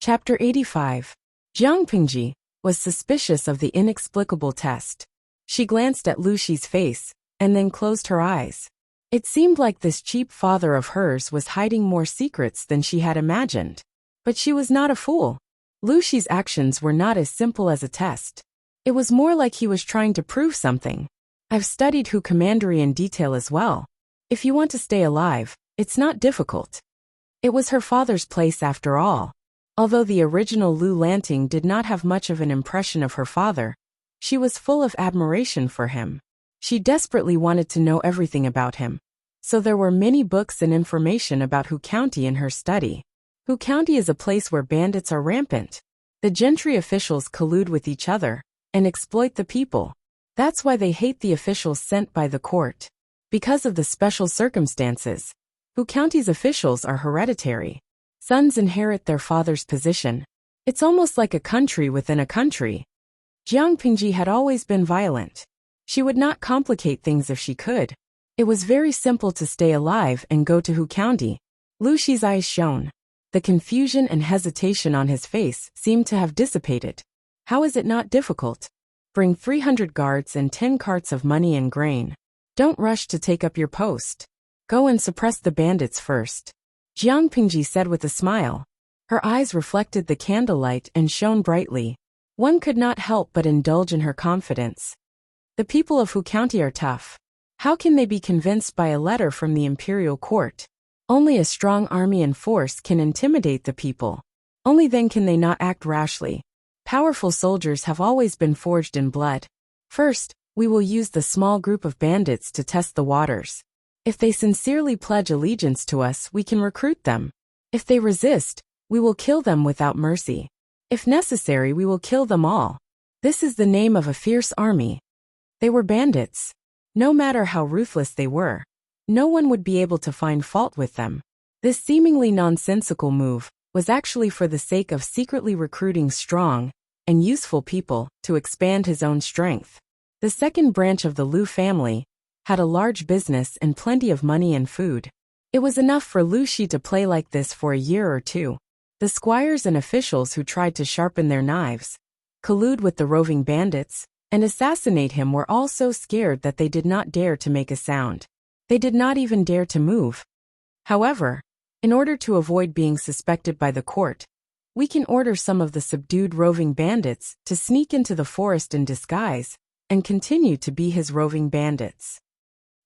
Chapter 85. Jiang Pingji was suspicious of the inexplicable test. She glanced at Lu Shi's face, and then closed her eyes. It seemed like this cheap father of hers was hiding more secrets than she had imagined. But she was not a fool. Lu Shi's actions were not as simple as a test. It was more like he was trying to prove something. I've studied Hu Commandery in detail as well. If you want to stay alive, it's not difficult. It was her father's place after all. Although the original Lu Lanting did not have much of an impression of her father, she was full of admiration for him. She desperately wanted to know everything about him. So there were many books and information about Hu County in her study. Hu County is a place where bandits are rampant. The gentry officials collude with each other and exploit the people. That's why they hate the officials sent by the court. Because of the special circumstances, Hu County's officials are hereditary. Sons inherit their father's position. It's almost like a country within a country. Jiang Pingji had always been violent. She would not complicate things if she could. It was very simple to stay alive and go to Hu County. Lu Shi's eyes shone. The confusion and hesitation on his face seemed to have dissipated. How is it not difficult? Bring 300 guards and 10 carts of money and grain. Don't rush to take up your post. Go and suppress the bandits first. Jiang Pingji said with a smile. Her eyes reflected the candlelight and shone brightly. One could not help but indulge in her confidence. The people of Hu County are tough. How can they be convinced by a letter from the imperial court? Only a strong army and force can intimidate the people. Only then can they not act rashly. Powerful soldiers have always been forged in blood. First, we will use the small group of bandits to test the waters. If they sincerely pledge allegiance to us, we can recruit them. If they resist, we will kill them without mercy. If necessary, we will kill them all. This is the name of a fierce army. They were bandits. No matter how ruthless they were, no one would be able to find fault with them. This seemingly nonsensical move was actually for the sake of secretly recruiting strong and useful people to expand his own strength. The second branch of the Lu family had a large business and plenty of money and food. It was enough for Lu Shi to play like this for a year or two. The squires and officials who tried to sharpen their knives, collude with the roving bandits, and assassinate him were all so scared that they did not dare to make a sound. They did not even dare to move. However, in order to avoid being suspected by the court, we can order some of the subdued roving bandits to sneak into the forest in disguise and continue to be his roving bandits.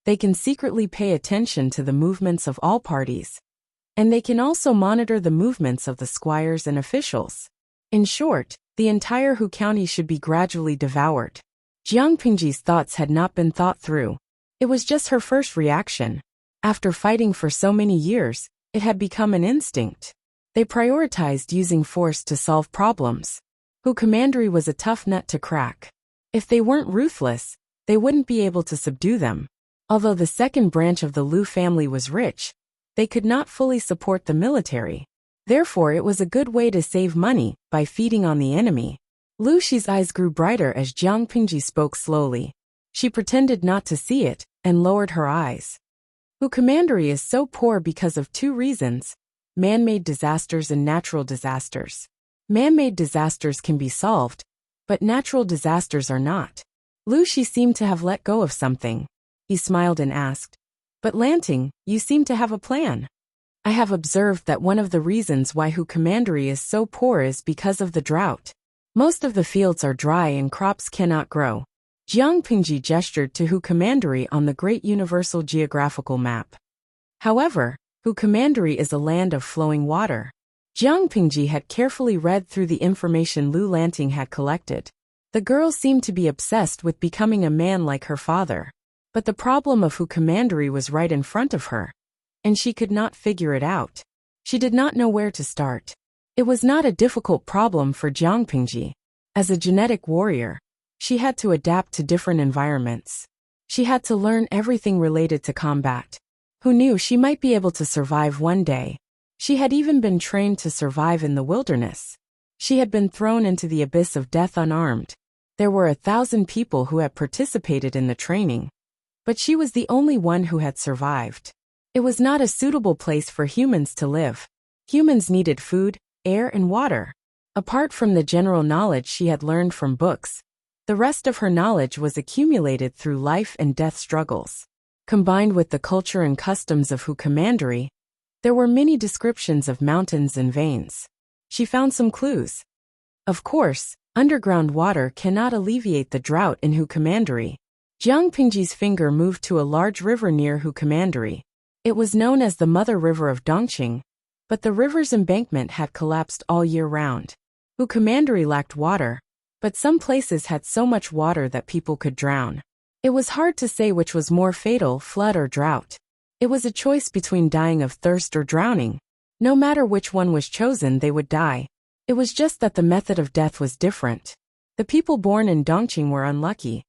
They can secretly pay attention to the movements of all parties, and they can also monitor the movements of the squires and officials. In short, the entire Hu County should be gradually devoured. Jiang Pingji's thoughts had not been thought through. It was just her first reaction. After fighting for so many years, it had become an instinct. They prioritized using force to solve problems. Hu Commandery was a tough nut to crack. If they weren't ruthless, they wouldn't be able to subdue them. Although the second branch of the Lu family was rich, they could not fully support the military. Therefore, it was a good way to save money by feeding on the enemy. Lu Shi's eyes grew brighter as Jiang Pingji spoke slowly. She pretended not to see it and lowered her eyes. Hu Commandery is so poor because of two reasons: man-made disasters and natural disasters. Man-made disasters can be solved, but natural disasters are not. Lu Shi seemed to have let go of something. He smiled and asked, "But Lanting, you seem to have a plan." "I have observed that one of the reasons why Hu Commandery is so poor is because of the drought. Most of the fields are dry and crops cannot grow." Jiang Pingji gestured to Hu Commandery on the Great Universal Geographical Map. However, Hu Commandery is a land of flowing water. Jiang Pingji had carefully read through the information Lu Lanting had collected. The girl seemed to be obsessed with becoming a man like her father. But the problem of Hu Commandery was right in front of her, and she could not figure it out. She did not know where to start. It was not a difficult problem for Jiang Pingji. As a genetic warrior, she had to adapt to different environments. She had to learn everything related to combat. Who knew she might be able to survive one day? She had even been trained to survive in the wilderness. She had been thrown into the abyss of death unarmed. There were 1,000 people who had participated in the training, but she was the only one who had survived. It was not a suitable place for humans to live. Humans needed food, air and water. Apart from the general knowledge she had learned from books, the rest of her knowledge was accumulated through life and death struggles. Combined with the culture and customs of Commandery, there were many descriptions of mountains and veins. She found some clues. Of course, underground water cannot alleviate the drought in Commandery. Jiang Pingji's finger moved to a large river near Commandery. It was known as the Mother River of Dongqing, but the river's embankment had collapsed all year round. Commandery lacked water, but some places had so much water that people could drown. It was hard to say which was more fatal, flood or drought. It was a choice between dying of thirst or drowning. No matter which one was chosen, they would die. It was just that the method of death was different. The people born in Dongqing were unlucky.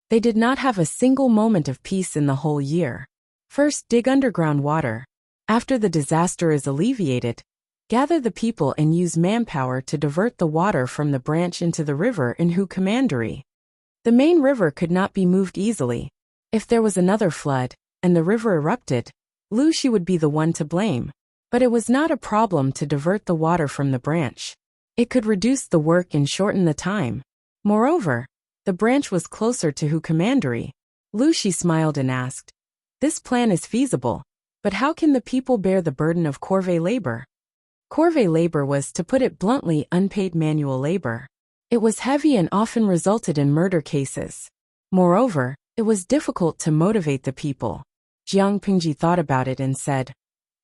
They did not have a single moment of peace in the whole year. First, dig underground water. After the disaster is alleviated, gather the people and use manpower to divert the water from the branch into the river in Commandery. The main river could not be moved easily. If there was another flood, and the river erupted, Wuxia would be the one to blame. But it was not a problem to divert the water from the branch. It could reduce the work and shorten the time. Moreover, the branch was closer to Commandery. Wuxia smiled and asked, "This plan is feasible, but how can the people bear the burden of corvée labor?" Corvée labor was, to put it bluntly, unpaid manual labor. It was heavy and often resulted in murder cases. Moreover, it was difficult to motivate the people. Jiang Pingji thought about it and said,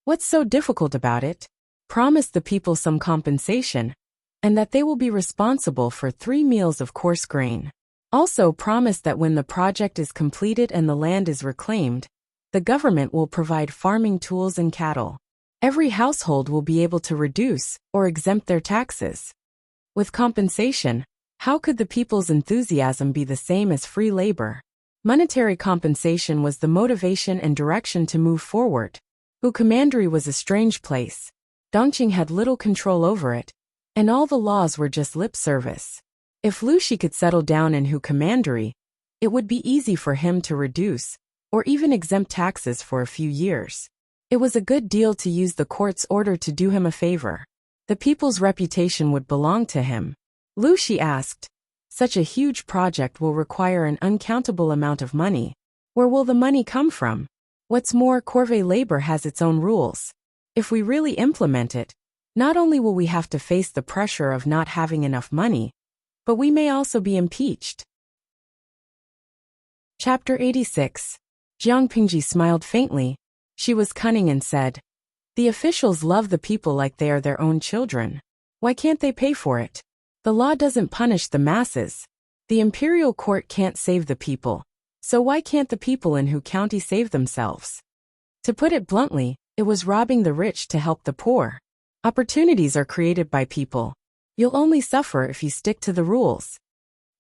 "What's so difficult about it? Promise the people some compensation, and that they will be responsible for 3 meals of coarse grain. Also promise that when the project is completed and the land is reclaimed, the government will provide farming tools and cattle. Every household will be able to reduce or exempt their taxes." With compensation, how could the people's enthusiasm be the same as free labor? Monetary compensation was the motivation and direction to move forward. Commandery was a strange place. Dongqing had little control over it, and all the laws were just lip service. If Wuxia could settle down in Commandery, it would be easy for him to reduce or even exempt taxes for a few years. It was a good deal to use the court's order to do him a favor. The people's reputation would belong to him. Wuxia asked, "Such a huge project will require an uncountable amount of money. Where will the money come from? What's more, corvée labor has its own rules. If we really implement it, not only will we have to face the pressure of not having enough money, but we may also be impeached." Chapter 86. Jiang Pingji smiled faintly. She was cunning and said, "The officials love the people like they are their own children. Why can't they pay for it? The law doesn't punish the masses. The imperial court can't save the people. So why can't the people in County save themselves? To put it bluntly, it was robbing the rich to help the poor. Opportunities are created by people. You'll only suffer if you stick to the rules."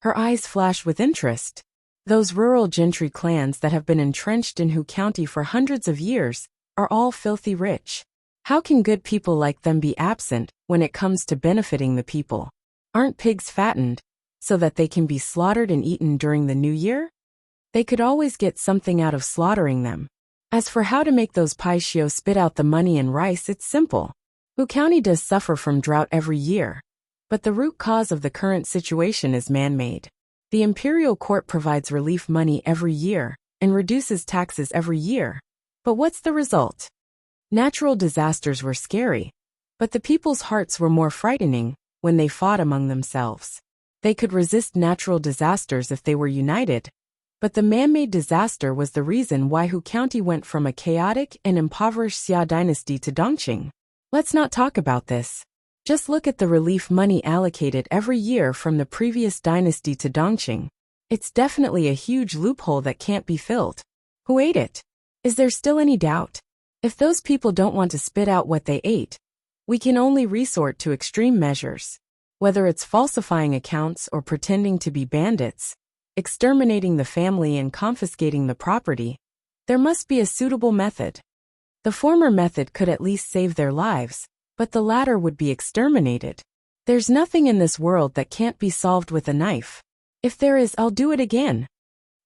Her eyes flashed with interest. Those rural gentry clans that have been entrenched in County for hundreds of years are all filthy rich. How can good people like them be absent when it comes to benefiting the people? Aren't pigs fattened so that they can be slaughtered and eaten during the new year? They could always get something out of slaughtering them. As for how to make those paishio spit out the money and rice, it's simple. County does suffer from drought every year, but the root cause of the current situation is man-made. The imperial court provides relief money every year and reduces taxes every year. But what's the result? Natural disasters were scary, but the people's hearts were more frightening when they fought among themselves. They could resist natural disasters if they were united, but the man-made disaster was the reason why County went from a chaotic and impoverished Xia dynasty to Dongqing. Let's not talk about this. Just look at the relief money allocated every year from the previous dynasty to Dongqing. It's definitely a huge loophole that can't be filled. Who ate it? Is there still any doubt? If those people don't want to spit out what they ate, we can only resort to extreme measures. Whether it's falsifying accounts or pretending to be bandits, exterminating the family and confiscating the property, there must be a suitable method. The former method could at least save their lives, but the latter would be exterminated. There's nothing in this world that can't be solved with a knife. If there is, I'll do it again.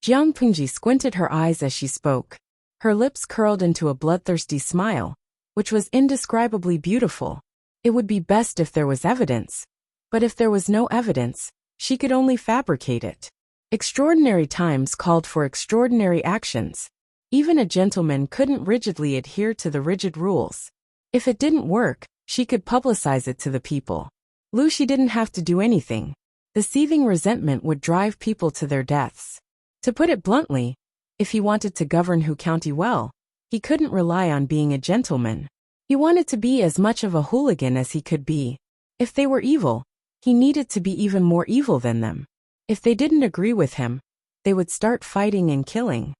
Jiang Pingji squinted her eyes as she spoke. Her lips curled into a bloodthirsty smile, which was indescribably beautiful. It would be best if there was evidence. But if there was no evidence, she could only fabricate it. Extraordinary times called for extraordinary actions. Even a gentleman couldn't rigidly adhere to the rigid rules. If it didn't work, she could publicize it to the people. Lucy didn't have to do anything. The seething resentment would drive people to their deaths. To put it bluntly, if he wanted to govern Hu County well, he couldn't rely on being a gentleman. He wanted to be as much of a hooligan as he could be. If they were evil, he needed to be even more evil than them. If they didn't agree with him, they would start fighting and killing.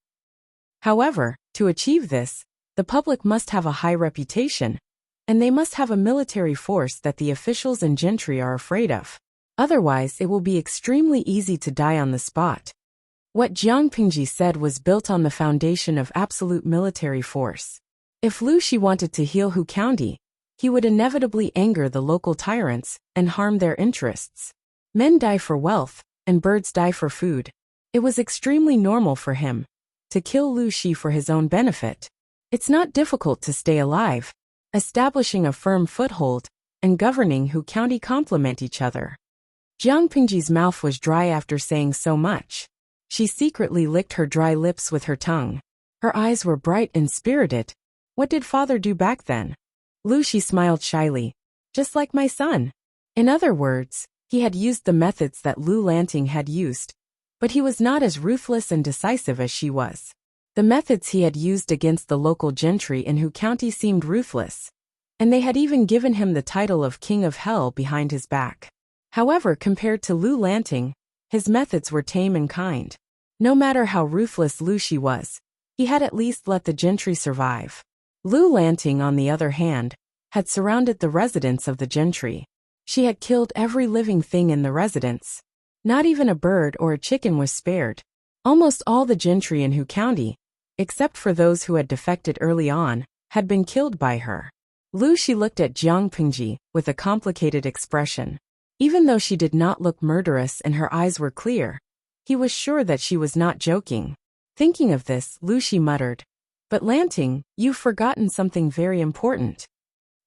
However, to achieve this, the public must have a high reputation, and they must have a military force that the officials and gentry are afraid of. Otherwise, it will be extremely easy to die on the spot. What Jiang Pingji said was built on the foundation of absolute military force. If Lu Shi wanted to heal Hu County, he would inevitably anger the local tyrants and harm their interests. Men die for wealth, and birds die for food. It was extremely normal for him to kill Lu Shi for his own benefit. It's not difficult to stay alive. Establishing a firm foothold and governing Hu County complement each other. Jiang Pingji's mouth was dry after saying so much. She secretly licked her dry lips with her tongue. Her eyes were bright and spirited. What did father do back then? Lu Shi smiled shyly. Just like my son. In other words, he had used the methods that Lu Lanting had used, but he was not as ruthless and decisive as she was. The methods he had used against the local gentry in Hu County seemed ruthless, and they had even given him the title of King of Hell behind his back. However, compared to Lu Lanting, his methods were tame and kind. No matter how ruthless Lu Shi was, he had at least let the gentry survive. Lu Lanting, on the other hand, had surrounded the residence of the gentry. She had killed every living thing in the residence. Not even a bird or a chicken was spared. Almost all the gentry in Hu County, except for those who had defected early on, had been killed by her. Lu Shi looked at Jiang Pingji with a complicated expression. Even though she did not look murderous and her eyes were clear, he was sure that she was not joking. Thinking of this, Lu Shi muttered, "But Lanting, you've forgotten something very important."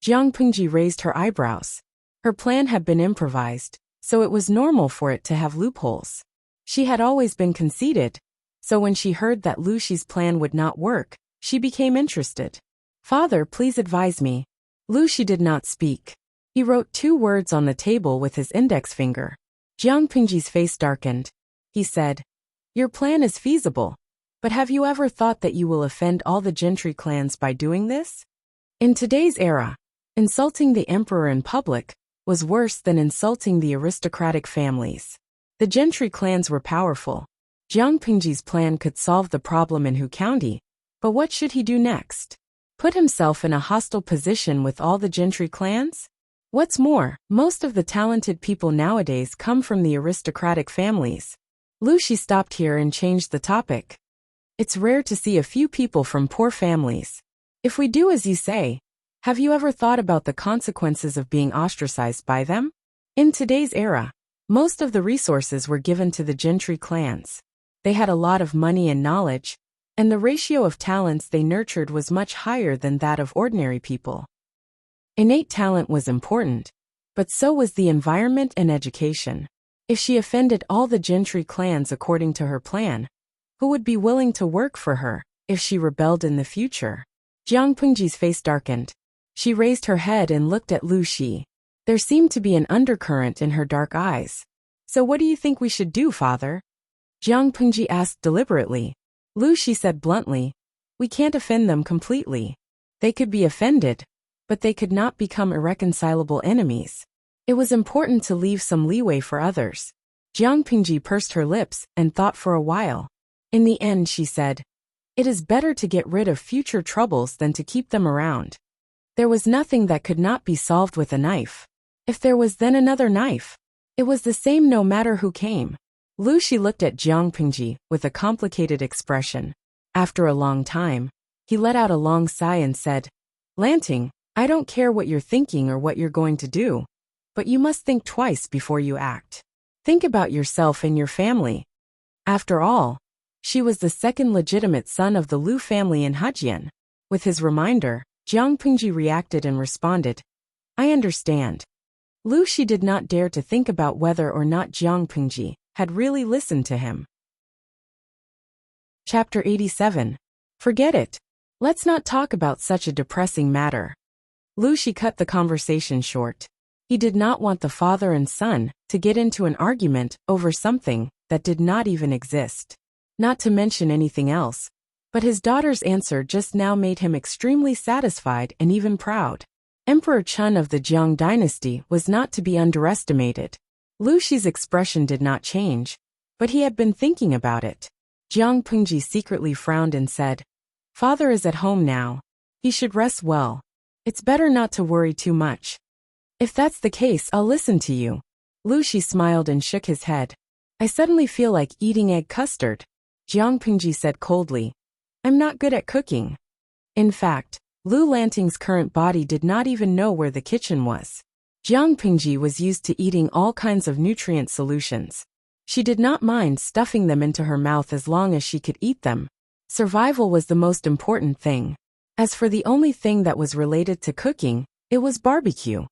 Jiang Pingji raised her eyebrows. Her plan had been improvised, so it was normal for it to have loopholes. She had always been conceited, so when she heard that Lu Shi's plan would not work, she became interested. "Father, please advise me." Lu Shi did not speak. He wrote 2 words on the table with his index finger. Jiang Pingji's face darkened. He said, "Your plan is feasible, but have you ever thought that you will offend all the gentry clans by doing this? In today's era, insulting the emperor in public was worse than insulting the aristocratic families. The gentry clans were powerful. Jiang Pingji's plan could solve the problem in Hu County, but what should he do next? Put himself in a hostile position with all the gentry clans? What's more, most of the talented people nowadays come from the aristocratic families. Lu Shi stopped here and changed the topic. It's rare to see a few people from poor families. If we do as you say, have you ever thought about the consequences of being ostracized by them? In today's era, most of the resources were given to the gentry clans. They had a lot of money and knowledge, and the ratio of talents they nurtured was much higher than that of ordinary people. Innate talent was important, but so was the environment and education. If she offended all the gentry clans according to her plan, who would be willing to work for her if she rebelled in the future? Jiang Pingji's face darkened. She raised her head and looked at Lu Shi. There seemed to be an undercurrent in her dark eyes. "So what do you think we should do, father?" Jiang Pingji asked deliberately. Lu Shi said bluntly, "We can't offend them completely. They could be offended, but they could not become irreconcilable enemies. It was important to leave some leeway for others." Jiang Pingji pursed her lips and thought for a while. In the end, she said, "It is better to get rid of future troubles than to keep them around. There was nothing that could not be solved with a knife. If there was then another knife, it was the same no matter who came." Lu Shi looked at Jiang Pingji with a complicated expression. After a long time, he let out a long sigh and said, "Lanting, I don't care what you're thinking or what you're going to do, but you must think twice before you act. Think about yourself and your family." After all, she was the second legitimate son of the Lu family in Hejian. With his reminder, Jiang Pingji reacted and responded, I understand. Lu Shi did not dare to think about whether or not Jiang Pingji had really listened to him. Chapter 87. Forget it. Let's not talk about such a depressing matter. Lu Shi cut the conversation short. He did not want the father and son to get into an argument over something that did not even exist. Not to mention anything else. But his daughter's answer just now made him extremely satisfied and even proud. Emperor Chun of the Jiang dynasty was not to be underestimated. Lu Shi's expression did not change, but he had been thinking about it. Jiang Pingji secretly frowned and said, "Father is at home now. He should rest well. It's better not to worry too much." "If that's the case, I'll listen to you." Lu Shi smiled and shook his head. "I suddenly feel like eating egg custard," Jiang Pingji said coldly. "I'm not good at cooking." In fact, Lu Lanting's current body did not even know where the kitchen was. Jiang Pingji was used to eating all kinds of nutrient solutions. She did not mind stuffing them into her mouth as long as she could eat them. Survival was the most important thing. As for the only thing that was related to cooking, it was barbecue.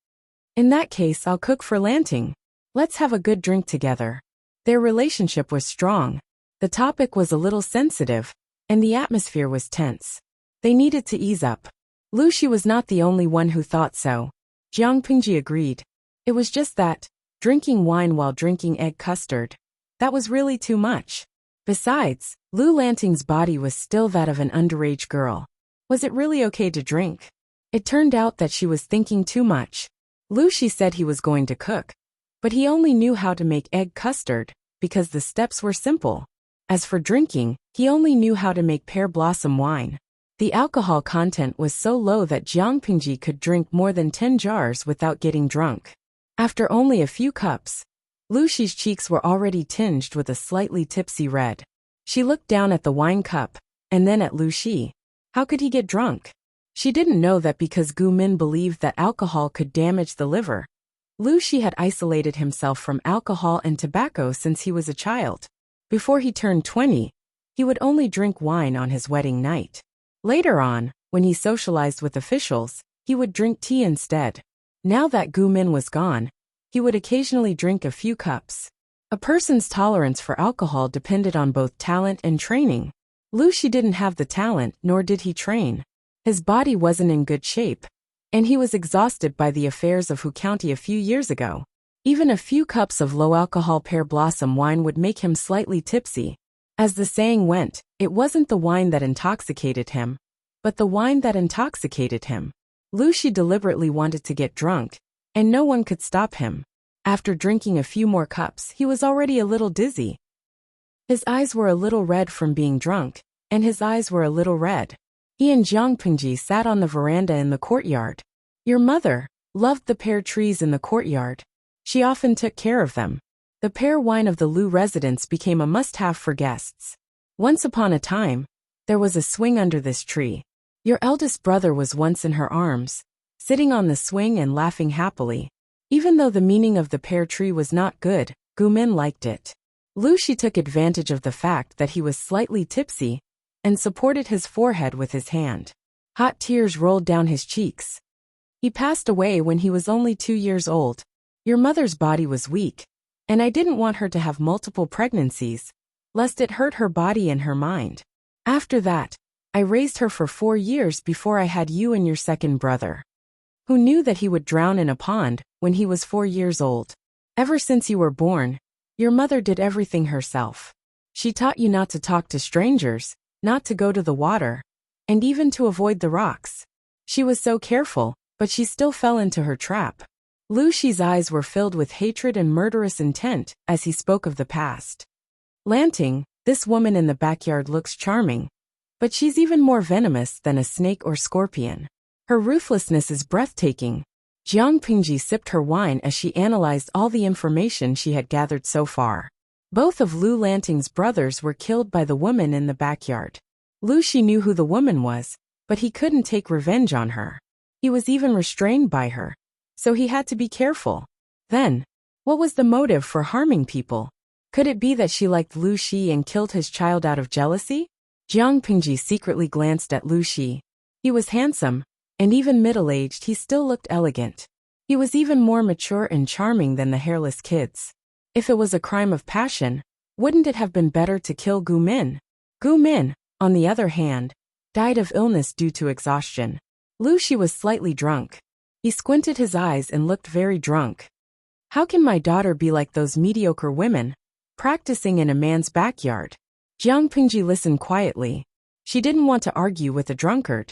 "In that case, I'll cook for Lanting. Let's have a good drink together." Their relationship was strong. The topic was a little sensitive, and the atmosphere was tense. They needed to ease up. Lu Shi was not the only one who thought so. Jiang Pingji agreed. It was just that, drinking wine while drinking egg custard, that was really too much. Besides, Lu Lanting's body was still that of an underage girl. Was it really okay to drink? It turned out that she was thinking too much. Lu Shi said he was going to cook, but he only knew how to make egg custard, because the steps were simple. As for drinking, he only knew how to make pear blossom wine. The alcohol content was so low that Jiang Pingji could drink more than 10 jars without getting drunk. After only a few cups, Lu Shi's cheeks were already tinged with a slightly tipsy red. She looked down at the wine cup, and then at Lu Shi. How could he get drunk? She didn't know that because Gu Min believed that alcohol could damage the liver. Lu Shi had isolated himself from alcohol and tobacco since he was a child. Before he turned 20, he would only drink wine on his wedding night. Later on, when he socialized with officials, he would drink tea instead. Now that Gu Min was gone, he would occasionally drink a few cups. A person's tolerance for alcohol depended on both talent and training. Lu Shi didn't have the talent, nor did he train. His body wasn't in good shape, and he was exhausted by the affairs of Hu County a few years ago. Even a few cups of low-alcohol pear blossom wine would make him slightly tipsy. As the saying went, it wasn't the wine that intoxicated him, but the wine that intoxicated him. Lu Shi deliberately wanted to get drunk, and no one could stop him. After drinking a few more cups, he was already a little dizzy. His eyes were a little red from being drunk, and his eyes were a little red. He and Jiang Pingji sat on the veranda in the courtyard. Your mother loved the pear trees in the courtyard. She often took care of them. The pear wine of the Lu residence became a must-have for guests. Once upon a time, there was a swing under this tree. Your eldest brother was once in her arms, sitting on the swing and laughing happily. Even though the meaning of the pear tree was not good, Gu Min liked it. Lu Shi took advantage of the fact that he was slightly tipsy and supported his forehead with his hand. Hot tears rolled down his cheeks. He passed away when he was only 2 years old. Your mother's body was weak, and I didn't want her to have multiple pregnancies, lest it hurt her body and her mind. After that, I raised her for 4 years before I had you and your second brother. Who knew that he would drown in a pond when he was 4 years old? Ever since you were born, your mother did everything herself. She taught you not to talk to strangers, not to go to the water, and even to avoid the rocks. She was so careful, but she still fell into her trap. Lu Shi's eyes were filled with hatred and murderous intent as he spoke of the past. Lanting, this woman in the backyard looks charming, but she's even more venomous than a snake or scorpion. Her ruthlessness is breathtaking. Jiang Pingji sipped her wine as she analyzed all the information she had gathered so far. Both of Lu Lanting's brothers were killed by the woman in the backyard. Lu Shi knew who the woman was, but he couldn't take revenge on her. He was even restrained by her, so he had to be careful. Then, what was the motive for harming people? Could it be that she liked Lu Shi and killed his child out of jealousy? Jiang Pingji secretly glanced at Lu Shi. He was handsome, and even middle-aged he still looked elegant. He was even more mature and charming than the hairless kids. If it was a crime of passion, wouldn't it have been better to kill Gu Min? Gu Min, on the other hand, died of illness due to exhaustion. Lu Shi was slightly drunk. He squinted his eyes and looked very drunk. How can my daughter be like those mediocre women, practicing in a man's backyard? Jiang Pingji listened quietly. She didn't want to argue with a drunkard.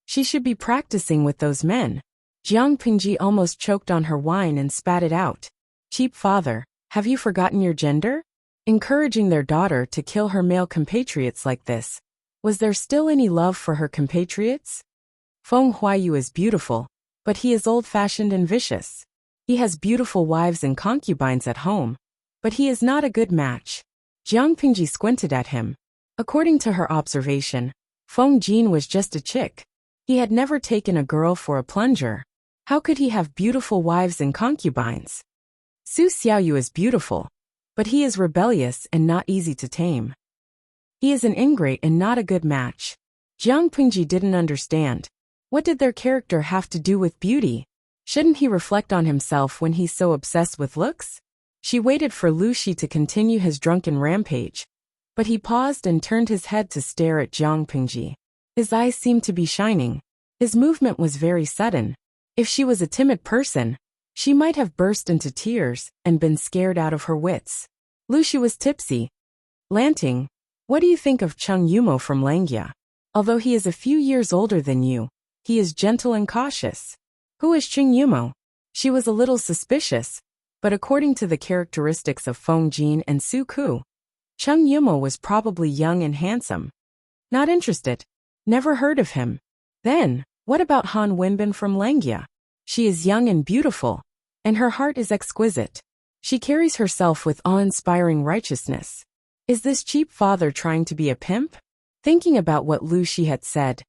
She should be practicing with those men. Jiang Pingji almost choked on her wine and spat it out. Cheap father, have you forgotten your gender? Encouraging their daughter to kill her male compatriots like this. Was there still any love for her compatriots? Feng Huayu is beautiful, but he is old-fashioned and vicious. He has beautiful wives and concubines at home, but he is not a good match. Jiang Pingji squinted at him. According to her observation, Feng Jin was just a chick. He had never taken a girl for a plunger. How could he have beautiful wives and concubines? Su Xiaoyu is beautiful, but he is rebellious and not easy to tame. He is an ingrate and not a good match. Jiang Pingji didn't understand. What did their character have to do with beauty? Shouldn't he reflect on himself when he's so obsessed with looks? She waited for Lu Shi to continue his drunken rampage, but he paused and turned his head to stare at Jiang Pingji. His eyes seemed to be shining. His movement was very sudden. If she was a timid person, she might have burst into tears and been scared out of her wits. Lu Shi was tipsy. Lanting, what do you think of Cheng Yumo from Langia? Although he is a few years older than you, he is gentle and cautious. Who is Cheng Yumo? She was a little suspicious, but according to the characteristics of Feng Jin and Su Ku, Cheng Yumo was probably young and handsome. Not interested. Never heard of him. Then, what about Han Wenbin from Langia? She is young and beautiful, and her heart is exquisite. She carries herself with awe-inspiring righteousness. Is this cheap father trying to be a pimp? Thinking about what Lu Shi had said,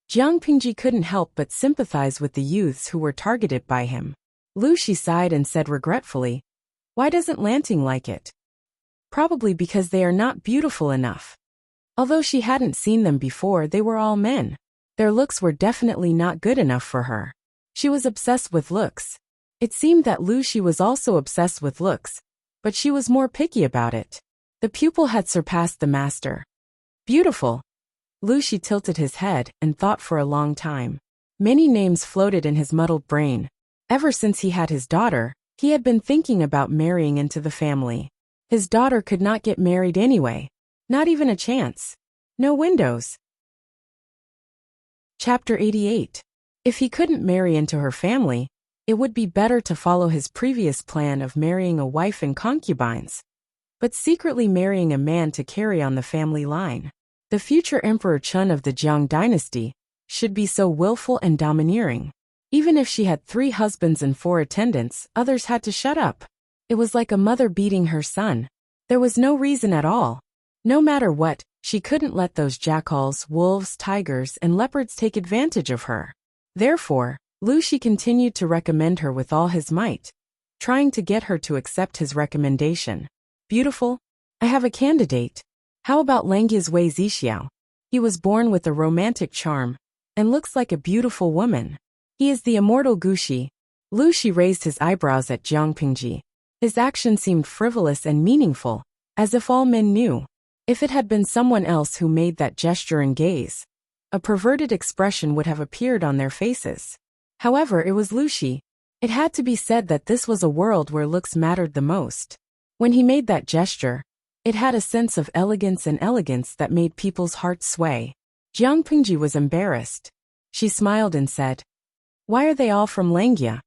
Jiang Pingji couldn't help but sympathize with the youths who were targeted by him. Lu Shi sighed and said regretfully, why doesn't Lanting like it? Probably because they are not beautiful enough. Although she hadn't seen them before, they were all men. Their looks were definitely not good enough for her. She was obsessed with looks. It seemed that Lu Shi was also obsessed with looks, but she was more picky about it. The pupil had surpassed the master. Beautiful. Lu Shi tilted his head and thought for a long time. Many names floated in his muddled brain. Ever since he had his daughter, he had been thinking about marrying into the family. His daughter could not get married anyway. Not even a chance. No windows. Chapter 88. If he couldn't marry into her family, it would be better to follow his previous plan of marrying a wife and concubines, but secretly marrying a man to carry on the family line. The future Emperor Chun of the Jiang dynasty should be so willful and domineering. Even if she had 3 husbands and 4 attendants, others had to shut up. It was like a mother beating her son. There was no reason at all. No matter what, she couldn't let those jackals, wolves, tigers, and leopards take advantage of her. Therefore, Lu Shi continued to recommend her with all his might, trying to get her to accept his recommendation. Beautiful? I have a candidate. How about Langia's Wei Zixiao? He was born with a romantic charm, and looks like a beautiful woman. He is the immortal Gushi. Lu Shi raised his eyebrows at Jiang Pingji. His action seemed frivolous and meaningful, as if all men knew. If it had been someone else who made that gesture and gaze, a perverted expression would have appeared on their faces. However, it was Lu Shi. It had to be said that this was a world where looks mattered the most. When he made that gesture, it had a sense of elegance that made people's hearts sway. Jiang Pingji was embarrassed. She smiled and said, why are they all from Langia?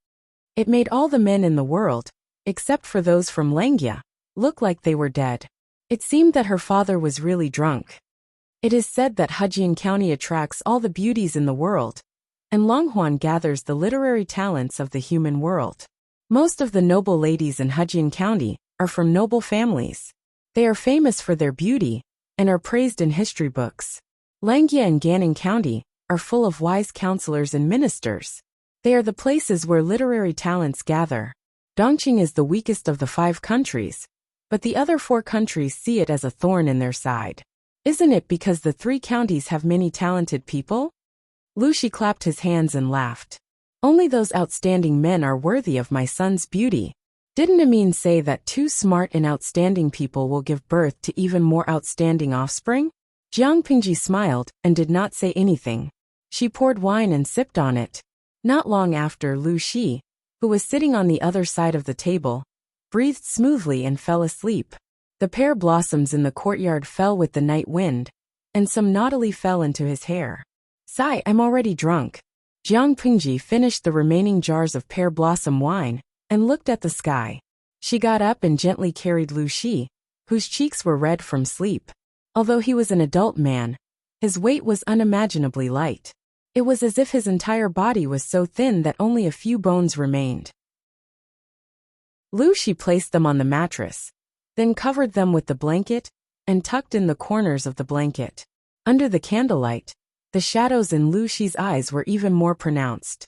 It made all the men in the world, except for those from Langia, look like they were dead. It seemed that her father was really drunk. It is said that Hejian County attracts all the beauties in the world, and Longhuan gathers the literary talents of the human world. Most of the noble ladies in Hejian County are from noble families. They are famous for their beauty, and are praised in history books. Langia and Ganning County are full of wise counselors and ministers. They are the places where literary talents gather. Dongqing is the weakest of the 5 countries, but the other 4 countries see it as a thorn in their side. Isn't it because the 3 counties have many talented people? Lu Shi clapped his hands and laughed. Only those outstanding men are worthy of my son's beauty. Didn't Amin say that 2 smart and outstanding people will give birth to even more outstanding offspring? Jiang Pingji smiled and did not say anything. She poured wine and sipped on it. Not long after, Lu Shi, who was sitting on the other side of the table, breathed smoothly and fell asleep. The pear blossoms in the courtyard fell with the night wind, and some naughtily fell into his hair. Sigh, I'm already drunk. Jiang Pingji finished the remaining jars of pear blossom wine and looked at the sky. She got up and gently carried Lu Shi, whose cheeks were red from sleep. Although he was an adult man, his weight was unimaginably light. It was as if his entire body was so thin that only a few bones remained. Lu Shi placed them on the mattress, then covered them with the blanket and tucked in the corners of the blanket. Under the candlelight, the shadows in Lu Shi's eyes were even more pronounced.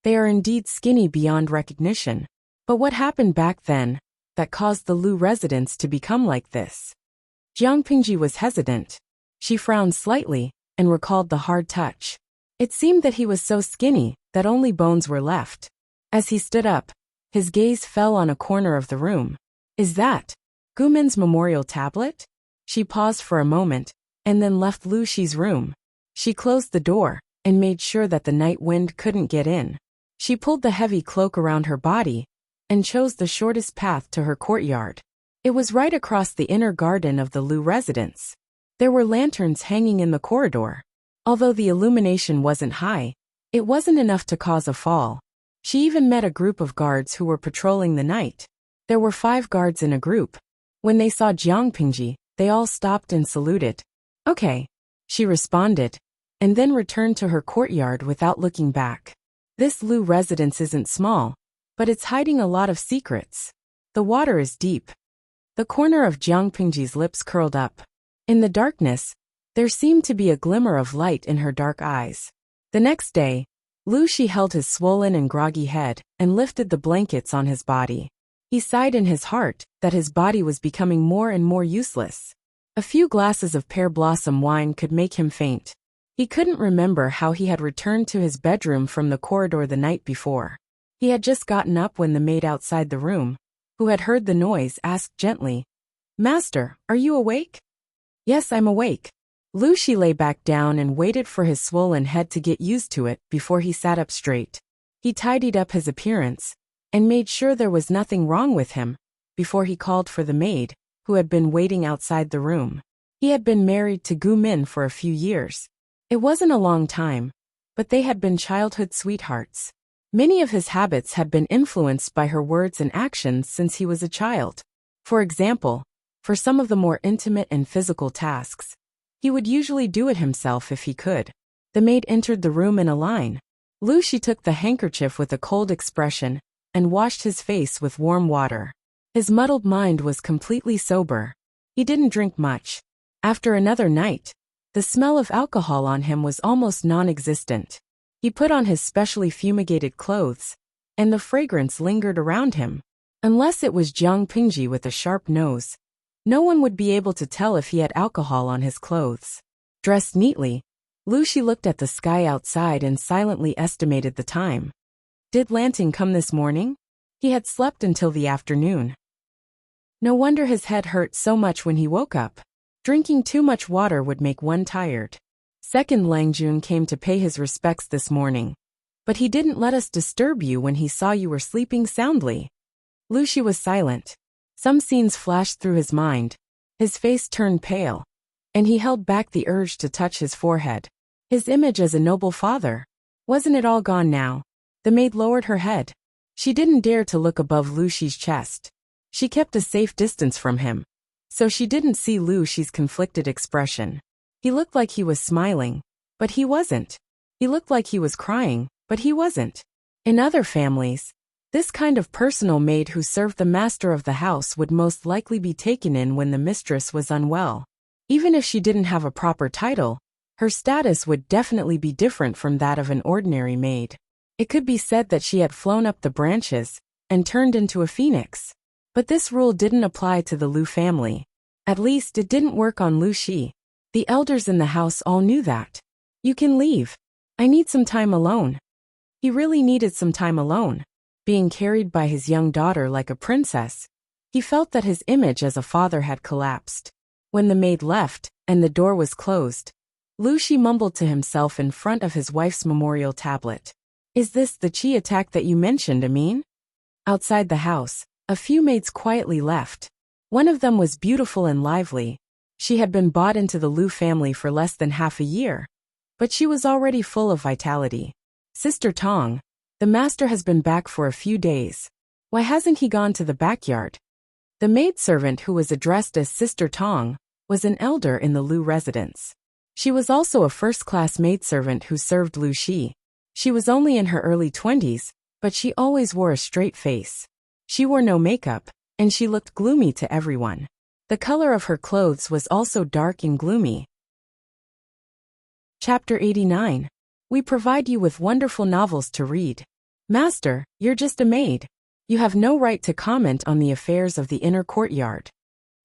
They are indeed skinny beyond recognition. But what happened back then that caused the Lu residents to become like this? Jiang Pingji was hesitant. She frowned slightly and recalled the hard touch. It seemed that he was so skinny that only bones were left. As he stood up, his gaze fell on a corner of the room. Is that Gumin's memorial tablet? She paused for a moment and then left Lu Shi's room. She closed the door and made sure that the night wind couldn't get in. She pulled the heavy cloak around her body and chose the shortest path to her courtyard. It was right across the inner garden of the Lu residence. There were lanterns hanging in the corridor. Although the illumination wasn't high, it wasn't enough to cause a fall. She even met a group of guards who were patrolling the night. There were 5 guards in a group. When they saw Jiang Pingji, they all stopped and saluted. Okay, she responded, and then returned to her courtyard without looking back. This Lu residence isn't small, but it's hiding a lot of secrets. The water is deep. The corner of Jiang Pingji's lips curled up. In the darkness, there seemed to be a glimmer of light in her dark eyes. The next day, Lu Shi held his swollen and groggy head and lifted the blankets on his body. He sighed in his heart that his body was becoming more and more useless. A few glasses of pear blossom wine could make him faint. He couldn't remember how he had returned to his bedroom from the corridor the night before. He had just gotten up when the maid outside the room, who had heard the noise, asked gently, "Master, are you awake?" "Yes, I'm awake." Lu Shi lay back down and waited for his swollen head to get used to it before he sat up straight. He tidied up his appearance and made sure there was nothing wrong with him before he called for the maid, who had been waiting outside the room. He had been married to Gu Min for a few years. It wasn't a long time, but they had been childhood sweethearts. Many of his habits had been influenced by her words and actions since he was a child. For example, for some of the more intimate and physical tasks, he would usually do it himself if he could. The maid entered the room in a line. Lu Shi took the handkerchief with a cold expression and washed his face with warm water. His muddled mind was completely sober. He didn't drink much. After another night, the smell of alcohol on him was almost non-existent. He put on his specially fumigated clothes, and the fragrance lingered around him. Unless it was Jiang Pingji with a sharp nose, no one would be able to tell if he had alcohol on his clothes. Dressed neatly, Lu Shi looked at the sky outside and silently estimated the time. Did Lanting come this morning? He had slept until the afternoon. No wonder his head hurt so much when he woke up. Drinking too much water would make one tired. Second Langjun came to pay his respects this morning, but he didn't let us disturb you when he saw you were sleeping soundly. Lu Shi was silent. Some scenes flashed through his mind. His face turned pale, and he held back the urge to touch his forehead. His image as a noble father. Wasn't it all gone now? The maid lowered her head. She didn't dare to look above Lu Shi's chest. She kept a safe distance from him, so she didn't see Lu Shi's conflicted expression. He looked like he was smiling, but he wasn't. He looked like he was crying, but he wasn't. In other families, this kind of personal maid who served the master of the house would most likely be taken in when the mistress was unwell. Even if she didn't have a proper title, her status would definitely be different from that of an ordinary maid. It could be said that she had flown up the branches and turned into a phoenix. But this rule didn't apply to the Lu family. At least it didn't work on Lu Shi. The elders in the house all knew that. You can leave. I need some time alone. He really needed some time alone. Being carried by his young daughter like a princess, he felt that his image as a father had collapsed. When the maid left, and the door was closed, Luxi mumbled to himself in front of his wife's memorial tablet. Is this the chi attack that you mentioned, Amin? Outside the house, a few maids quietly left. One of them was beautiful and lively. She had been bought into the Lu family for less than half a year, but she was already full of vitality. Sister Tong, the master has been back for a few days. Why hasn't he gone to the backyard? The maidservant who was addressed as Sister Tong was an elder in the Lu residence. She was also a first-class maidservant who served Lu Shi. She was only in her early 20s, but she always wore a straight face. She wore no makeup, and she looked gloomy to everyone. The color of her clothes was also dark and gloomy. Chapter 89. We provide you with wonderful novels to read. Master, you're just a maid. You have no right to comment on the affairs of the inner courtyard.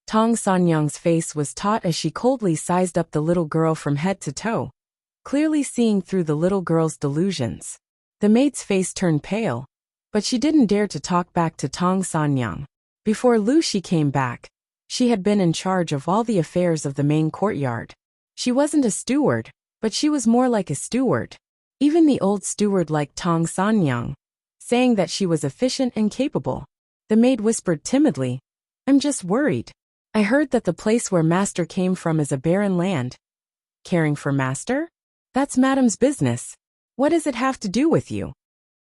Tong Sanyang's face was taut as she coldly sized up the little girl from head to toe, clearly seeing through the little girl's delusions. The maid's face turned pale, but she didn't dare to talk back to Tong Sanyang. Before Lu Shi came back, she had been in charge of all the affairs of the main courtyard. She wasn't a steward, but she was more like a steward. Even the old steward liked Tong Sanyang, saying that she was efficient and capable. The maid whispered timidly, I'm just worried. I heard that the place where Master came from is a barren land. Caring for Master? That's Madam's business. What does it have to do with you?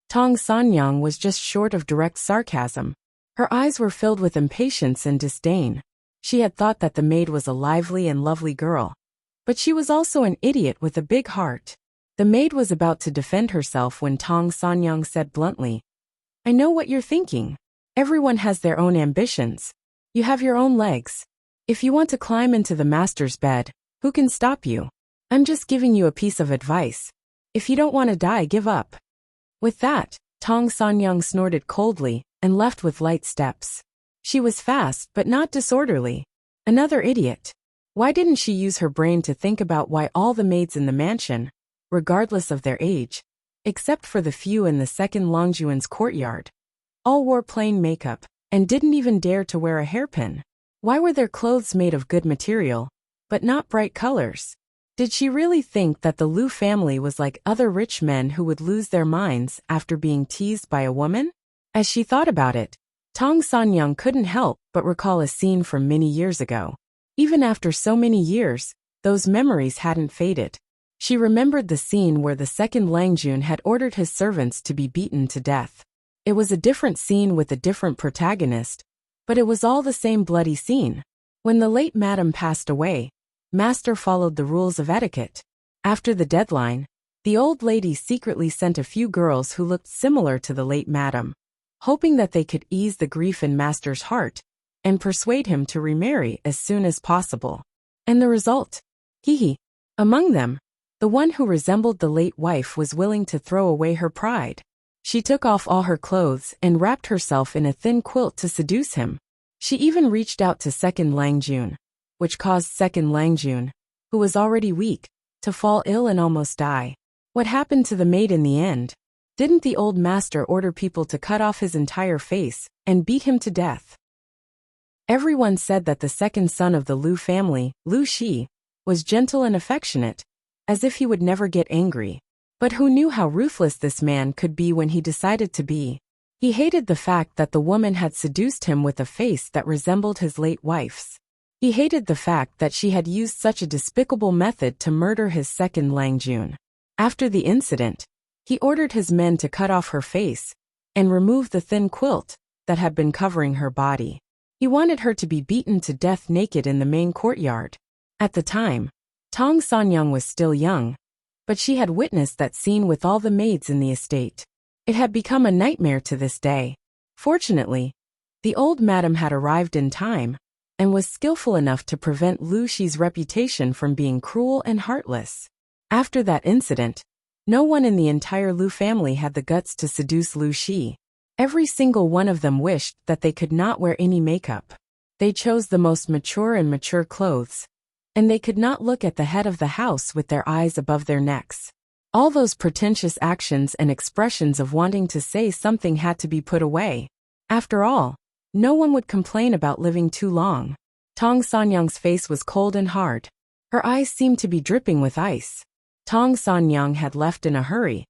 Tong Sanyang was just short of direct sarcasm. Her eyes were filled with impatience and disdain. She had thought that the maid was a lively and lovely girl, but she was also an idiot with a big heart. The maid was about to defend herself when Tong Sanyang said bluntly, I know what you're thinking. Everyone has their own ambitions. You have your own legs. If you want to climb into the master's bed, who can stop you? I'm just giving you a piece of advice. If you don't want to die, give up. With that, Tong Sanyang snorted coldly and left with light steps. She was fast but not disorderly. Another idiot. Why didn't she use her brain to think about why all the maids in the mansion, regardless of their age, except for the few in the second Longjuan's courtyard, all wore plain makeup and didn't even dare to wear a hairpin? Why were their clothes made of good material, but not bright colors? Did she really think that the Lu family was like other rich men who would lose their minds after being teased by a woman? As she thought about it, Tong Sanyang couldn't help but recall a scene from many years ago. Even after so many years, those memories hadn't faded. She remembered the scene where the second Langjun had ordered his servants to be beaten to death. It was a different scene with a different protagonist, but it was all the same bloody scene. When the late madam passed away, Master followed the rules of etiquette. After the deadline, the old lady secretly sent a few girls who looked similar to the late madam, hoping that they could ease the grief in Master's heart and persuade him to remarry as soon as possible. And the result? Among them, the one who resembled the late wife was willing to throw away her pride. She took off all her clothes and wrapped herself in a thin quilt to seduce him. She even reached out to Second Langjun, which caused Second Langjun, who was already weak, to fall ill and almost die. What happened to the maid in the end? Didn't the old master order people to cut off his entire face and beat him to death? Everyone said that the second son of the Lu family, Lu Shi, was gentle and affectionate, as if he would never get angry. But who knew how ruthless this man could be when he decided to be? He hated the fact that the woman had seduced him with a face that resembled his late wife's. He hated the fact that she had used such a despicable method to murder his second Langjun. After the incident, he ordered his men to cut off her face and remove the thin quilt that had been covering her body. He wanted her to be beaten to death naked in the main courtyard. At the time, Tong Sanyang was still young, but she had witnessed that scene with all the maids in the estate. It had become a nightmare to this day. Fortunately, the old madam had arrived in time and was skillful enough to prevent Lu Shi's reputation from being cruel and heartless. After that incident, no one in the entire Lu family had the guts to seduce Lu Shi. Every single one of them wished that they could not wear any makeup. They chose the most mature clothes, and they could not look at the head of the house with their eyes above their necks. All those pretentious actions and expressions of wanting to say something had to be put away. After all, no one would complain about living too long. Tong Sanyang's face was cold and hard. Her eyes seemed to be dripping with ice. Tong Sanyang had left in a hurry,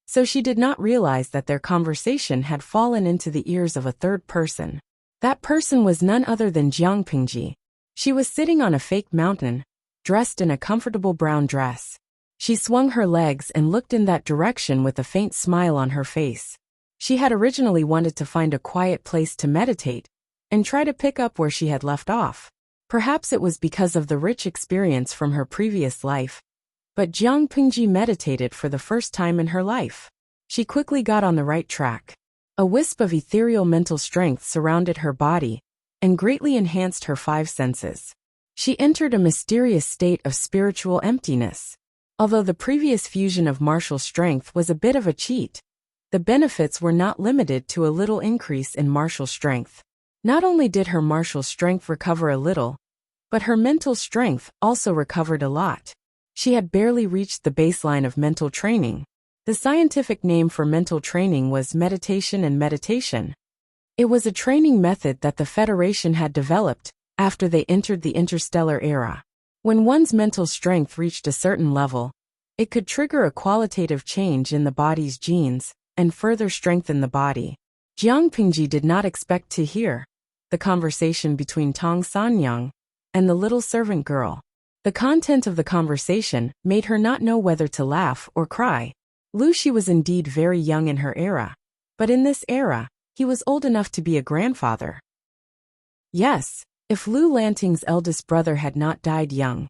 so she did not realize that their conversation had fallen into the ears of a third person. That person was none other than Jiang Pingji. She was sitting on a fake mountain, dressed in a comfortable brown dress. She swung her legs and looked in that direction with a faint smile on her face. She had originally wanted to find a quiet place to meditate and try to pick up where she had left off. Perhaps it was because of the rich experience from her previous life, but Jiang Pingji meditated for the first time in her life. She quickly got on the right track. A wisp of ethereal mental strength surrounded her body and greatly enhanced her five senses. She entered a mysterious state of spiritual emptiness. Although the previous fusion of martial strength was a bit of a cheat, the benefits were not limited to a little increase in martial strength. Not only did her martial strength recover a little, but her mental strength also recovered a lot. She had barely reached the baseline of mental training. The scientific name for mental training was meditation and meditation. It was a training method that the Federation had developed after they entered the interstellar era. When one's mental strength reached a certain level, it could trigger a qualitative change in the body's genes and further strengthen the body. Jiang Pingji did not expect to hear the conversation between Tong Sanyang and the little servant girl. The content of the conversation made her not know whether to laugh or cry. Wuxia was indeed very young in her era, but in this era, he was old enough to be a grandfather. Yes, if Lu Lanting's eldest brother had not died young,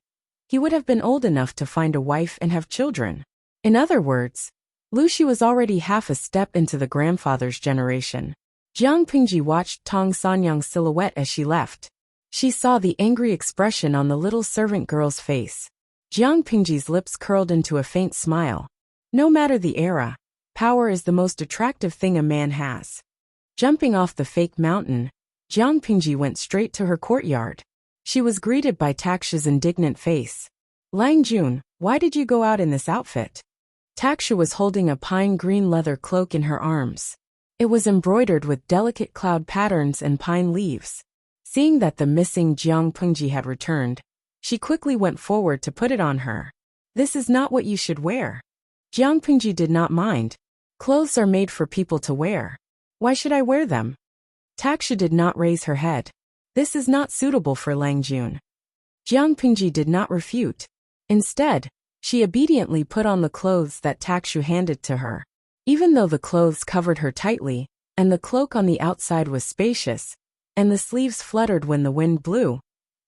he would have been old enough to find a wife and have children. In other words, Wuxia was already half a step into the grandfather's generation. Jiang Pingji watched Tong Sanyang's silhouette as she left. She saw the angry expression on the little servant girl's face. Jiang Pingji's lips curled into a faint smile. No matter the era, power is the most attractive thing a man has. Jumping off the fake mountain, Jiang Pingji went straight to her courtyard. She was greeted by Taksha's indignant face. Lang Jun, why did you go out in this outfit? Taksha was holding a pine green leather cloak in her arms. It was embroidered with delicate cloud patterns and pine leaves. Seeing that the missing Jiang Pingji had returned, she quickly went forward to put it on her. This is not what you should wear. Jiang Pingji did not mind. Clothes are made for people to wear. Why should I wear them? Taksha did not raise her head. This is not suitable for Lang Jun. Jiang Pingji did not refute. Instead, she obediently put on the clothes that Taksha handed to her. Even though the clothes covered her tightly, and the cloak on the outside was spacious, and the sleeves fluttered when the wind blew,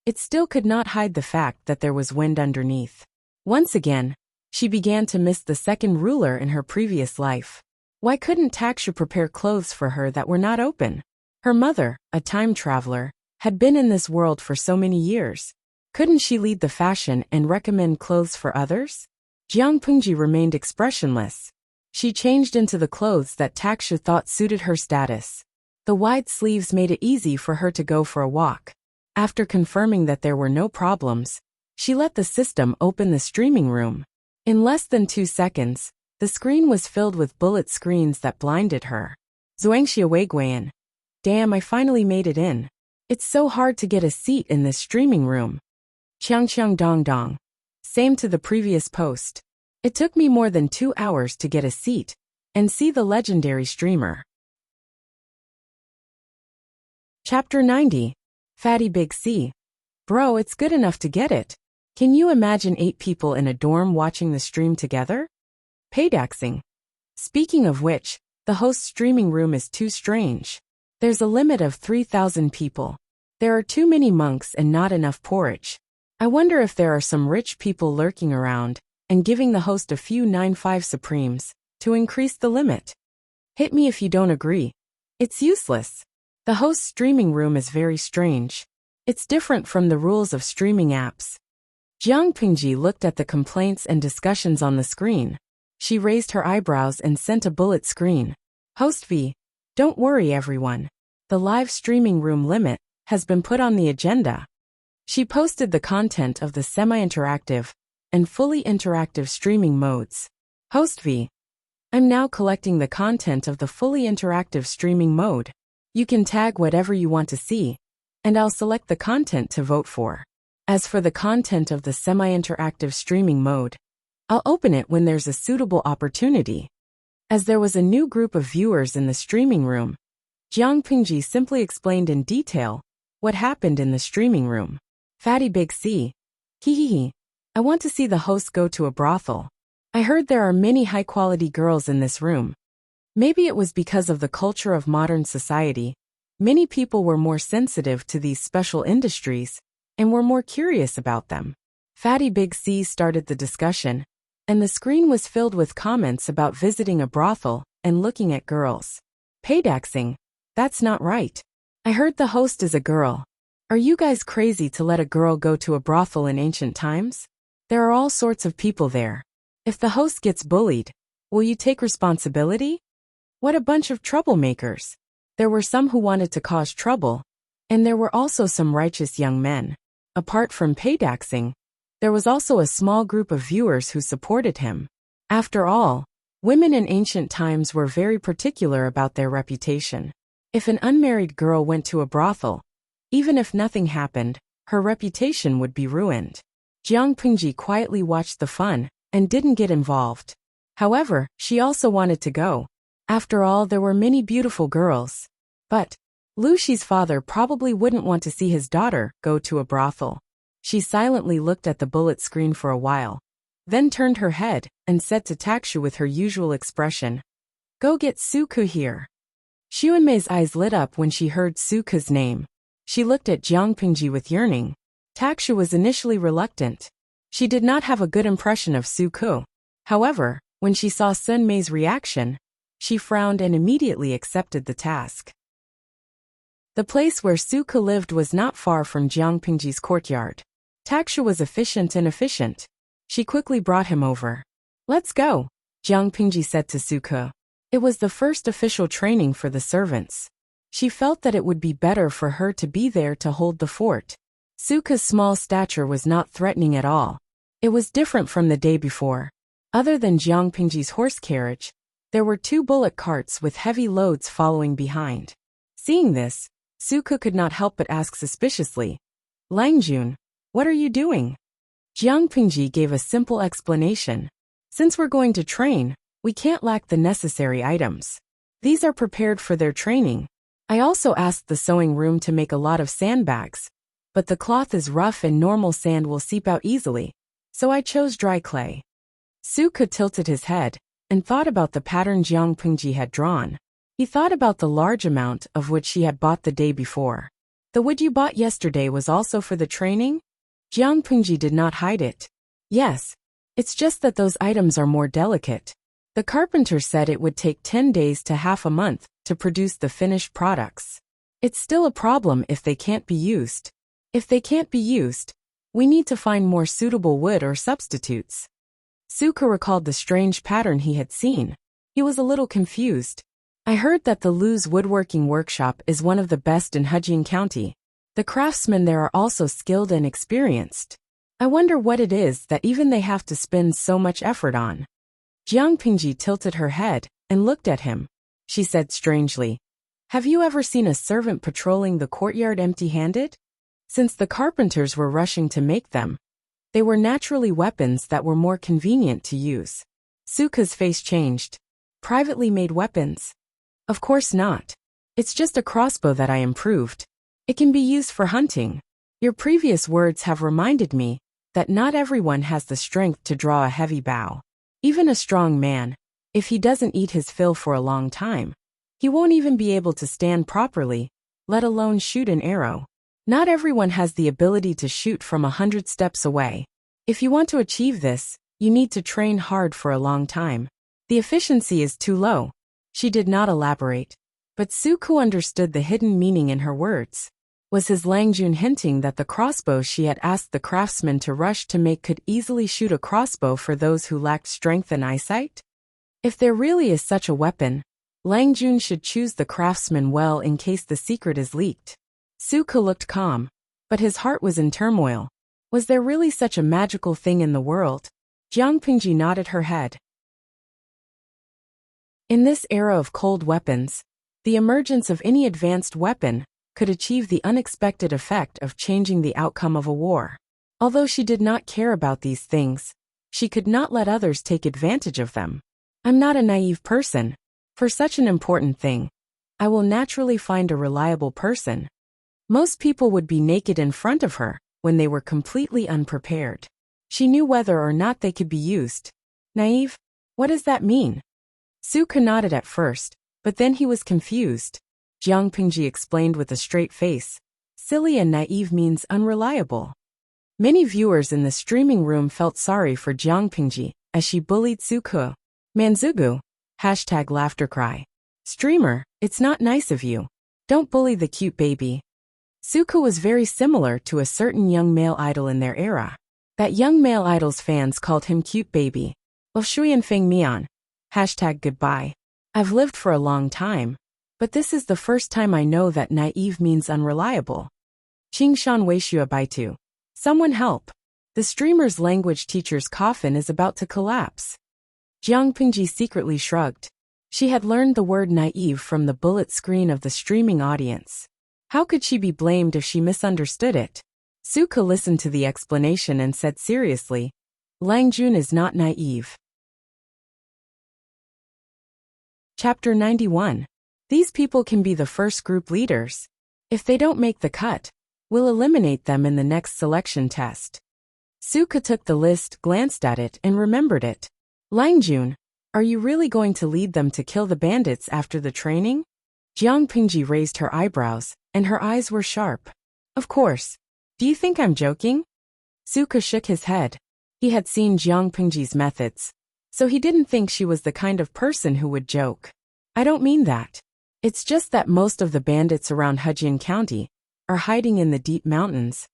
it still could not hide the fact that there was wind underneath. Once again, she began to miss the second ruler in her previous life. Why couldn't Taksha prepare clothes for her that were not open? Her mother, a time traveler, had been in this world for so many years. Couldn't she lead the fashion and recommend clothes for others? Jiang Pingji remained expressionless. She changed into the clothes that Taksha thought suited her status. The wide sleeves made it easy for her to go for a walk. After confirming that there were no problems, she let the system open the streaming room. In less than 2 seconds, the screen was filled with bullet screens that blinded her. Zhuangxia Weiguan. Damn, I finally made it in. It's so hard to get a seat in this streaming room. Qiang Dong Dong. Same to the previous post. It took me more than 2 hours to get a seat and see the legendary streamer. Chapter 90. Fatty Big C. Bro, it's good enough to get it. Can you imagine 8 people in a dorm watching the stream together? Paydaxing. Speaking of which, the host's streaming room is too strange. There's a limit of 3,000 people. There are too many monks and not enough porridge. I wonder if there are some rich people lurking around and giving the host a few 9-5 supremes to increase the limit. Hit me if you don't agree. It's useless. The host's streaming room is very strange. It's different from the rules of streaming apps. Jiang Pingji looked at the complaints and discussions on the screen. She raised her eyebrows and sent a bullet screen. Host V. Don't worry everyone. The live streaming room limit has been put on the agenda. She posted the content of the semi-interactive and fully interactive streaming modes. Host V. I'm now collecting the content of the fully interactive streaming mode. You can tag whatever you want to see, and I'll select the content to vote for. As for the content of the semi-interactive streaming mode, I'll open it when there's a suitable opportunity. As there was a new group of viewers in the streaming room, Jiang Pingji simply explained in detail what happened in the streaming room. Fatty Big C. Hehehe. I want to see the host go to a brothel. I heard there are many high-quality girls in this room. Maybe it was because of the culture of modern society. Many people were more sensitive to these special industries and were more curious about them. Fatty Big C started the discussion, and the screen was filled with comments about visiting a brothel and looking at girls. Paydaxing. That's not right. I heard the host is a girl. Are you guys crazy to let a girl go to a brothel in ancient times? There are all sorts of people there. If the host gets bullied, will you take responsibility? What a bunch of troublemakers. There were some who wanted to cause trouble, and there were also some righteous young men. Apart from paydaxing, there was also a small group of viewers who supported him. After all, women in ancient times were very particular about their reputation. If an unmarried girl went to a brothel, even if nothing happened, her reputation would be ruined. Jiang Pingji quietly watched the fun and didn't get involved. However, she also wanted to go. After all, there were many beautiful girls. But Lu Shi's father probably wouldn't want to see his daughter go to a brothel. She silently looked at the bullet screen for a while, then turned her head and said to Takshu with her usual expression, "Go get Suku here." Xuanmei's eyes lit up when she heard Suku's name. She looked at Jiang Pingji with yearning. Takshu was initially reluctant. She did not have a good impression of Suku. However, when she saw Sunmei's reaction, she frowned and immediately accepted the task. The place where Suku lived was not far from Jiang Pingji's courtyard. Takshu was efficient and efficient. She quickly brought him over. "Let's go," Jiang Pingji said to Suku. It was the first official training for the servants. She felt that it would be better for her to be there to hold the fort. Suku's small stature was not threatening at all. It was different from the day before. Other than Jiang Pingji's horse carriage, there were 2 bullock carts with heavy loads following behind. Seeing this, Suku could not help but ask suspiciously, "Langjun, what are you doing?" Jiang Pingji gave a simple explanation. "Since we're going to train, we can't lack the necessary items. These are prepared for their training. I also asked the sewing room to make a lot of sandbags, but the cloth is rough and normal sand will seep out easily, so I chose dry clay." Suku tilted his head and thought about the pattern Jiang Pingji had drawn. He thought about the large amount of which she had bought the day before. "The wood you bought yesterday was also for the training?" Jiang Pingji did not hide it. "Yes. It's just that those items are more delicate. The carpenter said it would take 10 days to half a month to produce the finished products. It's still a problem if they can't be used. If they can't be used, we need to find more suitable wood or substitutes." Suku recalled the strange pattern he had seen. He was a little confused. "I heard that the Lu's woodworking workshop is one of the best in Hejian County. The craftsmen there are also skilled and experienced. I wonder what it is that even they have to spend so much effort on." Jiang Pingji tilted her head and looked at him. She said strangely, "Have you ever seen a servant patrolling the courtyard empty-handed?" Since the carpenters were rushing to make them, they were naturally weapons that were more convenient to use. Suku's face changed. "Privately made weapons? Of course not. It's just a crossbow that I improved. It can be used for hunting. Your previous words have reminded me that not everyone has the strength to draw a heavy bow. Even a strong man, if he doesn't eat his fill for a long time, he won't even be able to stand properly, let alone shoot an arrow. Not everyone has the ability to shoot from 100 steps away. If you want to achieve this, you need to train hard for a long time. The efficiency is too low." She did not elaborate, but Suku understood the hidden meaning in her words. Was his Langjun hinting that the crossbow she had asked the craftsman to rush to make could easily shoot a crossbow for those who lacked strength and eyesight? If there really is such a weapon, Langjun should choose the craftsman well in case the secret is leaked. Suku looked calm, but his heart was in turmoil. Was there really such a magical thing in the world? Jiang Pingji nodded her head. In this era of cold weapons, the emergence of any advanced weapon could achieve the unexpected effect of changing the outcome of a war. Although she did not care about these things, she could not let others take advantage of them. I'm not a naive person. For such an important thing, I will naturally find a reliable person. Most people would be naked in front of her when they were completely unprepared. She knew whether or not they could be used. Naive? What does that mean? Suka nodded at first, but then he was confused. Jiang Pingji explained with a straight face. Silly and naive means unreliable. Many viewers in the streaming room felt sorry for Jiang Pingji as she bullied Suka. Manzugu. #laughter cry. Streamer, it's not nice of you. Don't bully the cute baby. Suka was very similar to a certain young male idol in their era. That young male idol's fans called him cute baby. Shuyan Feng Mian. #goodbye. I've lived for a long time, but this is the first time I know that naive means unreliable. Qingshan Weishua Baitu. Someone help. The streamer's language teacher's coffin is about to collapse. Jiang Pingji secretly shrugged. She had learned the word naive from the bullet screen of the streaming audience. How could she be blamed if she misunderstood it? Suka listened to the explanation and said seriously, Lang Jun is not naive. Chapter 91. These people can be the first group leaders. If they don't make the cut, we'll eliminate them in the next selection test. Suka took the list, glanced at it, and remembered it. Lang Jun, are you really going to lead them to kill the bandits after the training? Jiang Pingji raised her eyebrows, and her eyes were sharp. Of course. Do you think I'm joking? Suka shook his head. He had seen Jiang Pingji's methods, so he didn't think she was the kind of person who would joke. I don't mean that. It's just that most of the bandits around Hejian County are hiding in the deep mountains,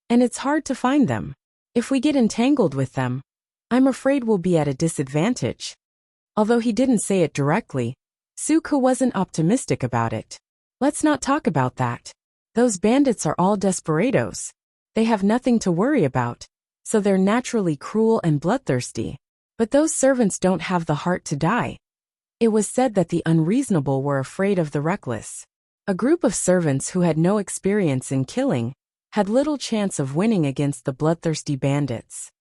and it's hard to find them. If we get entangled with them, I'm afraid we'll be at a disadvantage. Although he didn't say it directly, Suka wasn't optimistic about it. Let's not talk about that. Those bandits are all desperados. They have nothing to worry about, so they're naturally cruel and bloodthirsty. But those servants don't have the heart to die. It was said that the unreasonable were afraid of the reckless. A group of servants who had no experience in killing had little chance of winning against the bloodthirsty bandits.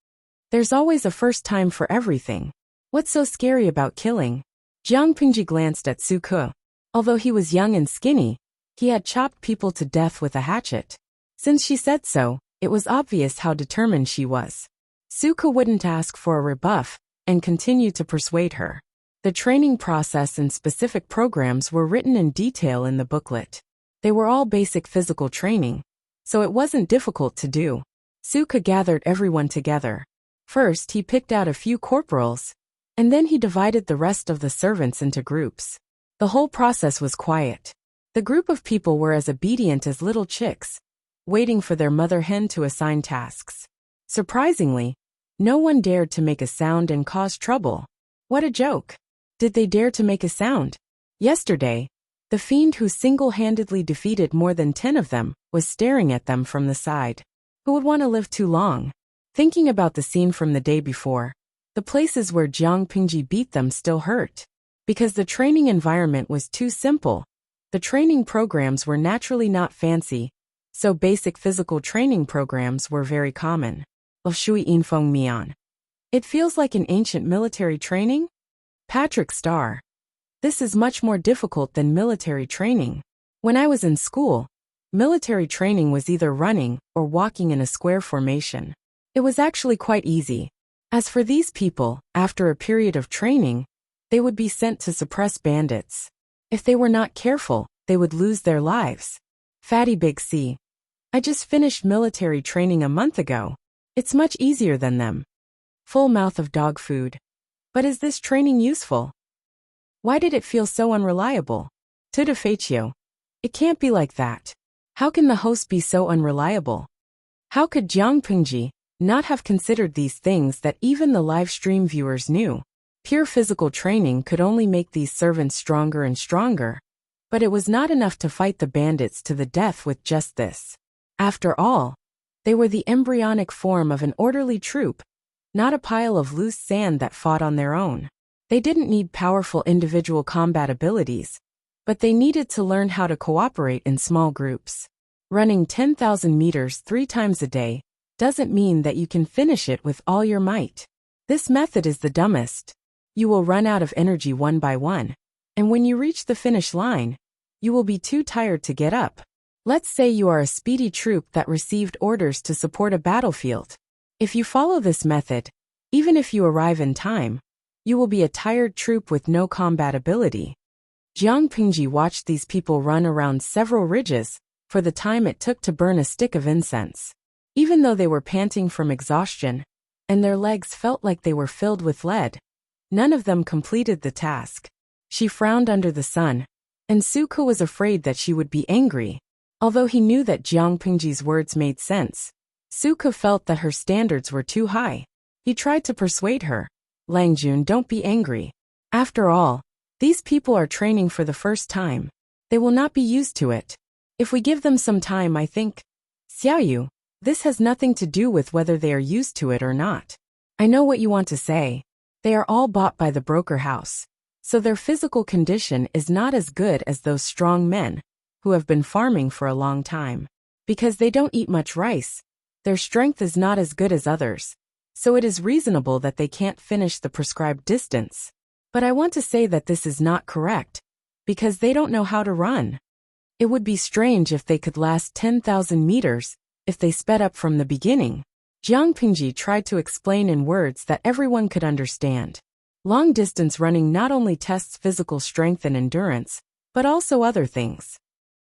There's always a first time for everything. What's so scary about killing? Jiang Pingji glanced at Suka. Although he was young and skinny, he had chopped people to death with a hatchet. Since she said so, it was obvious how determined she was. Suka wouldn't ask for a rebuff and continued to persuade her. The training process and specific programs were written in detail in the booklet. They were all basic physical training, so it wasn't difficult to do. Suka gathered everyone together. First, he picked out a few corporals, and then he divided the rest of the servants into groups. The whole process was quiet. The group of people were as obedient as little chicks, waiting for their mother hen to assign tasks. Surprisingly, no one dared to make a sound and cause trouble. What a joke! Did they dare to make a sound? Yesterday, the fiend who single-handedly defeated more than 10 of them was staring at them from the side. Who would want to live too long? Thinking about the scene from the day before, the places where Jiang Pingji beat them still hurt. Because the training environment was too simple, the training programs were naturally not fancy, so basic physical training programs were very common. Shui Infeng Mian. It feels like an ancient military training? Patrick Starr. This is much more difficult than military training. When I was in school, military training was either running or walking in a square formation. It was actually quite easy. As for these people, after a period of training, they would be sent to suppress bandits. If they were not careful, they would lose their lives. Fatty Big C. I just finished military training a month ago. It's much easier than them. Full mouth of dog food. But is this training useful? Why did it feel so unreliable? Tuda Faccio. It can't be like that. How can the host be so unreliable? How could Jiang Pingji not have considered these things that even the live stream viewers knew? Pure physical training could only make these servants stronger and stronger, but it was not enough to fight the bandits to the death with just this. After all, they were the embryonic form of an orderly troop, not a pile of loose sand that fought on their own. They didn't need powerful individual combat abilities, but they needed to learn how to cooperate in small groups. Running 10,000 meters 3 times a day doesn't mean that you can finish it with all your might. This method is the dumbest. You will run out of energy one by one, and when you reach the finish line, you will be too tired to get up. Let's say you are a speedy troop that received orders to support a battlefield. If you follow this method, even if you arrive in time, you will be a tired troop with no combat ability. Jiang Pingji watched these people run around several ridges for the time it took to burn a stick of incense. Even though they were panting from exhaustion, and their legs felt like they were filled with lead, none of them completed the task. She frowned under the sun, and Suko was afraid that she would be angry. Although he knew that Jiang Pingji's words made sense, Suko felt that her standards were too high. He tried to persuade her. Langjun, don't be angry. After all, these people are training for the first time. They will not be used to it. If we give them some time, I think. Xiaoyu, this has nothing to do with whether they are used to it or not. I know what you want to say. They are all bought by the broker house, so their physical condition is not as good as those strong men who have been farming for a long time. Because they don't eat much rice, their strength is not as good as others, so it is reasonable that they can't finish the prescribed distance. But I want to say that this is not correct, because they don't know how to run. It would be strange if they could last 10,000 meters, if they sped up from the beginning. Jiang Pingji tried to explain in words that everyone could understand. Long-distance running not only tests physical strength and endurance, but also other things.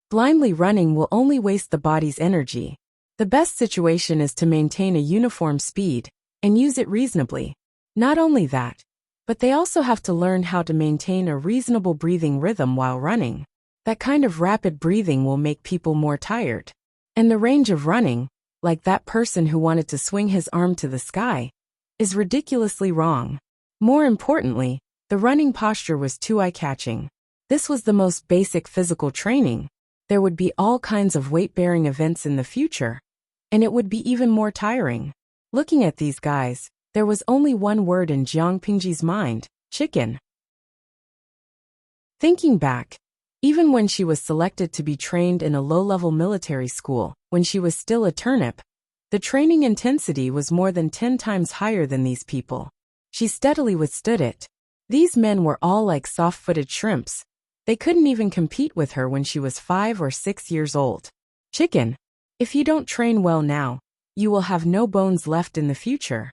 Blindly running will only waste the body's energy. The best situation is to maintain a uniform speed and use it reasonably. Not only that, but they also have to learn how to maintain a reasonable breathing rhythm while running. That kind of rapid breathing will make people more tired. And the range of running, like that person who wanted to swing his arm to the sky, is ridiculously wrong. More importantly, the running posture was too eye-catching. This was the most basic physical training. There would be all kinds of weight-bearing events in the future, and it would be even more tiring. Looking at these guys, there was only one word in Jiang Pingji's mind: chicken. Thinking back, even when she was selected to be trained in a low-level military school, when she was still a turnip, the training intensity was more than 10 times higher than these people. She steadily withstood it. These men were all like soft-footed shrimps. They couldn't even compete with her when she was 5 or 6 years old. Chicken, if you don't train well now, you will have no bones left in the future.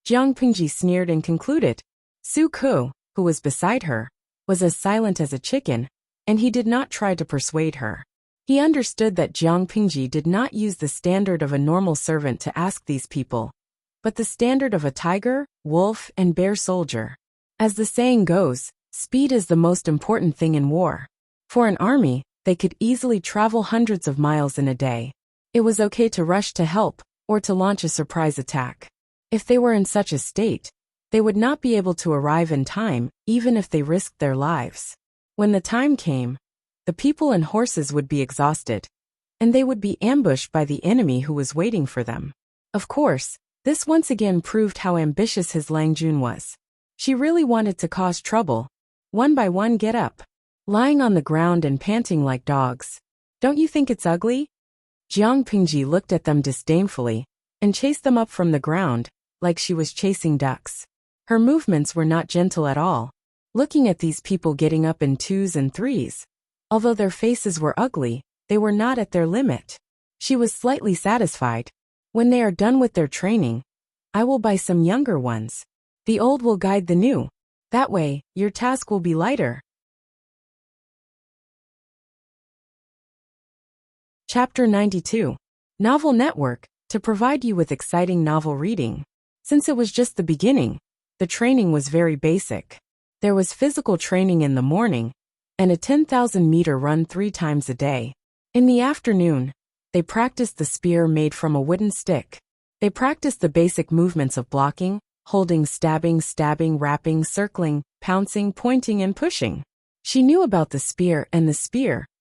Jiang Pingji sneered and concluded. Su Ku, who was beside her, was as silent as a chicken, and he did not try to persuade her. He understood that Jiang Pingji did not use the standard of a normal servant to ask these people, but the standard of a tiger, wolf, and bear soldier. As the saying goes, speed is the most important thing in war. For an army, they could easily travel hundreds of miles in a day. It was okay to rush to help, or to launch a surprise attack. If they were in such a state, they would not be able to arrive in time, even if they risked their lives. When the time came, the people and horses would be exhausted, and they would be ambushed by the enemy who was waiting for them. Of course, this once again proved how ambitious his Langjun was. She really wanted to cause trouble. One by one, get up. Lying on the ground and panting like dogs. Don't you think it's ugly? Jiang Pingji looked at them disdainfully, and chased them up from the ground, like she was chasing ducks. Her movements were not gentle at all. Looking at these people getting up in 2s and 3s. Although their faces were ugly, they were not at their limit. She was slightly satisfied. When they are done with their training, I will buy some younger ones. The old will guide the new. That way, your task will be lighter. Chapter 92. Novel Network, to provide you with exciting novel reading. Since it was just the beginning, the training was very basic. There was physical training in the morning, and a 10,000-meter run 3 times a day. In the afternoon, they practiced the spear made from a wooden stick. They practiced the basic movements of blocking, holding, stabbing, wrapping, circling, pouncing, pointing, and pushing. She knew about the spear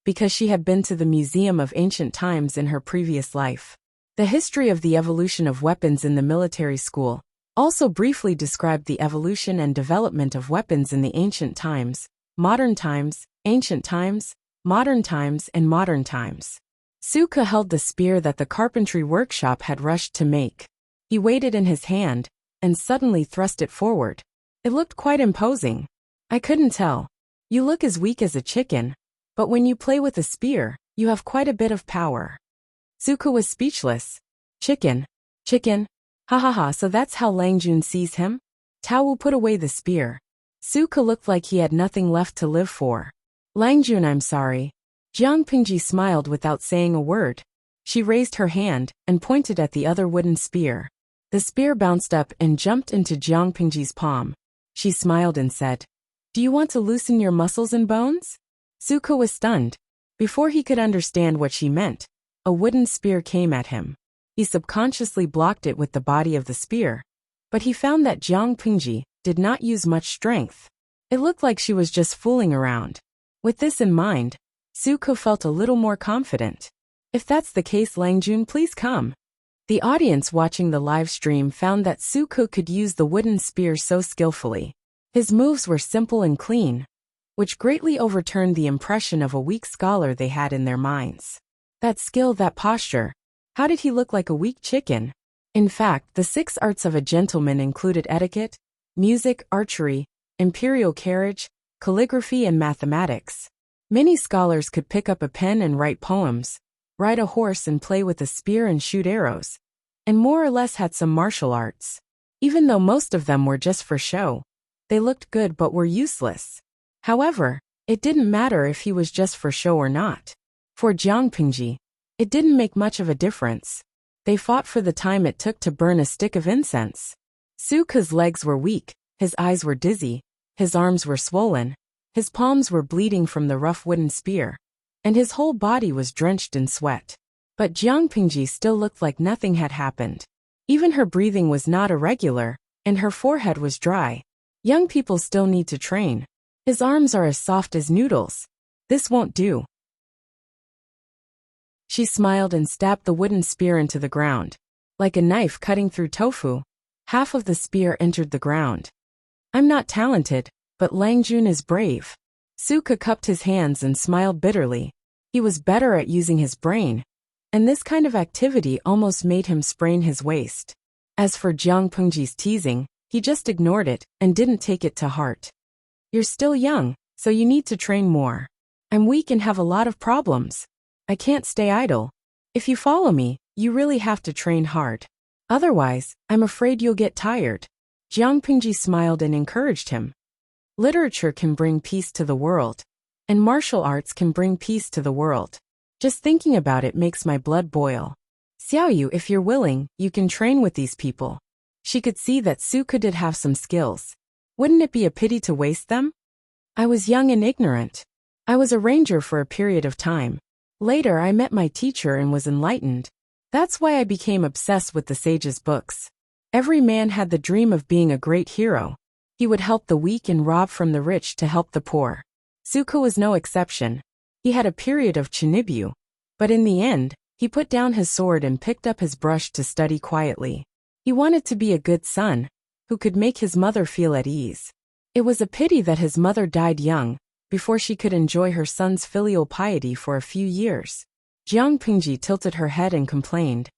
because she had been to the Museum of Ancient Times in her previous life. The history of the evolution of weapons in the military school Also briefly described the evolution and development of weapons in the ancient times, modern times, ancient times, modern times, and modern times. Suka held the spear that the carpentry workshop had rushed to make. He weighed it in his hand, and suddenly thrust it forward. It looked quite imposing. I couldn't tell. You look as weak as a chicken, but when you play with a spear, you have quite a bit of power. Suka was speechless. Chicken. Chicken. Ha ha ha, so that's how Langjun sees him? Tao Wu put away the spear. Suka looked like he had nothing left to live for. Langjun, I'm sorry. Jiang Pingji smiled without saying a word. She raised her hand and pointed at the other wooden spear. The spear bounced up and jumped into Jiang Pingji's palm. She smiled and said, "Do you want to loosen your muscles and bones?" Suka was stunned. Before he could understand what she meant, a wooden spear came at him. He subconsciously blocked it with the body of the spear. But he found that Jiang Pingji did not use much strength. It looked like she was just fooling around. With this in mind, Suka felt a little more confident. If that's the case, Langjun, please come. The audience watching the live stream found that Suka could use the wooden spear so skillfully. His moves were simple and clean, which greatly overturned the impression of a weak scholar they had in their minds. That skill, that posture. How did he look like a weak chicken? In fact, the 6 arts of a gentleman included etiquette, music, archery, imperial carriage, calligraphy, and mathematics. Many scholars could pick up a pen and write poems, ride a horse and play with a spear and shoot arrows, and more or less had some martial arts. Even though most of them were just for show, they looked good but were useless. However, it didn't matter if he was just for show or not. For Jiang Pingji, it didn't make much of a difference. They fought for the time it took to burn a stick of incense. Suka's legs were weak, his eyes were dizzy, his arms were swollen, his palms were bleeding from the rough wooden spear, and his whole body was drenched in sweat. But Jiang Pingji still looked like nothing had happened. Even her breathing was not irregular, and her forehead was dry. Young people still need to train. His arms are as soft as noodles. This won't do. She smiled and stabbed the wooden spear into the ground. Like a knife cutting through tofu, half of the spear entered the ground. I'm not talented, but Langjun is brave. Suka cupped his hands and smiled bitterly. He was better at using his brain, and this kind of activity almost made him sprain his waist. As for Jiang Pingji's teasing, he just ignored it and didn't take it to heart. You're still young, so you need to train more. I'm weak and have a lot of problems. I can't stay idle. If you follow me, you really have to train hard. Otherwise, I'm afraid you'll get tired. Jiang Pingji smiled and encouraged him. Literature can bring peace to the world, and martial arts can bring peace to the world. Just thinking about it makes my blood boil. Xiaoyu, if you're willing, you can train with these people. She could see that Suka did have some skills. Wouldn't it be a pity to waste them? I was young and ignorant. I was a ranger for a period of time. Later I met my teacher and was enlightened. That's why I became obsessed with the sage's books. Every man had the dream of being a great hero. He would help the weak and rob from the rich to help the poor. Suka was no exception. He had a period of chinibyu, but in the end, he put down his sword and picked up his brush to study quietly. He wanted to be a good son, who could make his mother feel at ease. It was a pity that his mother died young, before she could enjoy her son's filial piety for a few years. Jiang Pingji tilted her head and complained.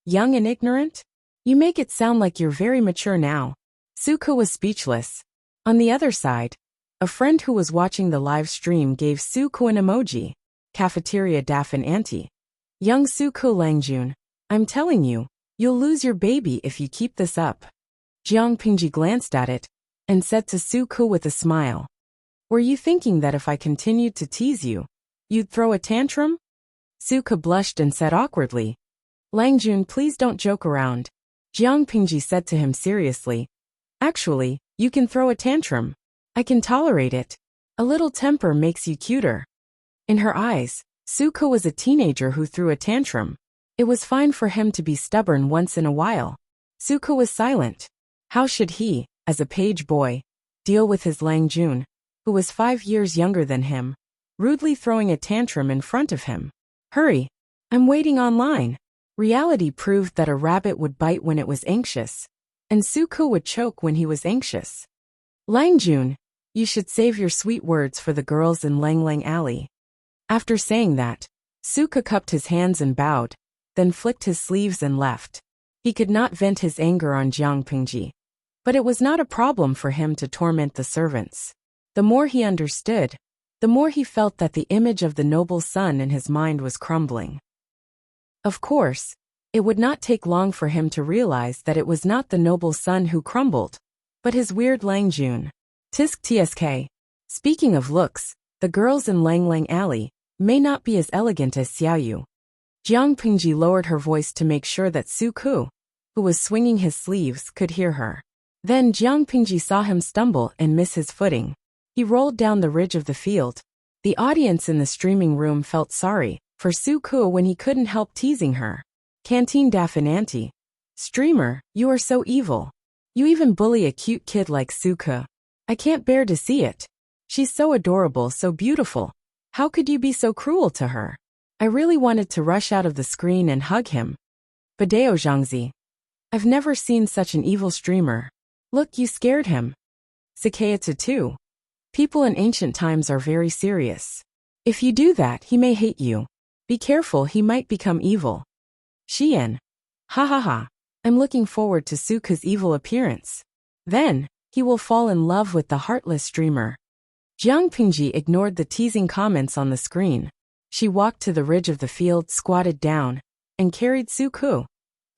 Young and ignorant? You make it sound like you're very mature now. Suka was speechless. On the other side, a friend who was watching the live stream gave Suka an emoji. Cafeteria Daffin Auntie. Young Suka Langjun, I'm telling you, you'll lose your baby if you keep this up. Jiang Pingji glanced at it and said to Suka with a smile. Were you thinking that if I continued to tease you, you'd throw a tantrum? Suka blushed and said awkwardly. Langjun, please don't joke around. Jiang Pingji said to him seriously. Actually, you can throw a tantrum. I can tolerate it. A little temper makes you cuter. In her eyes, Suka was a teenager who threw a tantrum. It was fine for him to be stubborn once in a while. Suka was silent. How should he, as a page boy, deal with his Langjun, who was 5 years younger than him, rudely throwing a tantrum in front of him? Hurry! I'm waiting online. Reality proved that a rabbit would bite when it was anxious. and Suku would choke when he was anxious. Langjun, you should save your sweet words for the girls in Lang Lang Alley. After saying that, Suka cupped his hands and bowed, then flicked his sleeves and left. He could not vent his anger on Jiang Pingji, but it was not a problem for him to torment the servants. The more he understood, the more he felt that the image of the noble son in his mind was crumbling. Of course, it would not take long for him to realize that it was not the noble son who crumbled, but his weird Langjun. Tisk tsk. Speaking of looks, the girls in Lang Lang Alley may not be as elegant as Xiaoyu. Jiang Pingji lowered her voice to make sure that Suku, who was swinging his sleeves, could hear her. Then Jiang Pingji saw him stumble and miss his footing. He rolled down the ridge of the field. The audience in the streaming room felt sorry for Suku when he couldn't help teasing her. Canteen Dafinanti. Streamer, you are so evil. You even bully a cute kid like Suku. I can't bear to see it. She's so adorable, so beautiful. How could you be so cruel to her? I really wanted to rush out of the screen and hug him. Badeo Zhangzi. I've never seen such an evil streamer. Look, you scared him. Sakayata too. People in ancient times are very serious. If you do that, he may hate you. Be careful, he might become evil. Xian. Ha ha ha. I'm looking forward to Suku's evil appearance. Then, he will fall in love with the heartless streamer. Jiang Pingji ignored the teasing comments on the screen. She walked to the ridge of the field, squatted down, and carried Suku,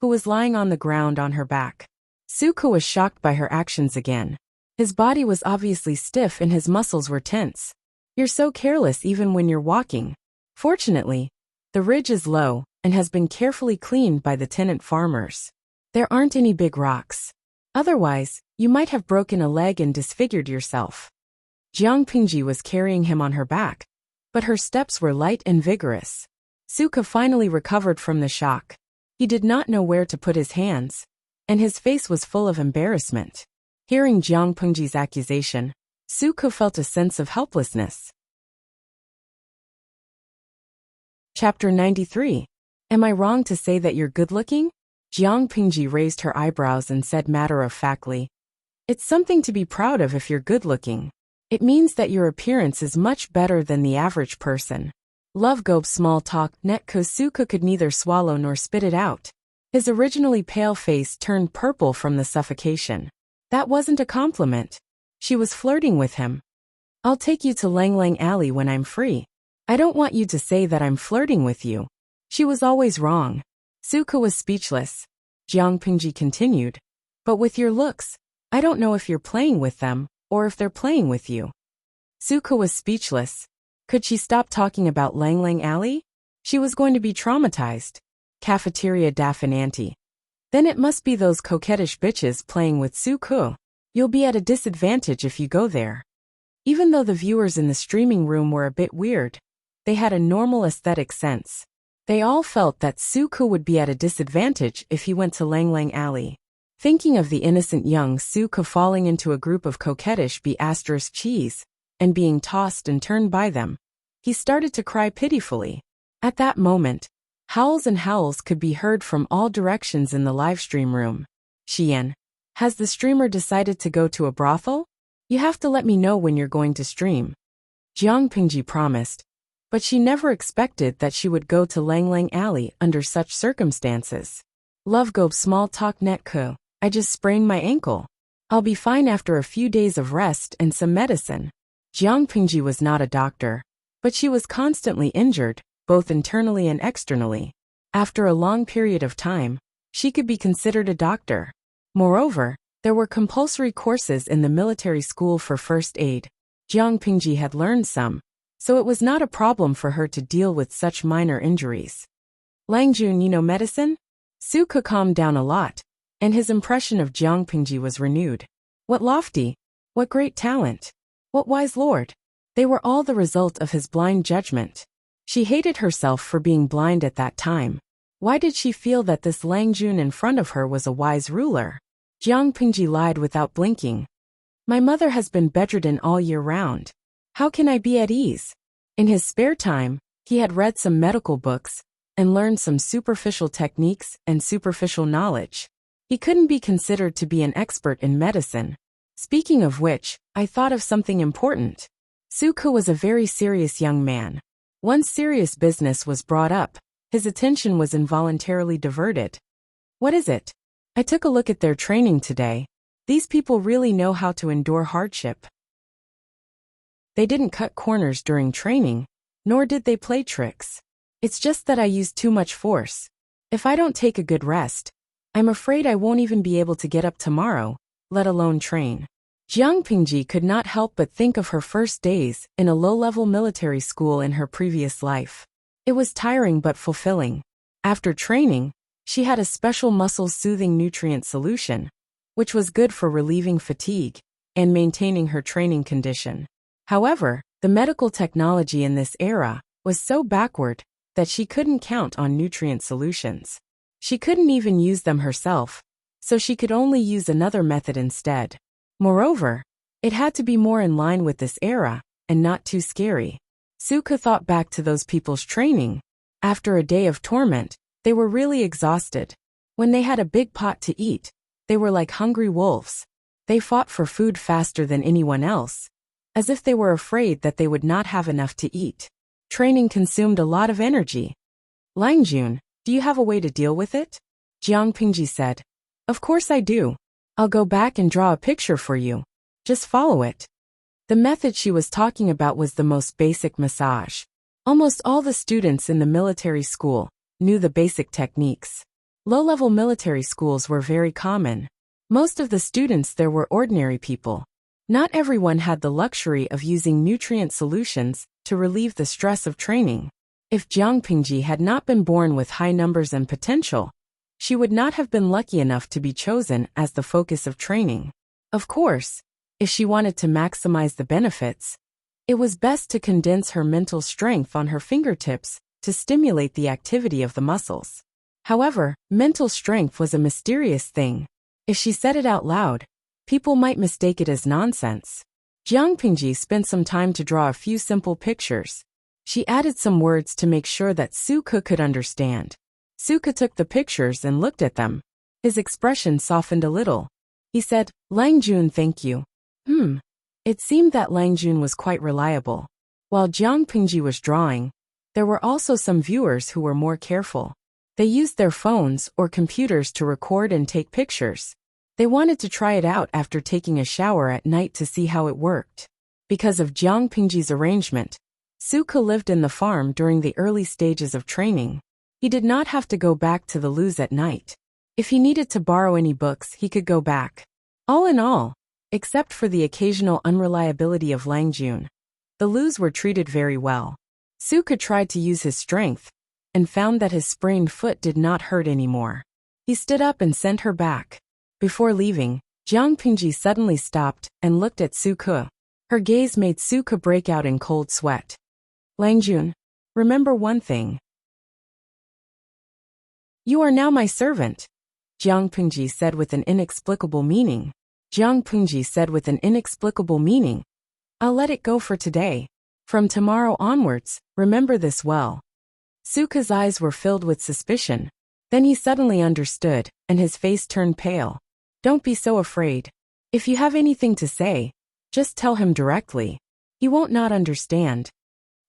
who was lying on the ground on her back. Suku was shocked by her actions again. His body was obviously stiff and his muscles were tense. You're so careless even when you're walking. Fortunately, the ridge is low and has been carefully cleaned by the tenant farmers. There aren't any big rocks. Otherwise, you might have broken a leg and disfigured yourself. Jiang Pingji was carrying him on her back, but her steps were light and vigorous. Suka finally recovered from the shock. He did not know where to put his hands, and his face was full of embarrassment. Hearing Jiang Pingji's accusation, Suka felt a sense of helplessness. Chapter 93. Am I wrong to say that you're good-looking? Jiang Pingji raised her eyebrows and said matter-of-factly, it's something to be proud of if you're good-looking. It means that your appearance is much better than the average person. Love Gobe small talk net Suka could neither swallow nor spit it out. His originally pale face turned purple from the suffocation. That wasn't a compliment. She was flirting with him. I'll take you to Lang Lang Alley when I'm free. I don't want you to say that I'm flirting with you. She was always wrong. Suka was speechless. Jiang Pingji continued. But with your looks, I don't know if you're playing with them, or if they're playing with you. Suka was speechless. Could she stop talking about Lang Lang Alley? She was going to be traumatized. Cafeteria Dafinanti. Then it must be those coquettish bitches playing with Suku. You'll be at a disadvantage if you go there. Even though the viewers in the streaming room were a bit weird, they had a normal aesthetic sense. They all felt that Suku would be at a disadvantage if he went to Lang Lang Alley. Thinking of the innocent young Suku falling into a group of coquettish cheese, and being tossed and turned by them, he started to cry pitifully. At that moment, howls and howls could be heard from all directions in the livestream room. Xian, has the streamer decided to go to a brothel? You have to let me know when you're going to stream. Jiang Pingji promised, but she never expected that she would go to Lang Lang Alley under such circumstances. Love Gobe small talk netko. I just sprained my ankle. I'll be fine after a few days of rest and some medicine. Jiang Pingji was not a doctor, but she was constantly injured, both internally and externally. After a long period of time, she could be considered a doctor. Moreover, there were compulsory courses in the military school for first aid. Jiang Pingji had learned some, so it was not a problem for her to deal with such minor injuries. Langjun, you know medicine? Suka calmed down a lot, and his impression of Jiang Pingji was renewed. What lofty, what great talent, what wise lord. They were all the result of his blind judgment. She hated herself for being blind at that time. Why did she feel that this Langjun in front of her was a wise ruler? Jiang Pingji lied without blinking. My mother has been bedridden all year round. How can I be at ease? In his spare time, he had read some medical books and learned some superficial techniques and superficial knowledge. He couldn't be considered to be an expert in medicine. Speaking of which, I thought of something important. Suke was a very serious young man. Once serious business was brought up, his attention was involuntarily diverted. What is it? I took a look at their training today. These people really know how to endure hardship. They didn't cut corners during training, nor did they play tricks. It's just that I used too much force. If I don't take a good rest, I'm afraid I won't even be able to get up tomorrow, let alone train. Jiang Pingji could not help but think of her first days in a low-level military school in her previous life. It was tiring but fulfilling. After training, she had a special muscle-soothing nutrient solution, which was good for relieving fatigue and maintaining her training condition. However, the medical technology in this era was so backward that she couldn't count on nutrient solutions. She couldn't even use them herself, so she could only use another method instead. Moreover, it had to be more in line with this era and not too scary. Suke thought back to those people's training. After a day of torment, they were really exhausted. When they had a big pot to eat, they were like hungry wolves. They fought for food faster than anyone else, as if they were afraid that they would not have enough to eat. Training consumed a lot of energy. Langjun, do you have a way to deal with it? Jiang Pingji said. Of course I do. I'll go back and draw a picture for you. Just follow it. The method she was talking about was the most basic massage. Almost all the students in the military school knew the basic techniques. Low-level military schools were very common. Most of the students there were ordinary people. Not everyone had the luxury of using nutrient solutions to relieve the stress of training. If Jiang Pingji had not been born with high numbers and potential, she would not have been lucky enough to be chosen as the focus of training. Of course, if she wanted to maximize the benefits, it was best to condense her mental strength on her fingertips to stimulate the activity of the muscles. However, mental strength was a mysterious thing. If she said it out loud, people might mistake it as nonsense. Jiang Pingji spent some time to draw a few simple pictures. She added some words to make sure that Suke could understand. Suke took the pictures and looked at them. His expression softened a little. He said, Langjun, thank you. It seemed that Langjun was quite reliable. While Jiang Pingji was drawing, there were also some viewers who were more careful. They used their phones or computers to record and take pictures. They wanted to try it out after taking a shower at night to see how it worked. Because of Jiang Pingji's arrangement, Suke lived in the farm during the early stages of training. He did not have to go back to the loos at night. If he needed to borrow any books, he could go back. All in all, except for the occasional unreliability of Langjun, the loos were treated very well. Suke tried to use his strength and found that his sprained foot did not hurt anymore. He stood up and sent her back. Before leaving, Jiang Pingji suddenly stopped and looked at Suke. Her gaze made Suke break out in cold sweat. Langjun, remember one thing. You are now my servant, Jiang Pingji said with an inexplicable meaning. Jiang Pingji said with an inexplicable meaning. I'll let it go for today. From tomorrow onwards, remember this well. Suke's eyes were filled with suspicion. Then he suddenly understood, and his face turned pale. Don't be so afraid. If you have anything to say, just tell him directly. He won't not understand.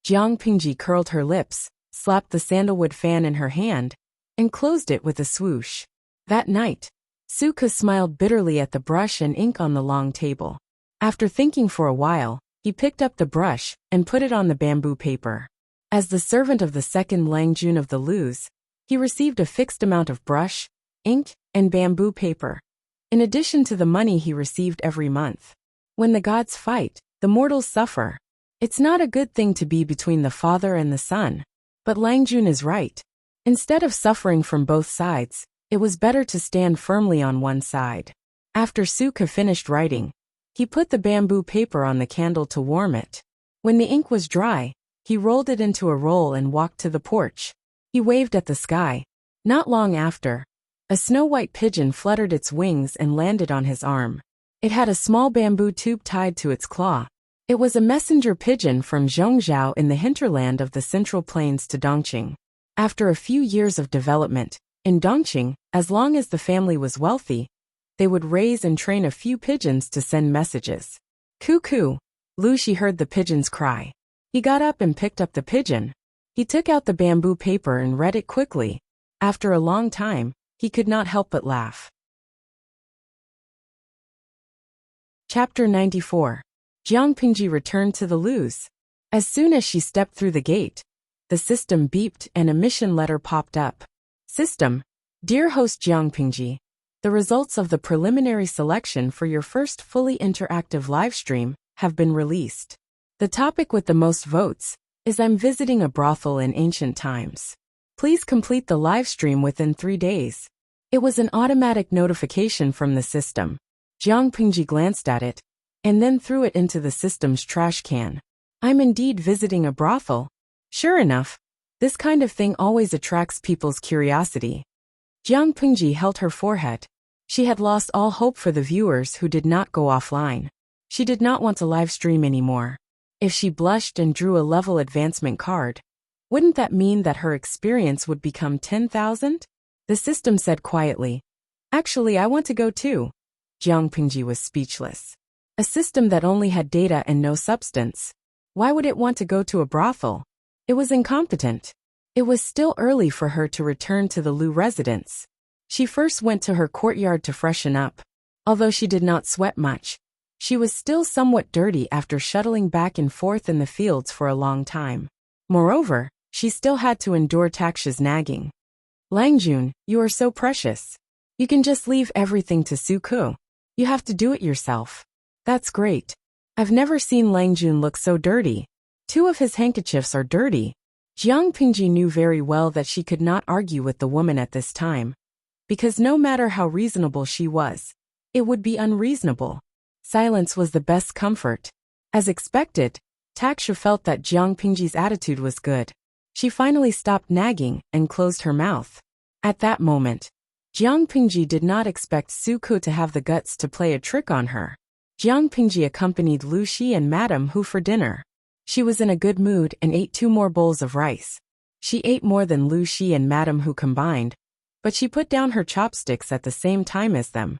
Jiang Pingji curled her lips, slapped the sandalwood fan in her hand, and closed it with a swoosh. That night, Suke smiled bitterly at the brush and ink on the long table. After thinking for a while, he picked up the brush and put it on the bamboo paper. As the servant of the second Langjun of the loos, he received a fixed amount of brush, ink, and bamboo paper, in addition to the money he received every month. When the gods fight, the mortals suffer. It's not a good thing to be between the father and the son. But Langjun is right. Instead of suffering from both sides, it was better to stand firmly on one side. After Suke finished writing, he put the bamboo paper on the candle to warm it. When the ink was dry, he rolled it into a roll and walked to the porch. He waved at the sky. Not long after, a snow-white pigeon fluttered its wings and landed on his arm. It had a small bamboo tube tied to its claw. It was a messenger pigeon from Zhongzhou in the hinterland of the Central Plains to Dongqing. After a few years of development, In Dongqing, as long as the family was wealthy, they would raise and train a few pigeons to send messages. Cuckoo! Lushi heard the pigeons cry. He got up and picked up the pigeon. He took out the bamboo paper and read it quickly. After a long time, he could not help but laugh. Chapter 94. Jiang Pingji returned to the Luz. As soon as she stepped through the gate, the system beeped and a mission letter popped up. System: Dear host Jiang Pingji, the results of the preliminary selection for your first fully interactive livestream have been released. The topic with the most votes is I'm visiting a brothel in ancient times. Please complete the livestream within 3 days. It was an automatic notification from the system. Jiang Pingji glanced at it and then threw it into the system's trash can. I'm indeed visiting a brothel. Sure enough, this kind of thing always attracts people's curiosity. Jiang Pingji held her forehead. She had lost all hope for the viewers who did not go offline. She did not want to live stream anymore. If she blushed and drew a level advancement card, wouldn't that mean that her experience would become 10,000? The system said quietly. Actually, I want to go too. Jiang Pingji was speechless. A system that only had data and no substance. Why would it want to go to a brothel? It was incompetent. It was still early for her to return to the Lu residence. She first went to her courtyard to freshen up. Although she did not sweat much, she was still somewhat dirty after shuttling back and forth in the fields for a long time. Moreover, she still had to endure Taksha's nagging. Langjun, you are so precious. You can just leave everything to Suku. You have to do it yourself. That's great. I've never seen Langjun look so dirty. 2 of his handkerchiefs are dirty. Jiang Pingji knew very well that she could not argue with the woman at this time, because no matter how reasonable she was, it would be unreasonable. Silence was the best comfort. As expected, Taksha felt that Jiang Pingji's attitude was good. She finally stopped nagging and closed her mouth. At that moment, Jiang Pingji did not expect Suku to have the guts to play a trick on her. Jiang Pingji accompanied Lu Shi and Madame Hu for dinner. She was in a good mood and ate 2 more bowls of rice. She ate more than Lu Shi and Madame Hu combined, but she put down her chopsticks at the same time as them.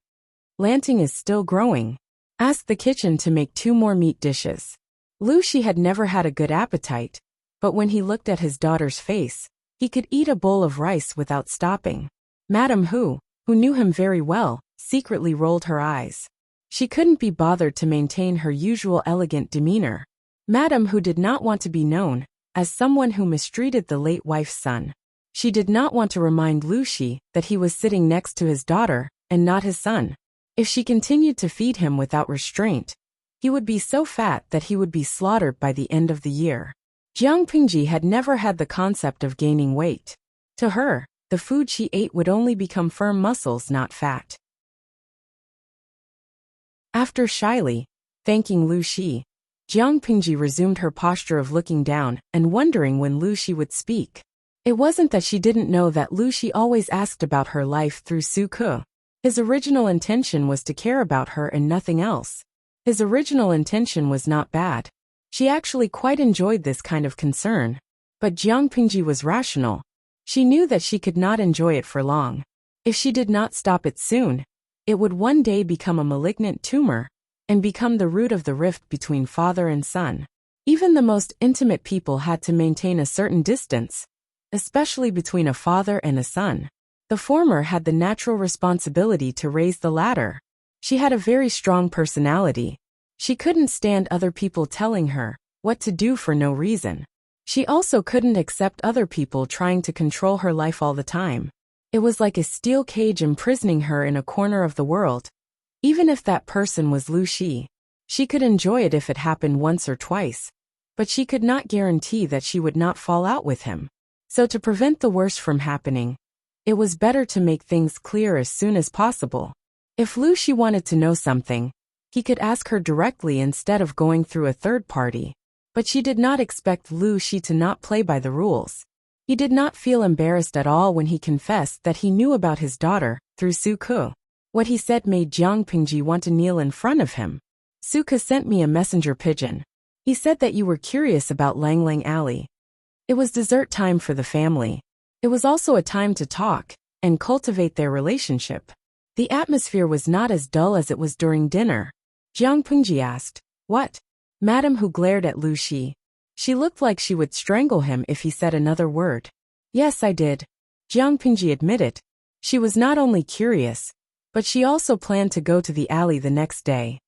Lanting is still growing. Ask the kitchen to make 2 more meat dishes. Lu Shi had never had a good appetite, but when he looked at his daughter's face, he could eat a bowl of rice without stopping. Madame Hu, who knew him very well, secretly rolled her eyes. She couldn't be bothered to maintain her usual elegant demeanor. Madame Hu did not want to be known as someone who mistreated the late wife's son. She did not want to remind Lu Shi that he was sitting next to his daughter and not his son. If she continued to feed him without restraint, he would be so fat that he would be slaughtered by the end of the year. Jiang Pingji had never had the concept of gaining weight. To her, the food she ate would only become firm muscles, not fat. After shyly thanking Lu Shi, Jiang Pingji resumed her posture of looking down and wondering when Lu Shi would speak. It wasn't that she didn't know that Lu Shi always asked about her life through Suku. His original intention was to care about her and nothing else. His original intention was not bad. She actually quite enjoyed this kind of concern. But Jiang Pingji was rational. She knew that she could not enjoy it for long. If she did not stop it soon, it would one day become a malignant tumor and become the root of the rift between father and son. Even the most intimate people had to maintain a certain distance, especially between a father and a son. The former had the natural responsibility to raise the latter. She had a very strong personality. She couldn't stand other people telling her what to do for no reason. She also couldn't accept other people trying to control her life all the time. It was like a steel cage imprisoning her in a corner of the world. Even if that person was Lu Shi, she could enjoy it if it happened once or twice, but she could not guarantee that she would not fall out with him. So to prevent the worst from happening, it was better to make things clear as soon as possible. If Lu Shi wanted to know something, he could ask her directly instead of going through a third party. But she did not expect Lu Shi to not play by the rules. He did not feel embarrassed at all when he confessed that he knew about his daughter through Suku. What he said made Jiang Pingji want to kneel in front of him. Suku sent me a messenger pigeon. He said that you were curious about Lang Lang Alley. It was dessert time for the family. It was also a time to talk, and cultivate their relationship. The atmosphere was not as dull as it was during dinner. Jiang Pengji asked, "What?" Madame Hu glared at Lu Shi. She looked like she would strangle him if he said another word. "Yes, I did," Jiang Pengji admitted. She was not only curious, but she also planned to go to the alley the next day.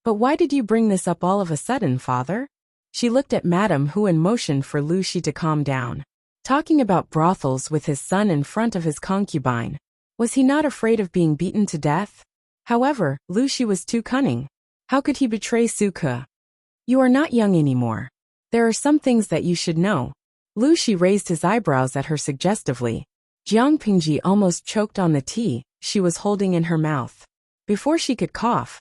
"But why did you bring this up all of a sudden, father?" She looked at Madame Hu and motioned for Lu Shi to calm down. Talking about brothels with his son in front of his concubine. Was he not afraid of being beaten to death? However, Lu Shi was too cunning. How could he betray Su Ke? "You are not young anymore. There are some things that you should know." Lu Shi raised his eyebrows at her suggestively. Jiang Pengji almost choked on the tea she was holding in her mouth. Before she could cough,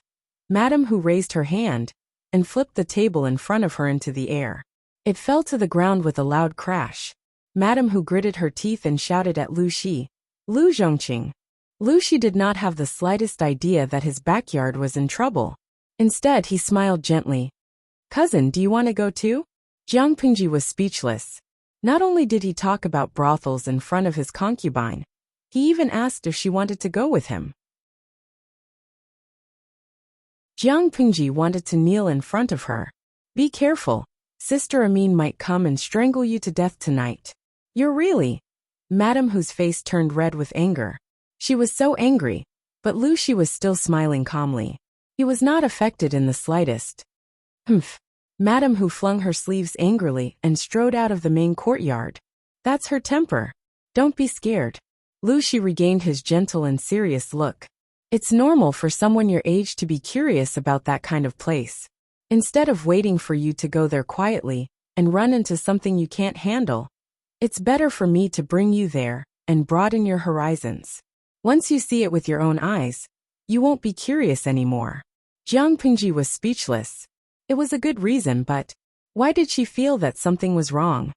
Madame Hu raised her hand and flipped the table in front of her into the air. It fell to the ground with a loud crash. Madame Hu gritted her teeth and shouted at Lu Shi, "Lu Zhongqing." Lu Shi did not have the slightest idea that his backyard was in trouble. Instead, he smiled gently. "Cousin, do you want to go too?" Jiang Pengji was speechless. Not only did he talk about brothels in front of his concubine, he even asked if she wanted to go with him. Jiang Pengji wanted to kneel in front of her. "Be careful. Sister Amin might come and strangle you to death tonight." "You're really?" Madame Hu's face turned red with anger. She was so angry, but Lu Shi was still smiling calmly. He was not affected in the slightest. "Humph." Madame Hu flung her sleeves angrily and strode out of the main courtyard. "That's her temper. Don't be scared." Lu Shi regained his gentle and serious look. "It's normal for someone your age to be curious about that kind of place. Instead of waiting for you to go there quietly and run into something you can't handle, it's better for me to bring you there and broaden your horizons. Once you see it with your own eyes, you won't be curious anymore." Jiang Pengji was speechless. It was a good reason, but why did she feel that something was wrong?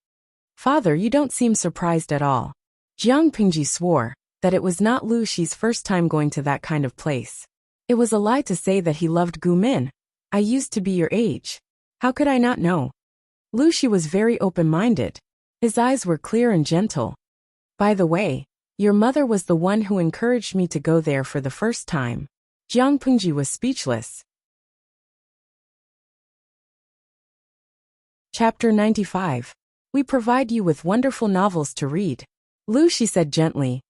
"Father, you don't seem surprised at all." Jiang Pengji swore that it was not Lu Shi's first time going to that kind of place. It was a lie to say that he loved Gu Min. "I used to be your age. How could I not know?" Lu Shi was very open-minded. His eyes were clear and gentle. "By the way, your mother was the one who encouraged me to go there for the first time." Jiang Pengji was speechless. Chapter 95. We provide you with wonderful novels to read. Lu Shi said gently.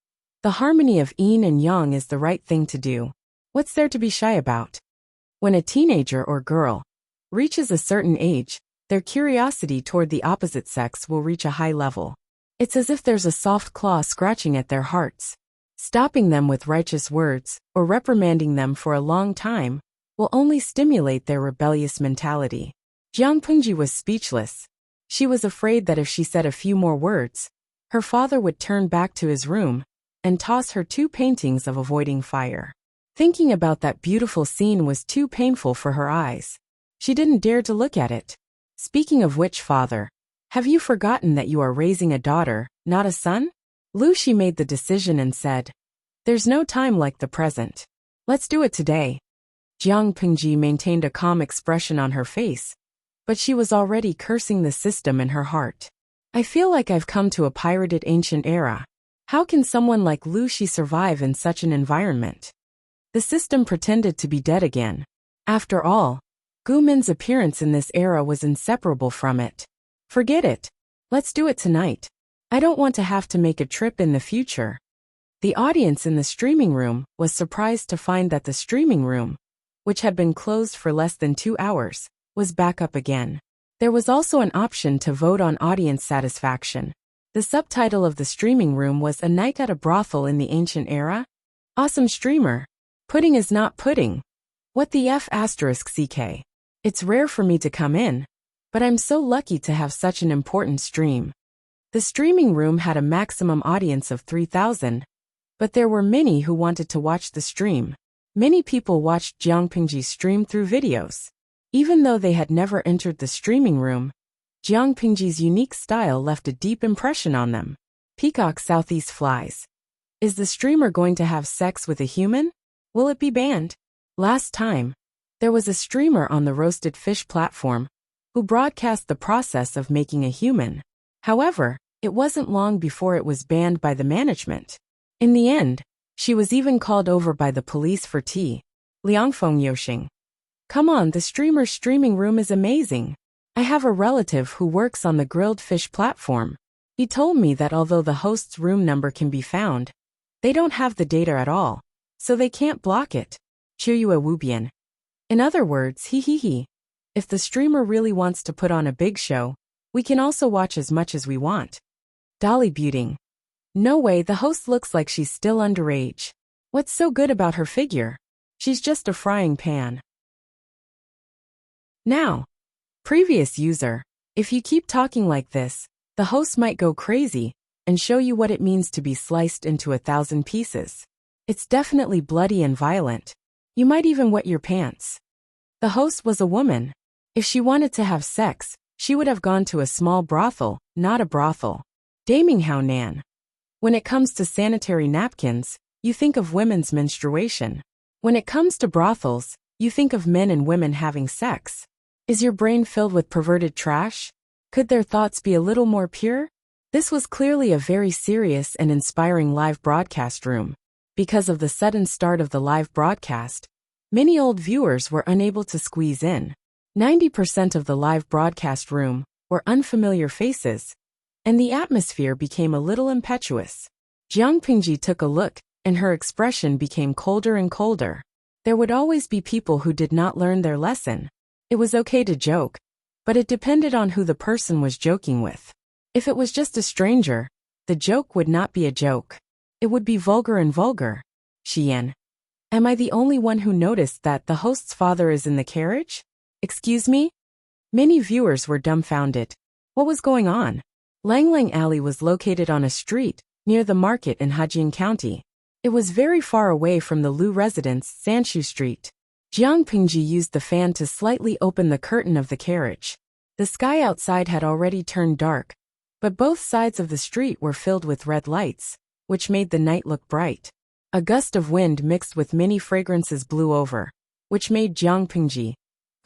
The harmony of yin and yang is the right thing to do. What's there to be shy about? When a teenager or girl reaches a certain age, their curiosity toward the opposite sex will reach a high level. It's as if there's a soft claw scratching at their hearts. Stopping them with righteous words or reprimanding them for a long time will only stimulate their rebellious mentality. Jiang Pengji was speechless. She was afraid that if she said a few more words, her father would turn back to his room and toss her 2 paintings of avoiding fire. Thinking about that beautiful scene was too painful for her eyes. She didn't dare to look at it. "Speaking of which, father, have you forgotten that you are raising a daughter, not a son?" Lu Shi made the decision and said, "There's no time like the present. Let's do it today." Jiang Pengji maintained a calm expression on her face, but she was already cursing the system in her heart. "I feel like I've come to a pirated ancient era. How can someone like Lu Shi survive in such an environment?" The system pretended to be dead again. After all, Gu Min's appearance in this era was inseparable from it. "Forget it. Let's do it tonight. I don't want to have to make a trip in the future." The audience in the streaming room was surprised to find that the streaming room, which had been closed for less than 2 hours, was back up again. There was also an option to vote on audience satisfaction. The subtitle of the streaming room was "A Night at a Brothel in the Ancient Era." Awesome streamer. Pudding is not pudding. What the F asterisk CK. It's rare for me to come in, but I'm so lucky to have such an important stream. The streaming room had a maximum audience of 3,000, but there were many who wanted to watch the stream. Many people watched Jiang Pengji's stream through videos. Even though they had never entered the streaming room, Jiang Pengji's unique style left a deep impression on them. Peacock Southeast flies. Is the streamer going to have sex with a human? Will it be banned? Last time, there was a streamer on the roasted fish platform who broadcast the process of making a human. However, it wasn't long before it was banned by the management. In the end, she was even called over by the police for tea. Liangfeng Yoxing. Come on, the streamer's streaming room is amazing. I have a relative who works on the grilled fish platform. He told me that although the host's room number can be found, they don't have the data at all, so they can't block it. Chuyue Wubian. In other words, he. If the streamer really wants to put on a big show, we can also watch as much as we want. Dolly Buting. No way, the host looks like she's still underage. What's so good about her figure? She's just a frying pan. Now, previous user, if you keep talking like this, the host might go crazy and show you what it means to be sliced into 1,000 pieces. It's definitely bloody and violent. You might even wet your pants. The host was a woman. If she wanted to have sex, she would have gone to a small brothel, not a brothel. Daming Hao Nan. When it comes to sanitary napkins, you think of women's menstruation. When it comes to brothels, you think of men and women having sex. Is your brain filled with perverted trash? Could their thoughts be a little more pure? This was clearly a very serious and inspiring live broadcast room. Because of the sudden start of the live broadcast, many old viewers were unable to squeeze in. 90% of the live broadcast room were unfamiliar faces, and the atmosphere became a little impetuous. Jiang Pingji took a look, and her expression became colder and colder. There would always be people who did not learn their lesson. It was okay to joke, but it depended on who the person was joking with. If it was just a stranger, the joke would not be a joke. It would be vulgar and vulgar. Xian. Am I the only one who noticed that the host's father is in the carriage? Excuse me? Many viewers were dumbfounded. What was going on? Langlang Alley was located on a street near the market in Hajian County. It was very far away from the Lu residence, Sanshu Street. Jiang Pingji used the fan to slightly open the curtain of the carriage. The sky outside had already turned dark, but both sides of the street were filled with red lights, which made the night look bright. A gust of wind mixed with many fragrances blew over, which made Jiang Pingji,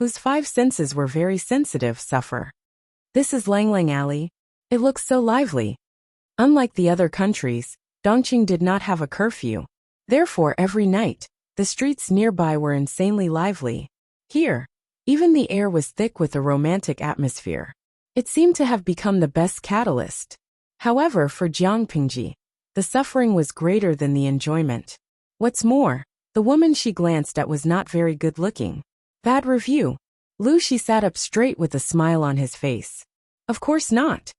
whose 5 senses were very sensitive, suffer. This is Langlang Alley. It looks so lively. Unlike the other countries, Dongqing did not have a curfew. Therefore, every night, the streets nearby were insanely lively. Here, even the air was thick with a romantic atmosphere. It seemed to have become the best catalyst. However, for Jiang Pingji, the suffering was greater than the enjoyment. What's more, the woman she glanced at was not very good looking. Bad review. Lu Shi sat up straight with a smile on his face. Of course not.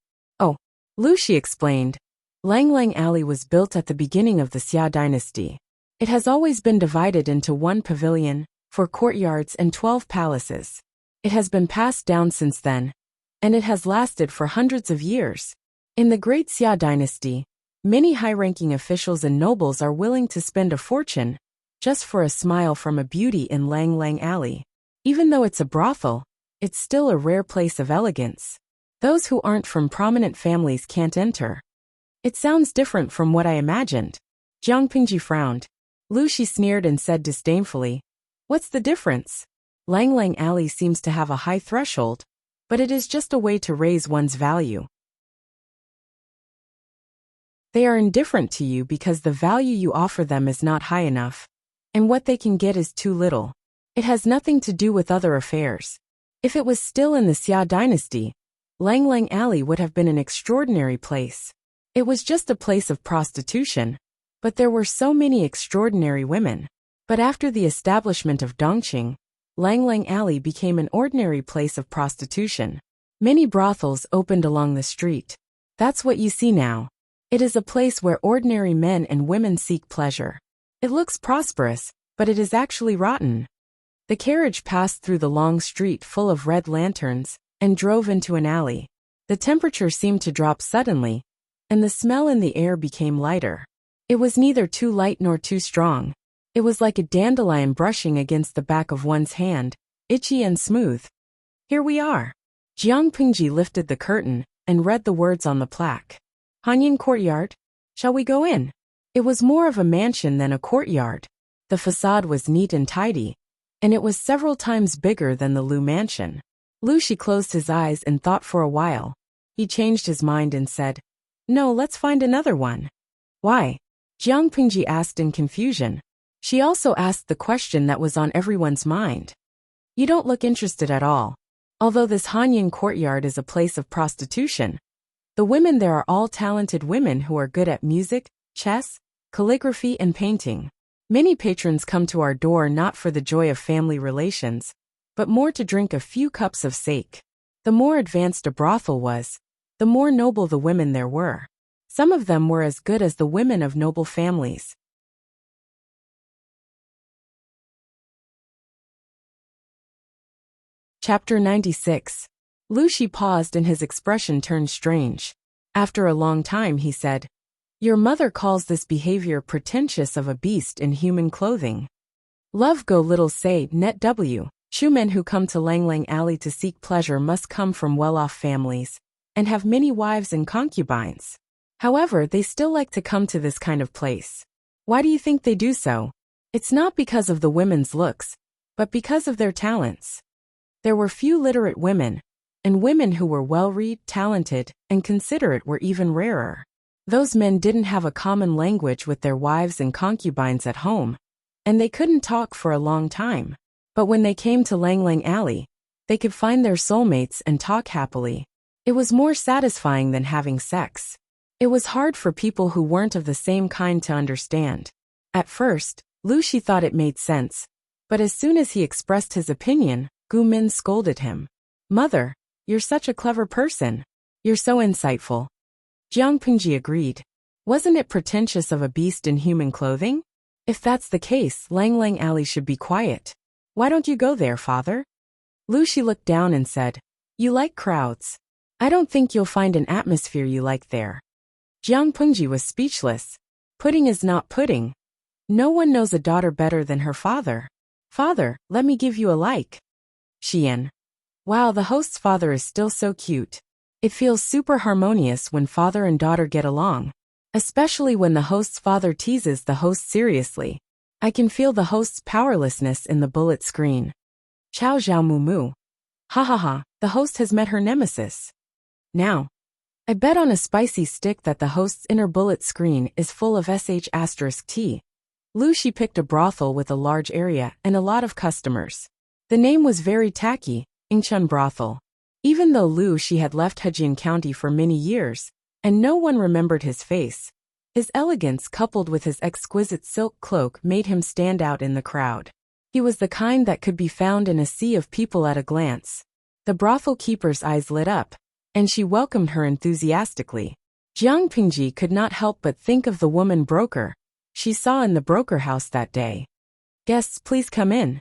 Oh, Lu Shi explained. Langlang Alley was built at the beginning of the Xia dynasty. It has always been divided into 1 pavilion, 4 courtyards and 12 palaces. It has been passed down since then, and it has lasted for hundreds of years. In the Great Xia dynasty, many high-ranking officials and nobles are willing to spend a fortune just for a smile from a beauty in Langlang Alley. Even though it's a brothel, it's still a rare place of elegance. Those who aren't from prominent families can't enter. It sounds different from what I imagined. Jiang Pingji frowned. Lu Shi sneered and said disdainfully, "What's the difference? Langlang Alley seems to have a high threshold, but it is just a way to raise one's value. They are indifferent to you because the value you offer them is not high enough, and what they can get is too little. It has nothing to do with other affairs. If it was still in the Xia dynasty, Langlang Alley would have been an extraordinary place. It was just a place of prostitution, but there were so many extraordinary women. But after the establishment of Dongqing, Langlang Alley became an ordinary place of prostitution. Many brothels opened along the street. That's what you see now. It is a place where ordinary men and women seek pleasure. It looks prosperous, but it is actually rotten. The carriage passed through the long street full of red lanterns and drove into an alley. The temperature seemed to drop suddenly, and the smell in the air became lighter. It was neither too light nor too strong. It was like a dandelion brushing against the back of one's hand, itchy and smooth. Here we are. Jiang Pingji lifted the curtain and read the words on the plaque. Hanyin Courtyard? Shall we go in? It was more of a mansion than a courtyard. The facade was neat and tidy, and it was several times bigger than the Lu mansion. Lu Shi closed his eyes and thought for a while. He changed his mind and said, "No, let's find another one." "Why?" Jiang Pingji asked in confusion. She also asked the question that was on everyone's mind. You don't look interested at all. Although this Hanyin courtyard is a place of prostitution, the women there are all talented women who are good at music, chess, calligraphy, and painting. Many patrons come to our door not for the joy of family relations, but more to drink a few cups of sake. The more advanced a brothel was, the more noble the women there were. Some of them were as good as the women of noble families. Chapter 96. Lu Shi paused and his expression turned strange. After a long time he said, Your mother calls this behavior pretentious of a beast in human clothing. Love go little say net w. True men who come to Lang Lang Alley to seek pleasure must come from well-off families, and have many wives and concubines. However, they still like to come to this kind of place. Why do you think they do so? It's not because of the women's looks, but because of their talents. There were few literate women, and women who were well-read, talented, and considerate were even rarer. Those men didn't have a common language with their wives and concubines at home, and they couldn't talk for a long time. But when they came to Lang Lang Alley, they could find their soulmates and talk happily. It was more satisfying than having sex. It was hard for people who weren't of the same kind to understand. At first, Lu Shi thought it made sense, but as soon as he expressed his opinion, Gu Min scolded him. Mother, you're such a clever person. You're so insightful. Jiang Pingji agreed. Wasn't it pretentious of a beast in human clothing? If that's the case, Lang Lang Alley should be quiet. Why don't you go there, father? Lu Shi looked down and said, You like crowds. I don't think you'll find an atmosphere you like there. Jiang Pingji was speechless. Pudding is not pudding. No one knows a daughter better than her father. Father, let me give you a like. Xian. Wow, the host's father is still so cute. It feels super harmonious when father and daughter get along. Especially when the host's father teases the host seriously. I can feel the host's powerlessness in the bullet screen. Chao Zhao Mu Mu. Ha ha ha, the host has met her nemesis. Now, I bet on a spicy stick that the host's inner bullet screen is full of sh*t. Lu Shi picked a brothel with a large area and a lot of customers. The name was very tacky, Ingchun Brothel. Even though Lu Shi had left Hejian County for many years, and no one remembered his face, his elegance coupled with his exquisite silk cloak made him stand out in the crowd. He was the kind that could be found in a sea of people at a glance. The brothel keeper's eyes lit up, and she welcomed her enthusiastically. Jiang Pingji could not help but think of the woman broker she saw in the broker house that day. Guests, please come in.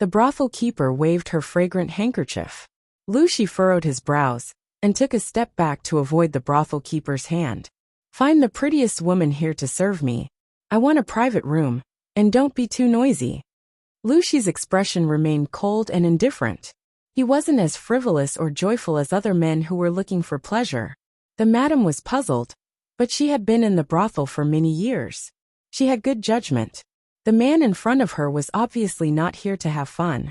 The brothel keeper waved her fragrant handkerchief. Lu Shi furrowed his brows and took a step back to avoid the brothel keeper's hand. Find the prettiest woman here to serve me. I want a private room, and don't be too noisy. Lu Shi's expression remained cold and indifferent. He wasn't as frivolous or joyful as other men who were looking for pleasure. The madam was puzzled, but she had been in the brothel for many years. She had good judgment. The man in front of her was obviously not here to have fun.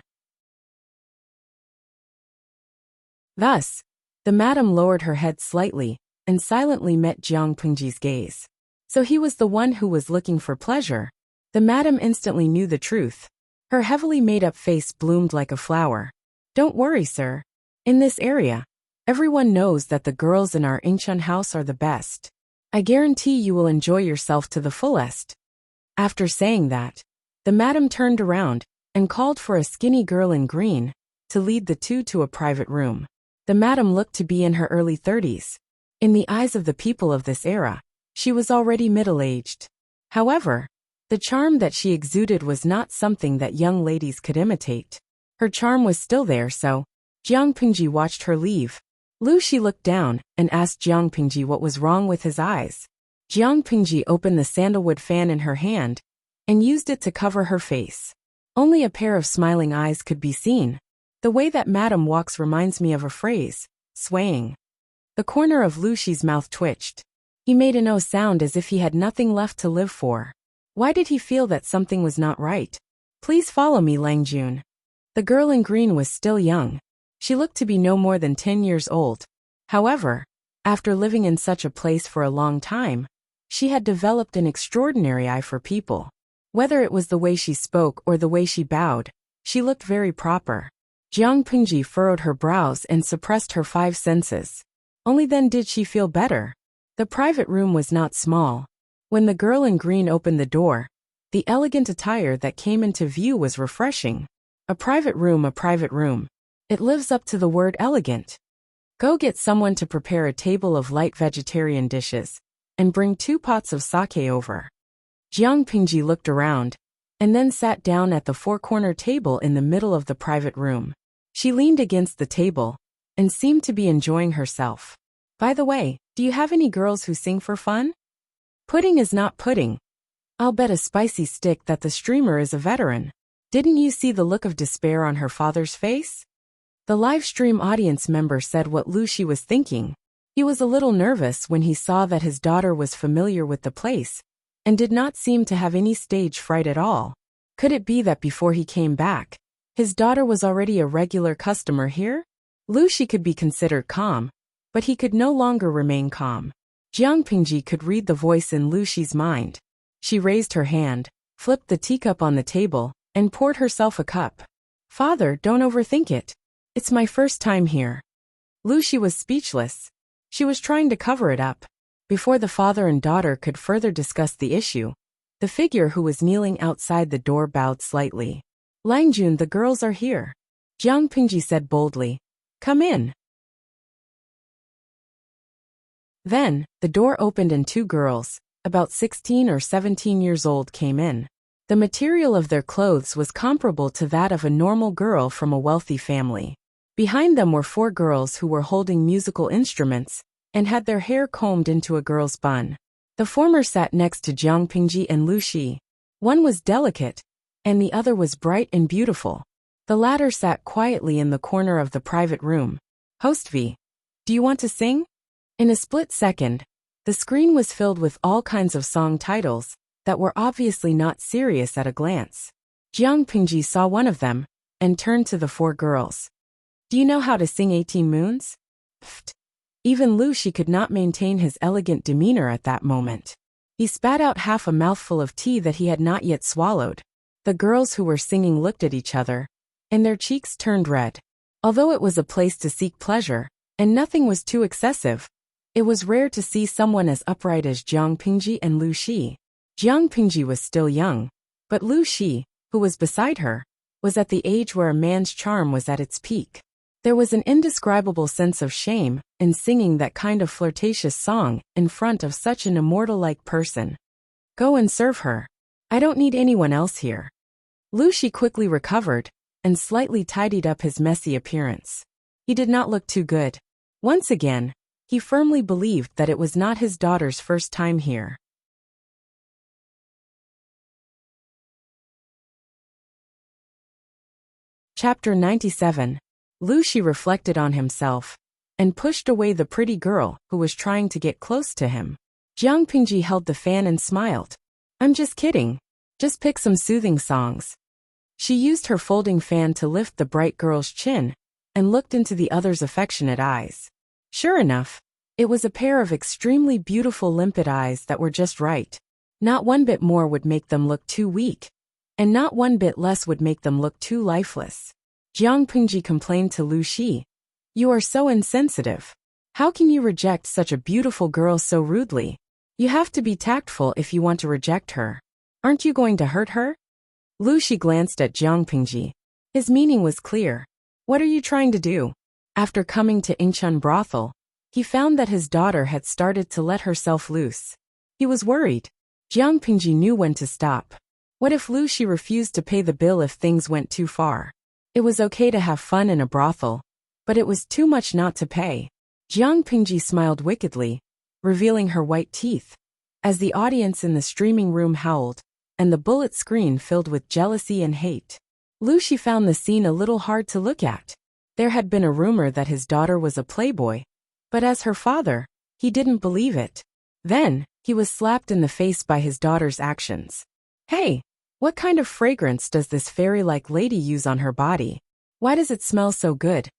Thus, the madam lowered her head slightly and silently met Jiang Pingji's gaze. So he was the one who was looking for pleasure. The madam instantly knew the truth. Her heavily made-up face bloomed like a flower. Don't worry, sir. In this area, everyone knows that the girls in our Ingchun house are the best. I guarantee you will enjoy yourself to the fullest. After saying that, the madam turned around and called for a skinny girl in green to lead the two to a private room. The madam looked to be in her early 30s. In the eyes of the people of this era, she was already middle-aged. However, the charm that she exuded was not something that young ladies could imitate. Her charm was still there, so Jiang Pingji watched her leave. Lu Shi looked down and asked Jiang Pingji what was wrong with his eyes. Jiang Pingji opened the sandalwood fan in her hand and used it to cover her face. Only a pair of smiling eyes could be seen. The way that madam walks reminds me of a phrase, swaying. The corner of Lu Shi's mouth twitched. He made an "oh" sound as if he had nothing left to live for. Why did he feel that something was not right? Please follow me, Lang Jun. The girl in green was still young. She looked to be no more than 10 years old. However, after living in such a place for a long time, She had developed an extraordinary eye for people. Whether it was the way she spoke or the way she bowed, she looked very proper. Jiang Pingji furrowed her brows and suppressed her five senses. Only then did she feel better. The private room was not small. When the girl in green opened the door, the elegant attire that came into view was refreshing. A private room, a private room. It lives up to the word elegant. Go get someone to prepare a table of light vegetarian dishes, and bring 2 pots of sake over. Jiang Pingji looked around, and then sat down at the four-corner table in the middle of the private room. She leaned against the table, and seemed to be enjoying herself. By the way, do you have any girls who sing for fun? Pudding is not pudding. I'll bet a spicy stick that the streamer is a veteran. Didn't you see the look of despair on her father's face? The Livestream audience member said what Lucy was thinking. He was a little nervous when he saw that his daughter was familiar with the place, and did not seem to have any stage fright at all. Could it be that before he came back, his daughter was already a regular customer here? Lucy could be considered calm, but he could no longer remain calm. Jiang Pingji could read the voice in Lucy's mind. She raised her hand, flipped the teacup on the table, and poured herself a cup. Father, don't overthink it. It's my first time here. Lucy was speechless. She was trying to cover it up. Before the father and daughter could further discuss the issue, the figure who was kneeling outside the door bowed slightly. Langjun, the girls are here. Jiang Pingji said boldly. Come in. Then, the door opened and 2 girls, about 16 or 17 years old, came in. The material of their clothes was comparable to that of a normal girl from a wealthy family. Behind them were 4 girls who were holding musical instruments, and had their hair combed into a girl's bun. The former sat next to Jiang Pingji and Lucy. One was delicate, and the other was bright and beautiful. The latter sat quietly in the corner of the private room. Host V, do you want to sing? In a split second, the screen was filled with all kinds of song titles that were obviously not serious at a glance. Jiang Pingji saw one of them, and turned to the 4 girls. Do you know how to sing 18 Moons? Pfft. Even Lucy could not maintain his elegant demeanor at that moment. He spat out half a mouthful of tea that he had not yet swallowed. The girls who were singing looked at each other, and their cheeks turned red. Although it was a place to seek pleasure, and nothing was too excessive, it was rare to see someone as upright as Jiang Pingji and Lu Shi. Jiang Pingji was still young, but Lu Shi, who was beside her, was at the age where a man's charm was at its peak. There was an indescribable sense of shame in singing that kind of flirtatious song in front of such an immortal-like person. Go and serve her. I don't need anyone else here. Lu Shi quickly recovered, and slightly tidied up his messy appearance. He did not look too good. Once again, he firmly believed that it was not his daughter's first time here. Chapter 97. Lu Shi reflected on himself, and pushed away the pretty girl who was trying to get close to him. Jiang Pingji held the fan and smiled. I'm just kidding. Just pick some soothing songs. She used her folding fan to lift the bright girl's chin, and looked into the other's affectionate eyes. Sure enough, it was a pair of extremely beautiful limpid eyes that were just right. Not one bit more would make them look too weak, and not one bit less would make them look too lifeless. Jiang Pingji complained to Lu Shi. You are so insensitive. How can you reject such a beautiful girl so rudely? You have to be tactful if you want to reject her. Aren't you going to hurt her? Lu Shi glanced at Jiang Pingji. His meaning was clear. What are you trying to do? After coming to Ingchun brothel, he found that his daughter had started to let herself loose. He was worried. Jiang Pingji knew when to stop. What if Lu Shi refused to pay the bill if things went too far? It was okay to have fun in a brothel, but it was too much not to pay. Jiang Pingji smiled wickedly, revealing her white teeth, as the audience in the streaming room howled, and the bullet screen filled with jealousy and hate. Lu Shi found the scene a little hard to look at. There had been a rumor that his daughter was a playboy, but as her father, he didn't believe it. Then, he was slapped in the face by his daughter's actions. Hey, what kind of fragrance does this fairy-like lady use on her body? Why does it smell so good?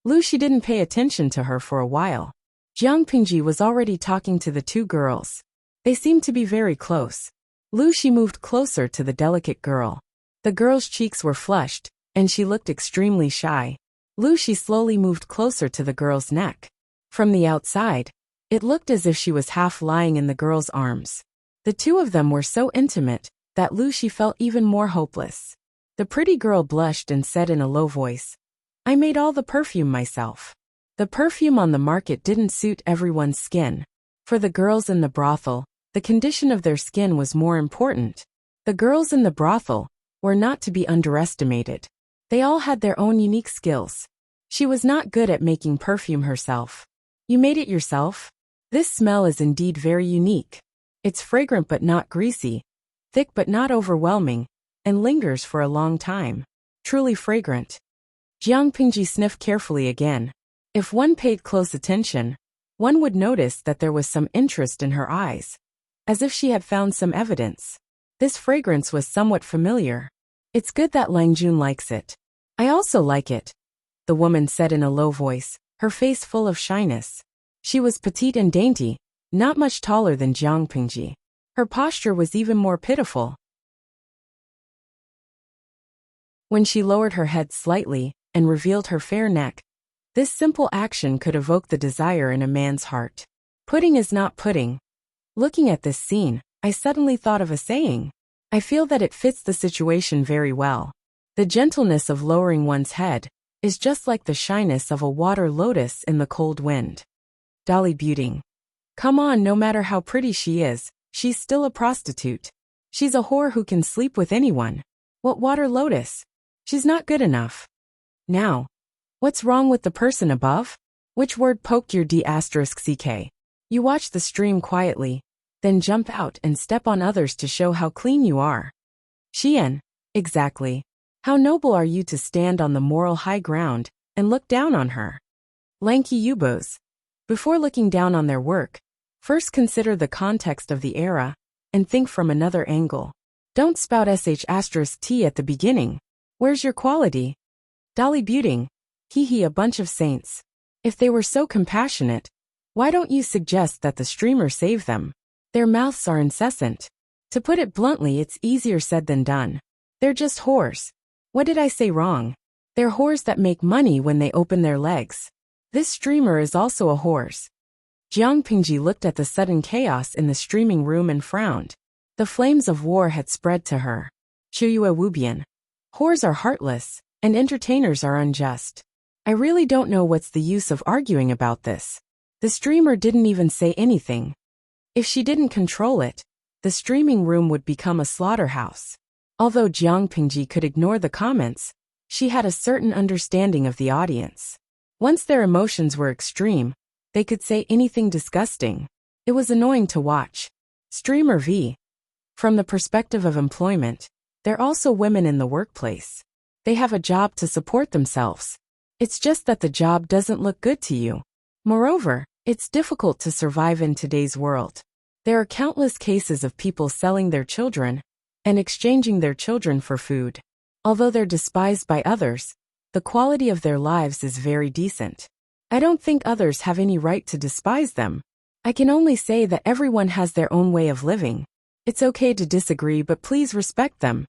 Lu Shi didn't pay attention to her for a while. Jiang Pingji was already talking to the 2 girls. They seemed to be very close. Lucy moved closer to the delicate girl. The girl's cheeks were flushed, and she looked extremely shy. Lucy slowly moved closer to the girl's neck. From the outside, it looked as if she was half lying in the girl's arms. The two of them were so intimate that Lucy felt even more hopeless. The pretty girl blushed and said in a low voice, "I made all the perfume myself." The perfume on the market didn't suit everyone's skin. For the girls in the brothel, the condition of their skin was more important. The girls in the brothel were not to be underestimated. They all had their own unique skills. She was not good at making perfume herself. "You made it yourself? This smell is indeed very unique. It's fragrant but not greasy, thick but not overwhelming, and lingers for a long time. Truly fragrant." Jiang Pingji sniffed carefully again. If one paid close attention, one would notice that there was some interest in her eyes, as if she had found some evidence. This fragrance was somewhat familiar. "It's good that Langjun likes it. I also like it," the woman said in a low voice, her face full of shyness. She was petite and dainty, not much taller than Jiang Pingji. Her posture was even more pitiful. When she lowered her head slightly and revealed her fair neck, this simple action could evoke the desire in a man's heart. Pudding is not pudding. Looking at this scene, I suddenly thought of a saying. I feel that it fits the situation very well. The gentleness of lowering one's head is just like the shyness of a water lotus in the cold wind. Dolly Buting. Come on, no matter how pretty she is, she's still a prostitute. She's a whore who can sleep with anyone. What water lotus? She's not good enough. Now, what's wrong with the person above? Which word poked your d*ck? You watch the stream quietly, then jump out and step on others to show how clean you are. Xian, exactly. How noble are you to stand on the moral high ground and look down on her? Lanky Yubos. Before looking down on their work, first consider the context of the era and think from another angle. Don't spout sh*t at the beginning. Where's your quality? Dolly Buting. Hee, a bunch of saints. If they were so compassionate, why don't you suggest that the streamer save them? Their mouths are incessant. To put it bluntly, it's easier said than done. They're just whores. What did I say wrong? They're whores that make money when they open their legs. This streamer is also a horse. Jiang Pingji looked at the sudden chaos in the streaming room and frowned. The flames of war had spread to her. Chuyue Wubian. Whores are heartless, and entertainers are unjust. I really don't know what's the use of arguing about this. The streamer didn't even say anything. If she didn't control it, the streaming room would become a slaughterhouse. Although Jiang Pingji could ignore the comments, she had a certain understanding of the audience. Once their emotions were extreme, they could say anything disgusting. It was annoying to watch. Streamer V. From the perspective of employment, they're also women in the workplace. They have a job to support themselves. It's just that the job doesn't look good to you. Moreover, it's difficult to survive in today's world. There are countless cases of people selling their children and exchanging their children for food. Although they're despised by others, the quality of their lives is very decent. I don't think others have any right to despise them. I can only say that everyone has their own way of living. It's okay to disagree, but please respect them.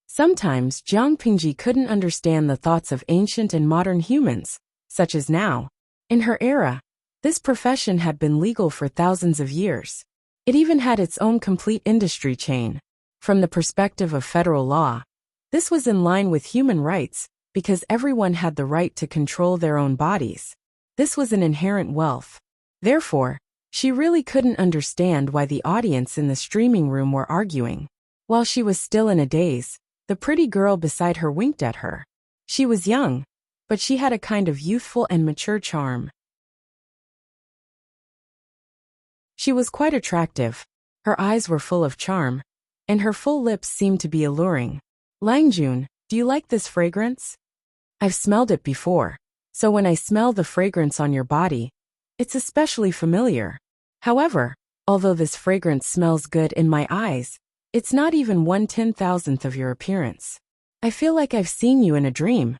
Sometimes Jiang Pingji couldn't understand the thoughts of ancient and modern humans, such as now. In her era, this profession had been legal for thousands of years. It even had its own complete industry chain. From the perspective of federal law, this was in line with human rights because everyone had the right to control their own bodies. This was an inherent wealth. Therefore, she really couldn't understand why the audience in the streaming room were arguing. While she was still in a daze, the pretty girl beside her winked at her. She was young, but she had a kind of youthful and mature charm. She was quite attractive. Her eyes were full of charm, and her full lips seemed to be alluring. Langjun, do you like this fragrance? I've smelled it before, so when I smell the fragrance on your body, it's especially familiar. However, although this fragrance smells good in my eyes, it's not even 1/10,000th of your appearance. I feel like I've seen you in a dream.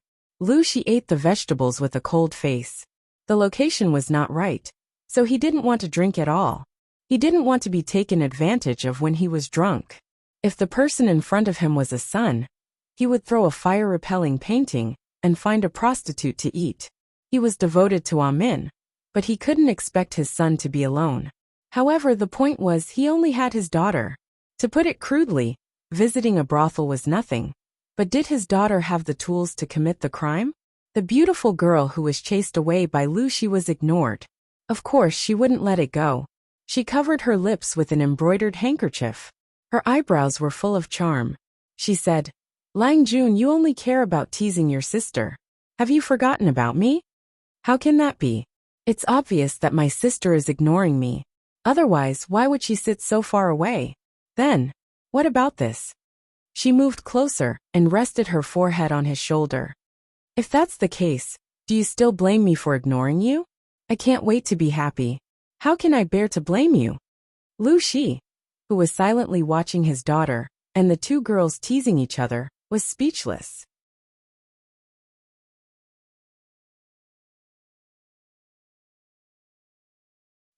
She ate the vegetables with a cold face. The location was not right, so he didn't want to drink at all. He didn't want to be taken advantage of when he was drunk. If the person in front of him was a son, he would throw a fire-repelling painting and find a prostitute to eat. He was devoted to Amin, but he couldn't expect his son to be alone. However, the point was he only had his daughter. To put it crudely, visiting a brothel was nothing. But did his daughter have the tools to commit the crime? The beautiful girl who was chased away by Wuxia was ignored. Of course, she wouldn't let it go. She covered her lips with an embroidered handkerchief. Her eyebrows were full of charm. She said, "Lang Jun, you only care about teasing your sister. Have you forgotten about me?" "How can that be? It's obvious that my sister is ignoring me. Otherwise, why would she sit so far away? Then, what about this?" She moved closer and rested her forehead on his shoulder. "If that's the case, do you still blame me for ignoring you? I can't wait to be happy. How can I bear to blame you?" Wuxia, who was silently watching his daughter and the two girls teasing each other, was speechless.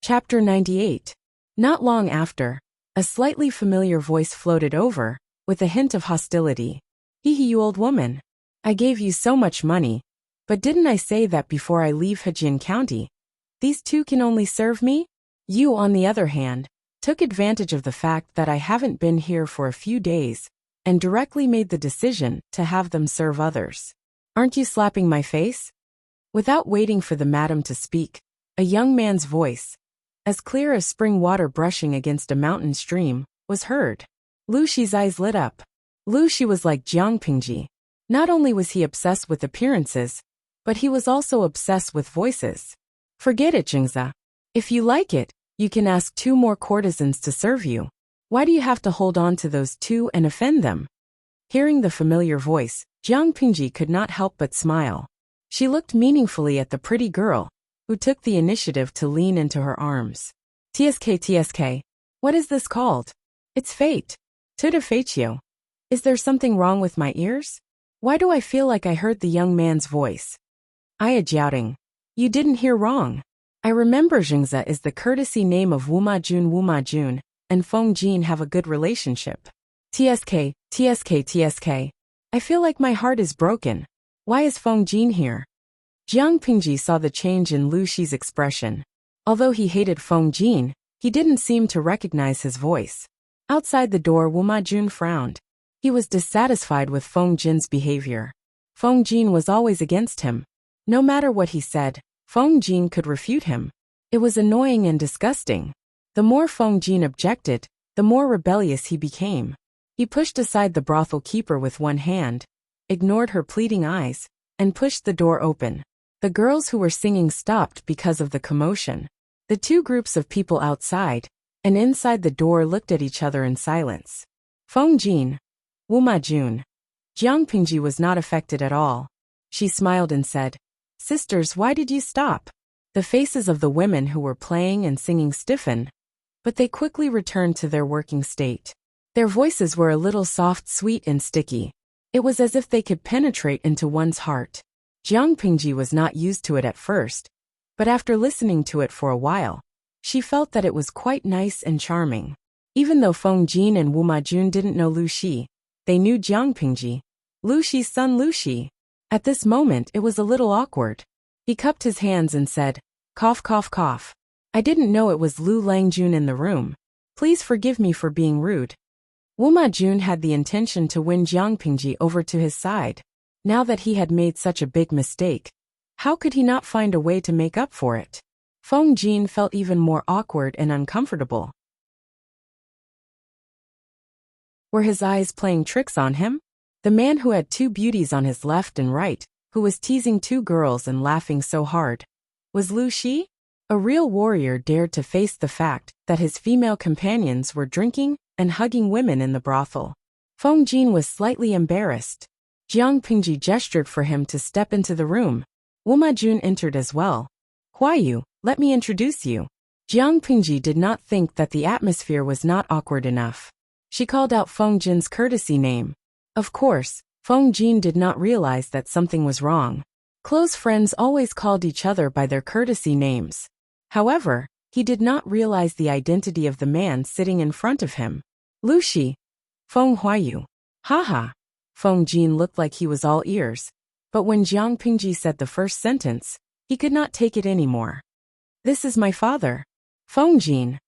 Chapter 98. Not long after, a slightly familiar voice floated over, with a hint of hostility. "Hee hee, you old woman. I gave you so much money, but didn't I say that before I leave Hejian County? These two can only serve me? You, on the other hand, took advantage of the fact that I haven't been here for a few days, and directly made the decision to have them serve others. Aren't you slapping my face?" Without waiting for the madam to speak, a young man's voice, as clear as spring water brushing against a mountain stream, was heard. Wuxia's eyes lit up. Wuxia was like Jiang Pingji. Not only was he obsessed with appearances, but he was also obsessed with voices. "Forget it, Jingza. If you like it, you can ask 2 more courtesans to serve you. Why do you have to hold on to those 2 and offend them?" Hearing the familiar voice, Jiang Pingji could not help but smile. She looked meaningfully at the pretty girl, who took the initiative to lean into her arms. TSK, what is this called?" "It's fate. Tuta Fatio. Is there something wrong with my ears? Why do I feel like I heard the young man's voice?" "Aya Jiaoting. You didn't hear wrong. I remember Jingza is the courtesy name of Wuma Jun, and Feng Jin have a good relationship. TSK. I feel like my heart is broken. Why is Feng Jin here?" Jiang Pingji saw the change in Wuxia's expression. Although he hated Feng Jin, he didn't seem to recognize his voice. Outside the door, Wuma Jun frowned. He was dissatisfied with Feng Jin's behavior. Feng Jin was always against him. No matter what he said, Feng Jin could refute him. It was annoying and disgusting. The more Feng Jin objected, the more rebellious he became. He pushed aside the brothel keeper with one hand, ignored her pleading eyes, and pushed the door open. The girls who were singing stopped because of the commotion. The 2 groups of people outside and inside the door looked at each other in silence. Feng Jin, Wuma Jun. Jiang Pingji was not affected at all. She smiled and said, "Sisters, why did you stop?" The faces of the women who were playing and singing stiffened, but they quickly returned to their working state. Their voices were a little soft, sweet, and sticky. It was as if they could penetrate into one's heart. Jiang Pingji was not used to it at first, but after listening to it for a while, she felt that it was quite nice and charming. Even though Feng Jin and Wuma Jun didn't know Wuxia, they knew Jiang Pingji, Wuxia's son Wuxia. At this moment it was a little awkward. He cupped his hands and said, "Cough, cough, cough. I didn't know it was Lu Langjun in the room. Please forgive me for being rude." Wuma Jun had the intention to win Jiang Pingji over to his side. Now that he had made such a big mistake, how could he not find a way to make up for it? Feng Jin felt even more awkward and uncomfortable. Were his eyes playing tricks on him? The man who had 2 beauties on his left and right, who was teasing 2 girls and laughing so hard, was Wuxia? A real warrior dared to face the fact that his female companions were drinking and hugging women in the brothel. Feng Jin was slightly embarrassed. Jiang Pingji gestured for him to step into the room. Wuma Jun entered as well. "Huayu, let me introduce you." Jiang Pingji did not think that the atmosphere was not awkward enough. She called out Feng Jin's courtesy name. Of course, Feng Jin did not realize that something was wrong. Close friends always called each other by their courtesy names. However, He did not realize the identity of the man sitting in front of him. Lushi. Feng Huayu. Haha. Feng Jin looked like he was all ears, but when Jiang Pingji said the first sentence, he could not take it anymore. This is my father. Feng Jin.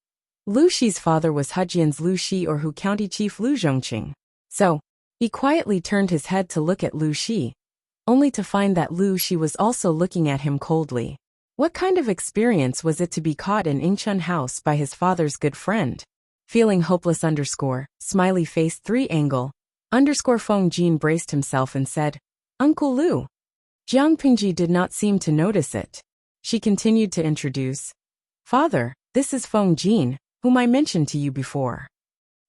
Lu Shi's father was Hejian's Lu Shi or Hu County Chief Lu Zhongqing. So, he quietly turned his head to look at Lu Shi, only to find that Lu Shi was also looking at him coldly. What kind of experience was it to be caught in Yingchun House by his father's good friend? Feeling hopeless smiley face 3 angle, Feng Jin braced himself and said, Uncle Lu. Jiang Pingji did not seem to notice it. She continued to introduce, Father, this is Feng Jin, whom I mentioned to you before.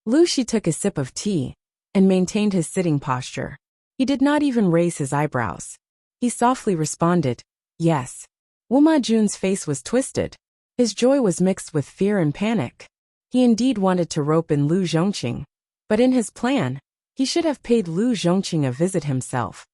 Lu Shi took a sip of tea and maintained his sitting posture. He did not even raise his eyebrows. He softly responded, yes. Wu Majun's face was twisted. His joy was mixed with fear and panic. He indeed wanted to rope in Lu Zhongqing, but in his plan, he should have paid Lu Zhongqing a visit himself,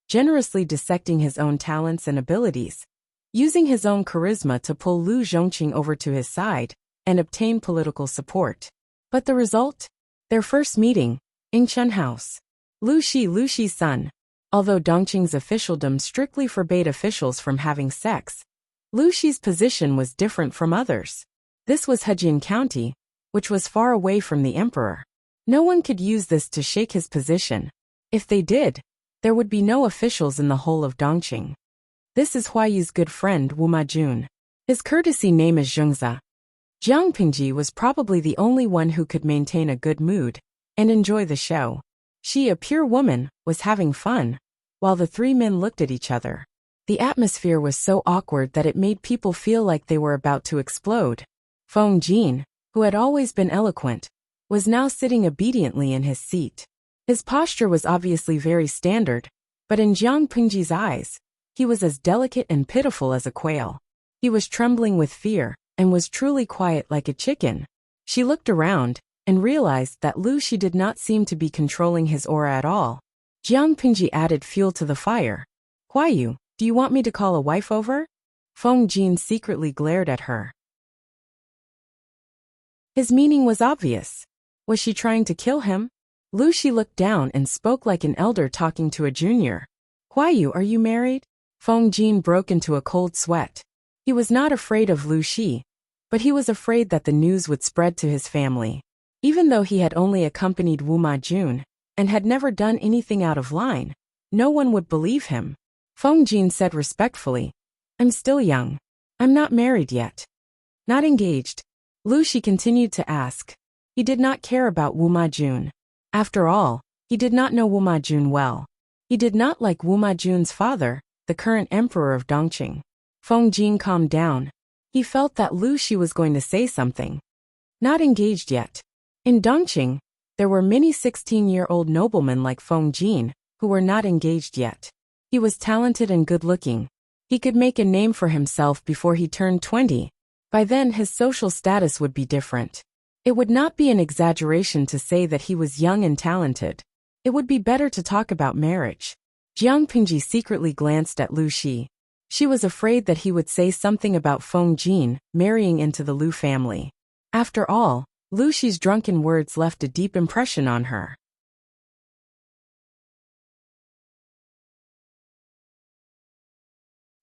generously dissecting his own talents and abilities, using his own charisma to pull Lu Zhongqing over to his side and obtain political support. But the result? Their first meeting, Yingchun House. Lu Shi's son. Although Dongqing's officialdom strictly forbade officials from having sex, Lu Shi's position was different from others. This was Hejian County, which was far away from the emperor. No one could use this to shake his position. If they did, there would be no officials in the whole of Dongqing. This is Huayu's good friend Wu Majun. His courtesy name is Zhengza. Jiang Pingji was probably the only one who could maintain a good mood and enjoy the show. She, a pure woman, was having fun, while the 3 men looked at each other. The atmosphere was so awkward that it made people feel like they were about to explode. Feng Jin, who had always been eloquent, was now sitting obediently in his seat. His posture was obviously very standard, but in Jiang Pingji's eyes, he was as delicate and pitiful as a quail. He was trembling with fear and was truly quiet like a chicken. She looked around and realized that Lu Shi did not seem to be controlling his aura at all. Jiang Pingji added fuel to the fire. Huayu, do you want me to call a wife over? Feng Jin secretly glared at her. His meaning was obvious. Was she trying to kill him? Lu Shi looked down and spoke like an elder talking to a junior. Huayu, are you married? Feng Jin broke into a cold sweat. He was not afraid of Lu Shi, but he was afraid that the news would spread to his family. Even though he had only accompanied Wu Majun and had never done anything out of line, no one would believe him. Feng Jin said respectfully, I'm still young. I'm not married yet. Not engaged. Lu Shi continued to ask. He did not care about Wu Majun. After all, he did not know Wu Majun well. He did not like Wu Majun's father, the current emperor of Dongqing. Feng Jin calmed down. He felt that Lu Shi was going to say something. Not engaged yet. In Dongqing, there were many 16-year-old noblemen like Feng Jin who were not engaged yet. He was talented and good-looking. He could make a name for himself before he turned 20. By then his social status would be different. It would not be an exaggeration to say that he was young and talented. It would be better to talk about marriage. Jiang Pingji secretly glanced at Lu Shi. She was afraid that he would say something about Feng Jin marrying into the Lu family. After all, Lu Shi's drunken words left a deep impression on her.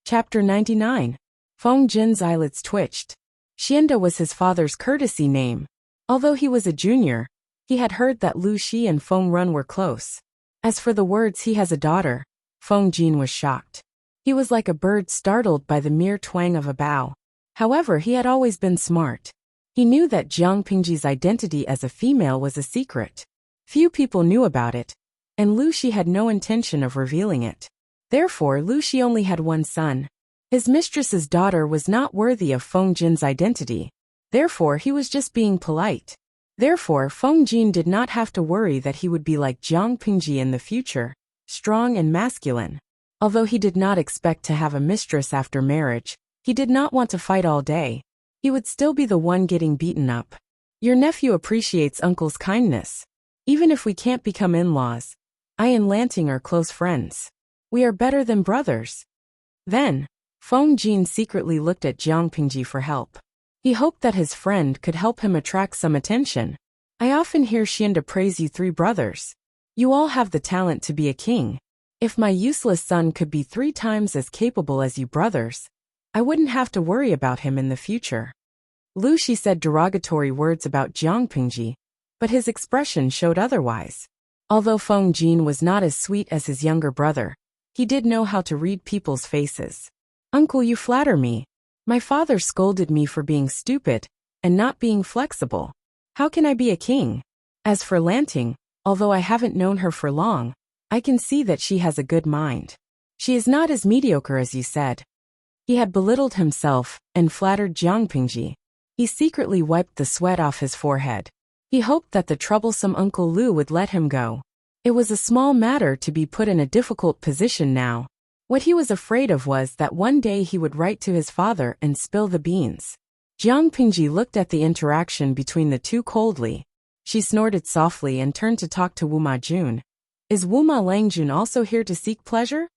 Chapter 99. Feng Jin's eyelids twitched. Xianda was his father's courtesy name. Although he was a junior, he had heard that Lu Shi and Feng Run were close. As for the words he has a daughter, Feng Jin was shocked. He was like a bird startled by the mere twang of a bow. However, he had always been smart. He knew that Jiang Pingji's identity as a female was a secret. Few people knew about it, and Lu Shi had no intention of revealing it. Therefore, Lu Shi only had one son. His mistress's daughter was not worthy of Feng Jin's identity. Therefore, he was just being polite. Therefore, Feng Jin did not have to worry that he would be like Jiang Pingji in the future, strong and masculine. Although he did not expect to have a mistress after marriage, he did not want to fight all day. He would still be the one getting beaten up. Your nephew appreciates uncle's kindness. Even if we can't become in-laws, I and Lanting are close friends. We are better than brothers. Then, Feng Jin secretly looked at Jiang Pingji for help. He hoped that his friend could help him attract some attention. I often hear Xianda praise you three brothers. You all have the talent to be a king. If my useless son could be 3 times as capable as you brothers, I wouldn't have to worry about him in the future. Lu Shi said derogatory words about Jiang Pingji, but his expression showed otherwise. Although Feng Jin was not as sweet as his younger brother, he did know how to read people's faces. Uncle, you flatter me. My father scolded me for being stupid and not being flexible. How can I be a king? As for Lanting, although I haven't known her for long, I can see that she has a good mind. She is not as mediocre as you said. He had belittled himself and flattered Jiang Pingji. He secretly wiped the sweat off his forehead. He hoped that the troublesome Uncle Lu would let him go. It was a small matter to be put in a difficult position now. What he was afraid of was that one day he would write to his father and spill the beans. Jiang Pingji looked at the interaction between the two coldly. She snorted softly and turned to talk to Wuma Jun. Is Wuma Langjun also here to seek pleasure?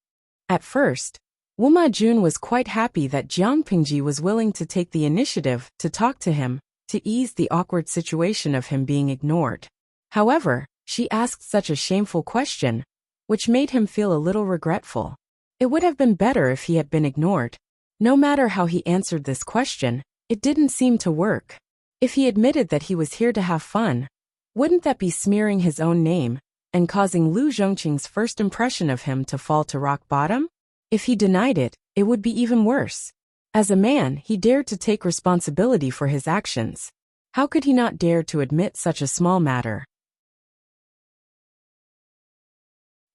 At first, Wuma Jun was quite happy that Jiang Pingji was willing to take the initiative to talk to him, to ease the awkward situation of him being ignored. However, she asked such a shameful question, which made him feel a little regretful. It would have been better if he had been ignored. No matter how he answered this question, it didn't seem to work. If he admitted that he was here to have fun, wouldn't that be smearing his own name and causing Lu Zhongqing's first impression of him to fall to rock bottom? If he denied it, it would be even worse. As a man, he dared to take responsibility for his actions. How could he not dare to admit such a small matter?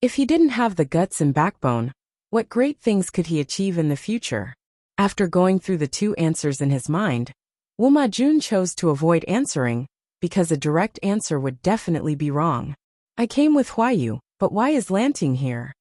If he didn't have the guts and backbone, what great things could he achieve in the future? After going through the 2 answers in his mind, Wuma Jun chose to avoid answering, because a direct answer would definitely be wrong. I came with Huayu, but why is Lanting here?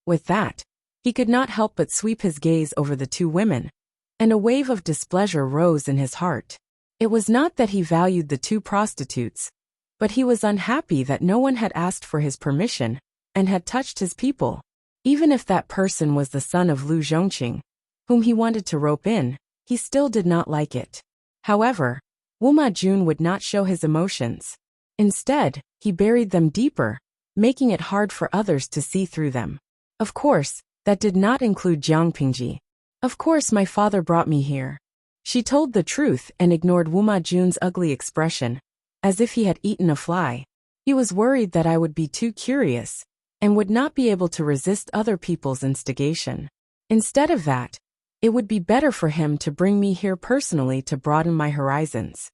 With that, he could not help but sweep his gaze over the 2 women, and a wave of displeasure rose in his heart. It was not that he valued the 2 prostitutes, but he was unhappy that no one had asked for his permission and had touched his people. Even if that person was the son of Lu Zhongqing, whom he wanted to rope in, he still did not like it. However, Wuma Jun would not show his emotions. Instead, he buried them deeper, making it hard for others to see through them. Of course, that did not include Jiang Pingji. Of course my father brought me here. She told the truth and ignored Wuma Jun's ugly expression, as if he had eaten a fly. He was worried that I would be too curious, and would not be able to resist other people's instigation. Instead of that, it would be better for him to bring me here personally to broaden my horizons.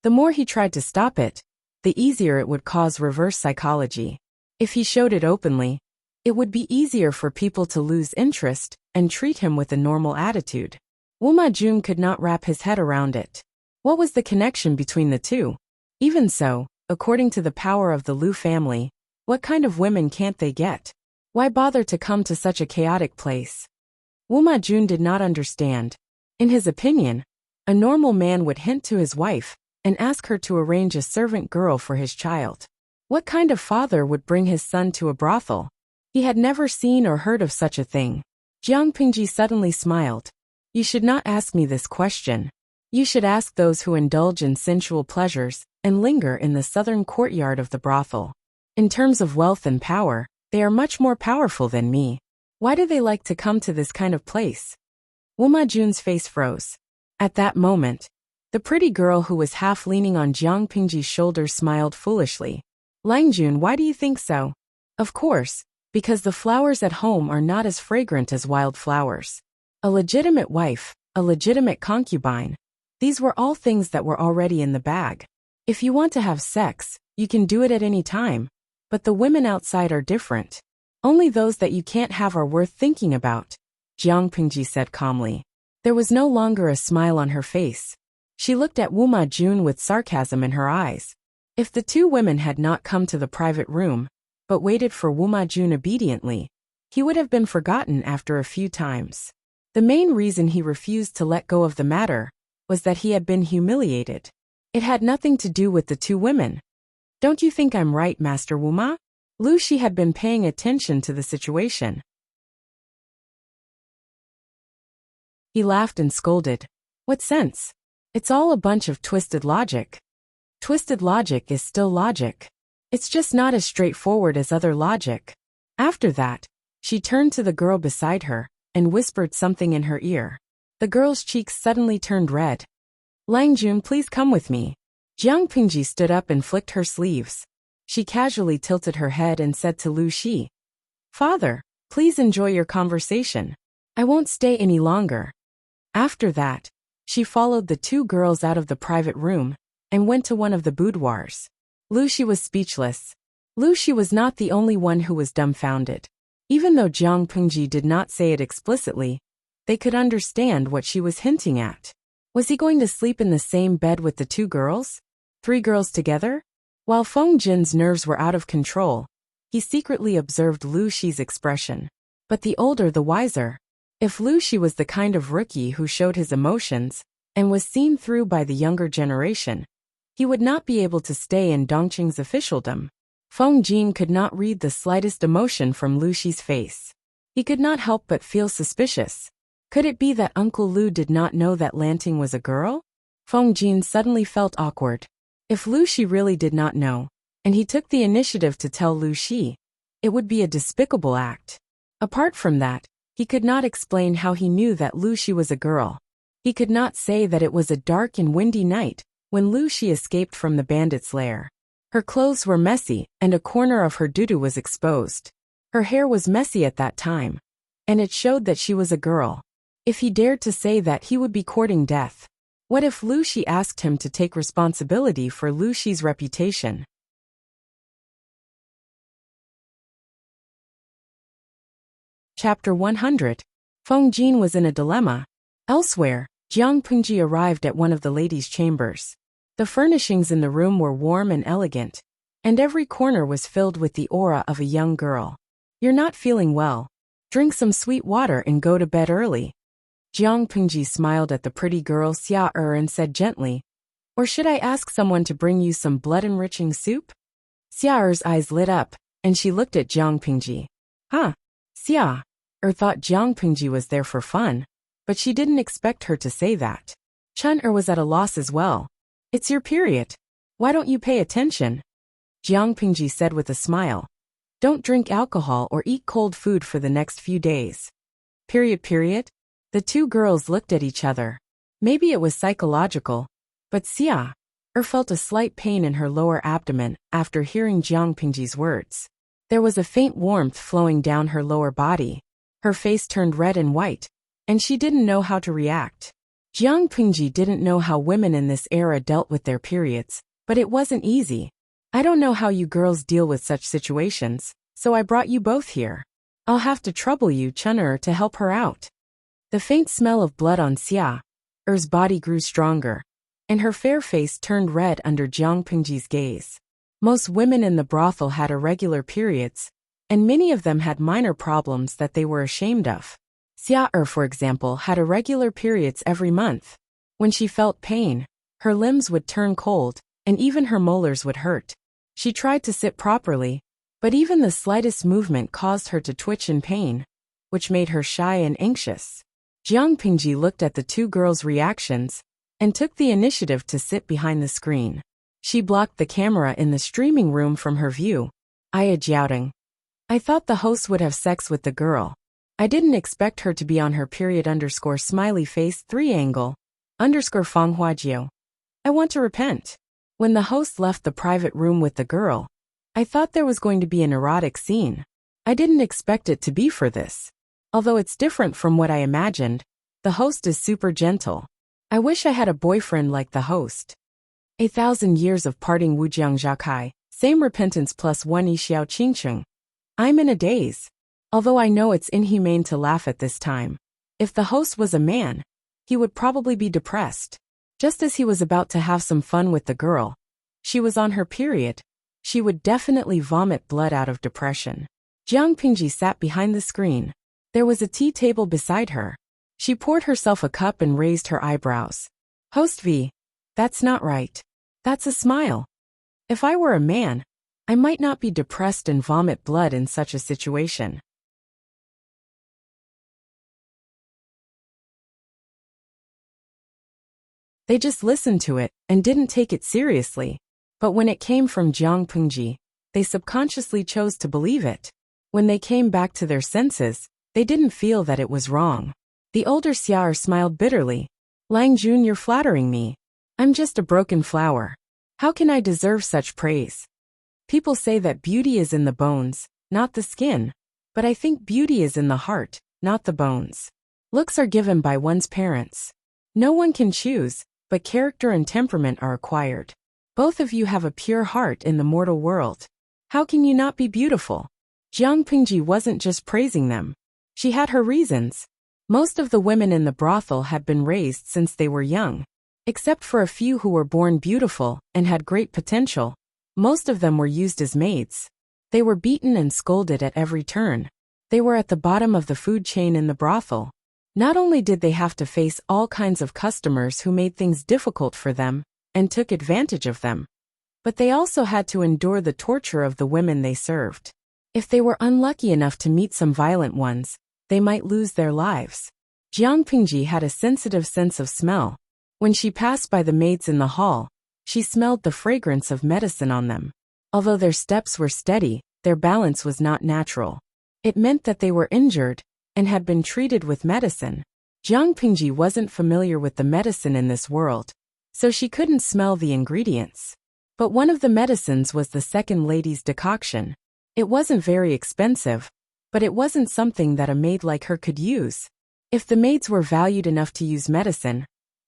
The more he tried to stop it, the easier it would cause reverse psychology. If he showed it openly, it would be easier for people to lose interest and treat him with a normal attitude. Wuma Jun could not wrap his head around it. What was the connection between the 2? Even so, according to the power of the Lu family, what kind of women can't they get? Why bother to come to such a chaotic place? Wuma Jun did not understand. In his opinion, a normal man would hint to his wife and ask her to arrange a servant girl for his child. What kind of father would bring his son to a brothel? He had never seen or heard of such a thing. Jiang Pingji suddenly smiled. You should not ask me this question. You should ask those who indulge in sensual pleasures and linger in the southern courtyard of the brothel. In terms of wealth and power, they are much more powerful than me. Why do they like to come to this kind of place? Wuma Jun's face froze. At that moment, the pretty girl who was half leaning on Jiang Pingji's shoulder smiled foolishly. Langjun, why do you think so? Of course, because the flowers at home are not as fragrant as wild flowers. A legitimate wife, a legitimate concubine, these were all things that were already in the bag. If you want to have sex, you can do it at any time, but the women outside are different. Only those that you can't have are worth thinking about, Jiang Pingji said calmly. There was no longer a smile on her face. She looked at Wuma Jun with sarcasm in her eyes. If the 2 women had not come to the private room, but waited for Wuma Jun obediently, he would have been forgotten after a few times. The main reason he refused to let go of the matter was that he had been humiliated. It had nothing to do with the 2 women. Don't you think I'm right, Master Wuma? Lu Shi had been paying attention to the situation. He laughed and scolded. What sense? It's all a bunch of twisted logic. Twisted logic is still logic. It's just not as straightforward as other logic. After that, she turned to the girl beside her and whispered something in her ear. The girl's cheeks suddenly turned red. Langjun, please come with me. Jiang Pingji stood up and flicked her sleeves. She casually tilted her head and said to Lu Shi, Father, please enjoy your conversation. I won't stay any longer. After that, she followed the two girls out of the private room and went to one of the boudoirs. Lu Shi was speechless. Lu Shi was not the only one who was dumbfounded. Even though Jiang Pingji did not say it explicitly, they could understand what she was hinting at. Was he going to sleep in the same bed with the two girls? 3 girls together? While Feng Jin's nerves were out of control, he secretly observed Lu Shi's expression. But the older the wiser. If Lu Shi was the kind of rookie who showed his emotions and was seen through by the younger generation, he would not be able to stay in Dongqing's officialdom. Feng Jin could not read the slightest emotion from Lu Shi's face. He could not help but feel suspicious. Could it be that Uncle Lu did not know that Lanting was a girl? Feng Jin suddenly felt awkward. If Lu Shi really did not know, and he took the initiative to tell Lu Shi, it would be a despicable act. Apart from that, he could not explain how he knew that Lu Shi was a girl. He could not say that it was a dark and windy night when Lu Shi escaped from the bandits' lair. Her clothes were messy, and a corner of her doo-doo was exposed. Her hair was messy at that time, and it showed that she was a girl. If he dared to say that, he would be courting death. What if Lu Shi asked him to take responsibility for Lu Shi's reputation? Chapter 100. Feng Jin was in a dilemma. Elsewhere, Jiang Pingji arrived at one of the ladies' chambers. The furnishings in the room were warm and elegant, and every corner was filled with the aura of a young girl. You're not feeling well. Drink some sweet water and go to bed early. Jiang Pingji smiled at the pretty girl Xia and said gently, Or should I ask someone to bring you some blood-enriching soup? Xia's eyes lit up, and she looked at Jiang Pingji. Huh? Xia thought Jiang Pingji was there for fun, but she didn't expect her to say that. Chun was at a loss as well. It's your period. Why don't you pay attention? Jiang Pingji said with a smile. Don't drink alcohol or eat cold food for the next few days. Period. The two girls looked at each other. Maybe it was psychological, but Xia felt a slight pain in her lower abdomen after hearing Jiang Pingji's words. There was a faint warmth flowing down her lower body. Her face turned red and white, and she didn't know how to react. Jiang Pingji didn't know how women in this era dealt with their periods, but it wasn't easy. I don't know how you girls deal with such situations, so I brought you both here. I'll have to trouble you, Chun to help her out. The faint smell of blood on Xia's body grew stronger, and her fair face turned red under Jiang Pingji's gaze. Most women in the brothel had irregular periods, and many of them had minor problems that they were ashamed of. Xia, for example, had irregular periods every month. When she felt pain, her limbs would turn cold, and even her molars would hurt. She tried to sit properly, but even the slightest movement caused her to twitch in pain, which made her shy and anxious. Jiang Pingji looked at the two girls' reactions and took the initiative to sit behind the screen. She blocked the camera in the streaming room from her view. Aya Jiaodong. I thought the host would have sex with the girl. I didn't expect her to be on her period _smiley face 3 _Fanghuajiu. I want to repent. When the host left the private room with the girl, I thought there was going to be an erotic scene. I didn't expect it to be for this. Although it's different from what I imagined, the host is super gentle. I wish I had a boyfriend like the host. 1,000 years of parting Wujiang Zhakai, same repentance plus 1 Yixiao Qingcheng. I'm in a daze. Although I know it's inhumane to laugh at this time. If the host was a man, he would probably be depressed. Just as he was about to have some fun with the girl, she was on her period. She would definitely vomit blood out of depression. Jiang Pingji sat behind the screen. There was a tea table beside her. She poured herself a cup and raised her eyebrows. Host V. That's not right. That's a smile. If I were a man, I might not be depressed and vomit blood in such a situation. They just listened to it and didn't take it seriously. But when it came from Jiang Pengji, they subconsciously chose to believe it. When they came back to their senses, they didn't feel that it was wrong. The older Xiao smiled bitterly. Lang Jun, you're flattering me. I'm just a broken flower. How can I deserve such praise? People say that beauty is in the bones, not the skin. But I think beauty is in the heart, not the bones. Looks are given by one's parents. No one can choose, but character and temperament are acquired. Both of you have a pure heart in the mortal world. How can you not be beautiful? Jiang Pengji wasn't just praising them. She had her reasons. Most of the women in the brothel had been raised since they were young. Except for a few who were born beautiful and had great potential, most of them were used as maids. They were beaten and scolded at every turn. They were at the bottom of the food chain in the brothel. Not only did they have to face all kinds of customers who made things difficult for them and took advantage of them, but they also had to endure the torture of the women they served. If they were unlucky enough to meet some violent ones, they might lose their lives. Jiang Pengji had a sensitive sense of smell. When she passed by the maids in the hall, she smelled the fragrance of medicine on them. Although their steps were steady, their balance was not natural. It meant that they were injured and had been treated with medicine. Jiang Pengji wasn't familiar with the medicine in this world, so she couldn't smell the ingredients. But one of the medicines was the second lady's decoction. It wasn't very expensive, but it wasn't something that a maid like her could use. If the maids were valued enough to use medicine,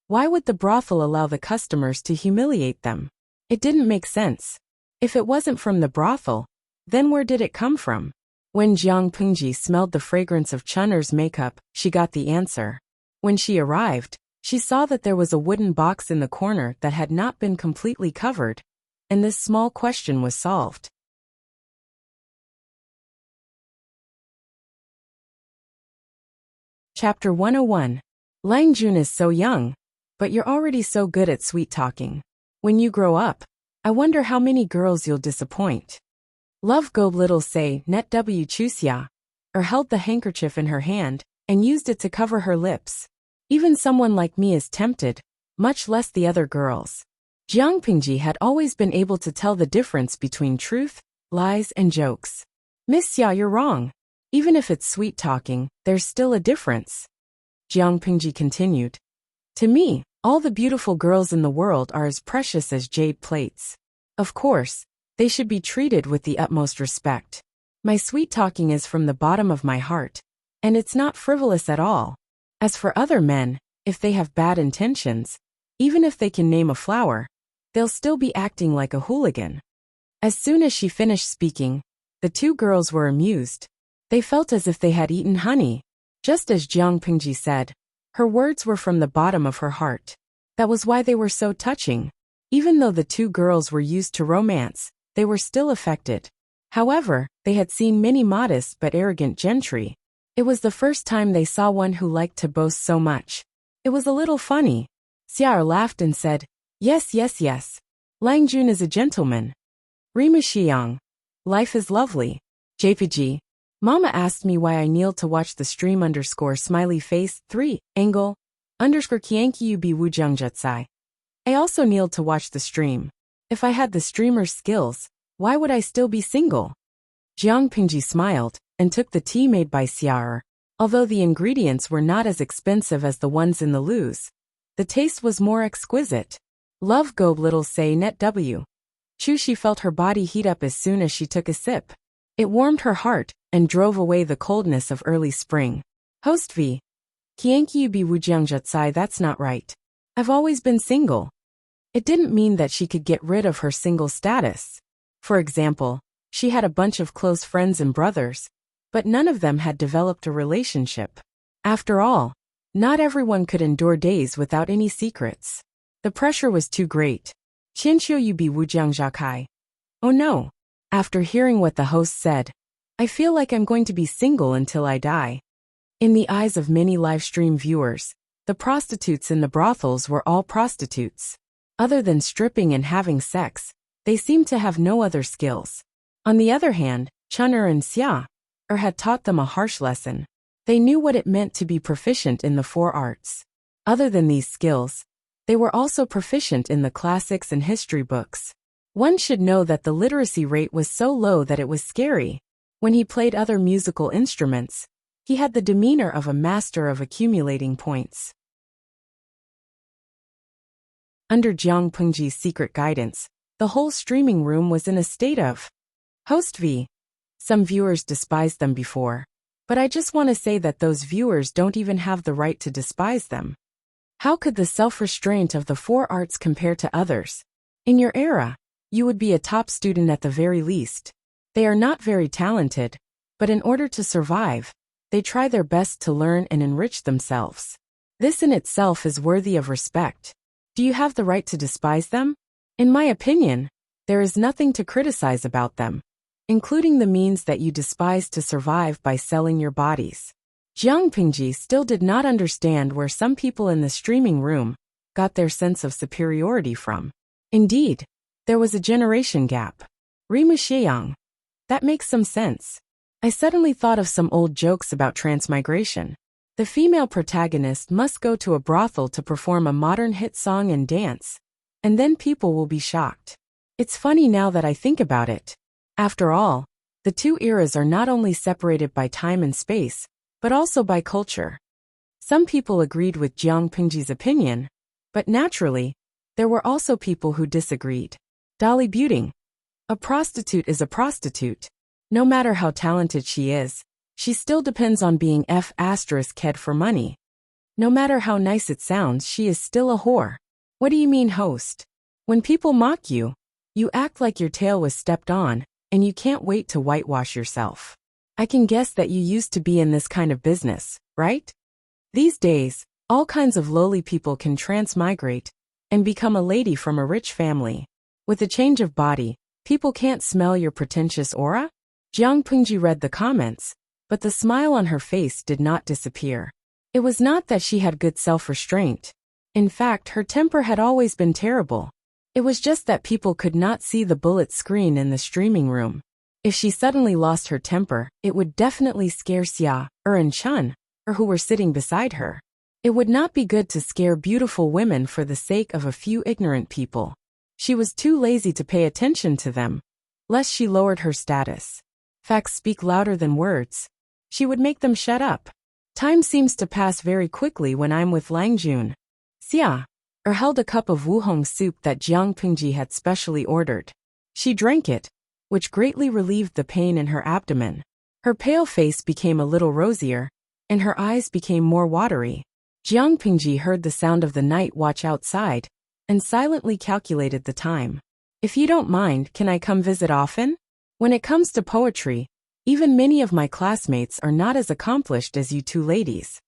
why would the brothel allow the customers to humiliate them? It didn't make sense. If it wasn't from the brothel, then where did it come from? When Jiang Pengji smelled the fragrance of Chun'er's makeup, she got the answer. When she arrived, she saw that there was a wooden box in the corner that had not been completely covered, and this small question was solved. Chapter 101. Lang Jun is so young, but you're already so good at sweet talking. When you grow up, I wonder how many girls you'll disappoint. Love Go Little Say Net W Wuxia, or held the handkerchief in her hand and used it to cover her lips. Even someone like me is tempted, much less the other girls. Jiang Pengji had always been able to tell the difference between truth, lies, and jokes. Miss Xia, you're wrong. Even if it's sweet talking, there's still a difference. Jiang Pengji continued. To me, all the beautiful girls in the world are as precious as jade plates. Of course, they should be treated with the utmost respect. My sweet talking is from the bottom of my heart, and it's not frivolous at all. As for other men, if they have bad intentions, even if they can name a flower, they'll still be acting like a hooligan. As soon as she finished speaking, the two girls were amused. They felt as if they had eaten honey. Just as Jiang Pengji said, her words were from the bottom of her heart. That was why they were so touching. Even though the two girls were used to romance, they were still affected. However, they had seen many modest but arrogant gentry. It was the first time they saw one who liked to boast so much. It was a little funny. Xiao laughed and said, Yes, yes, yes. Lang Jun is a gentleman. Rima Xiang. Life is lovely. JPG. Mama asked me why I kneeled to watch the stream _smiley face 3 angle _Kianki Ubi Wujangjutsai. I also kneeled to watch the stream. If I had the streamer's skills, why would I still be single? Jiang Pengji smiled and took the tea made by Xiao. Although the ingredients were not as expensive as the ones in the loos, the taste was more exquisite. Love Go Little Say Net W. She felt her body heat up as soon as she took a sip. It warmed her heart and drove away the coldness of early spring. Host V. Kianki Ubi Wujangjutsai, that's not right. I've always been single. It didn't mean that she could get rid of her single status. For example, she had a bunch of close friends and brothers, but none of them had developed a relationship. After all, not everyone could endure days without any secrets. The pressure was too great. Qianqiu Yubi Wujangjakai. Oh no. After hearing what the host said, I feel like I'm going to be single until I die. In the eyes of many livestream viewers, the prostitutes in the brothels were all prostitutes. Other than stripping and having sex, they seemed to have no other skills. On the other hand, Chun'er and Xia had taught them a harsh lesson. They knew what it meant to be proficient in the 4 arts. Other than these skills, They were also proficient in the classics and history books. One should know that the literacy rate was so low that it was scary. When he played other musical instruments, he had the demeanor of a master of accumulating points. Under Jiang Pengji's secret guidance, the whole streaming room was in a state of Host V. Some viewers despised them before, but I just want to say that those viewers don't even have the right to despise them. How could the self-restraint of the four arts compare to others? In your era, you would be a top student at the very least. They are not very talented, but in order to survive, they try their best to learn and enrich themselves. This in itself is worthy of respect. Do you have the right to despise them? In my opinion, there is nothing to criticize about them, including the means that you despise to survive by selling your bodies. Jiang Pengji still did not understand where some people in the streaming room got their sense of superiority from. Indeed, there was a generation gap. Wuxia. That makes some sense. I suddenly thought of some old jokes about transmigration. The female protagonist must go to a brothel to perform a modern hit song and dance, and then people will be shocked. It's funny now that I think about it. After all, the two eras are not only separated by time and space, but also by culture. Some people agreed with Jiang Pengji's opinion, but naturally, there were also people who disagreed. Dolly Buting. A prostitute is a prostitute. No matter how talented she is, she still depends on being F***ed for money. No matter how nice it sounds, she is still a whore. What do you mean, host? When people mock you, you act like your tail was stepped on, and you can't wait to whitewash yourself. I can guess that you used to be in this kind of business, right? These days, all kinds of lowly people can transmigrate and become a lady from a rich family. With a change of body, people can't smell your pretentious aura? Jiang Pengji read the comments, but the smile on her face did not disappear. It was not that she had good self-restraint. In fact, her temper had always been terrible. It was just that people could not see the bullet screen in the streaming room. If she suddenly lost her temper, it would definitely scare Xia, and Chun, or who were sitting beside her. It would not be good to scare beautiful women for the sake of a few ignorant people. She was too lazy to pay attention to them, lest she lowered her status. Facts speak louder than words. She would make them shut up. Time seems to pass very quickly when I'm with Langjun. Xia, held a cup of wuhong soup that Jiang Pengji had specially ordered. She drank it, which greatly relieved the pain in her abdomen. Her pale face became a little rosier, and her eyes became more watery. Jiang Pengji heard the sound of the night watch outside, and silently calculated the time. If you don't mind, can I come visit often? When it comes to poetry, even many of my classmates are not as accomplished as you two ladies.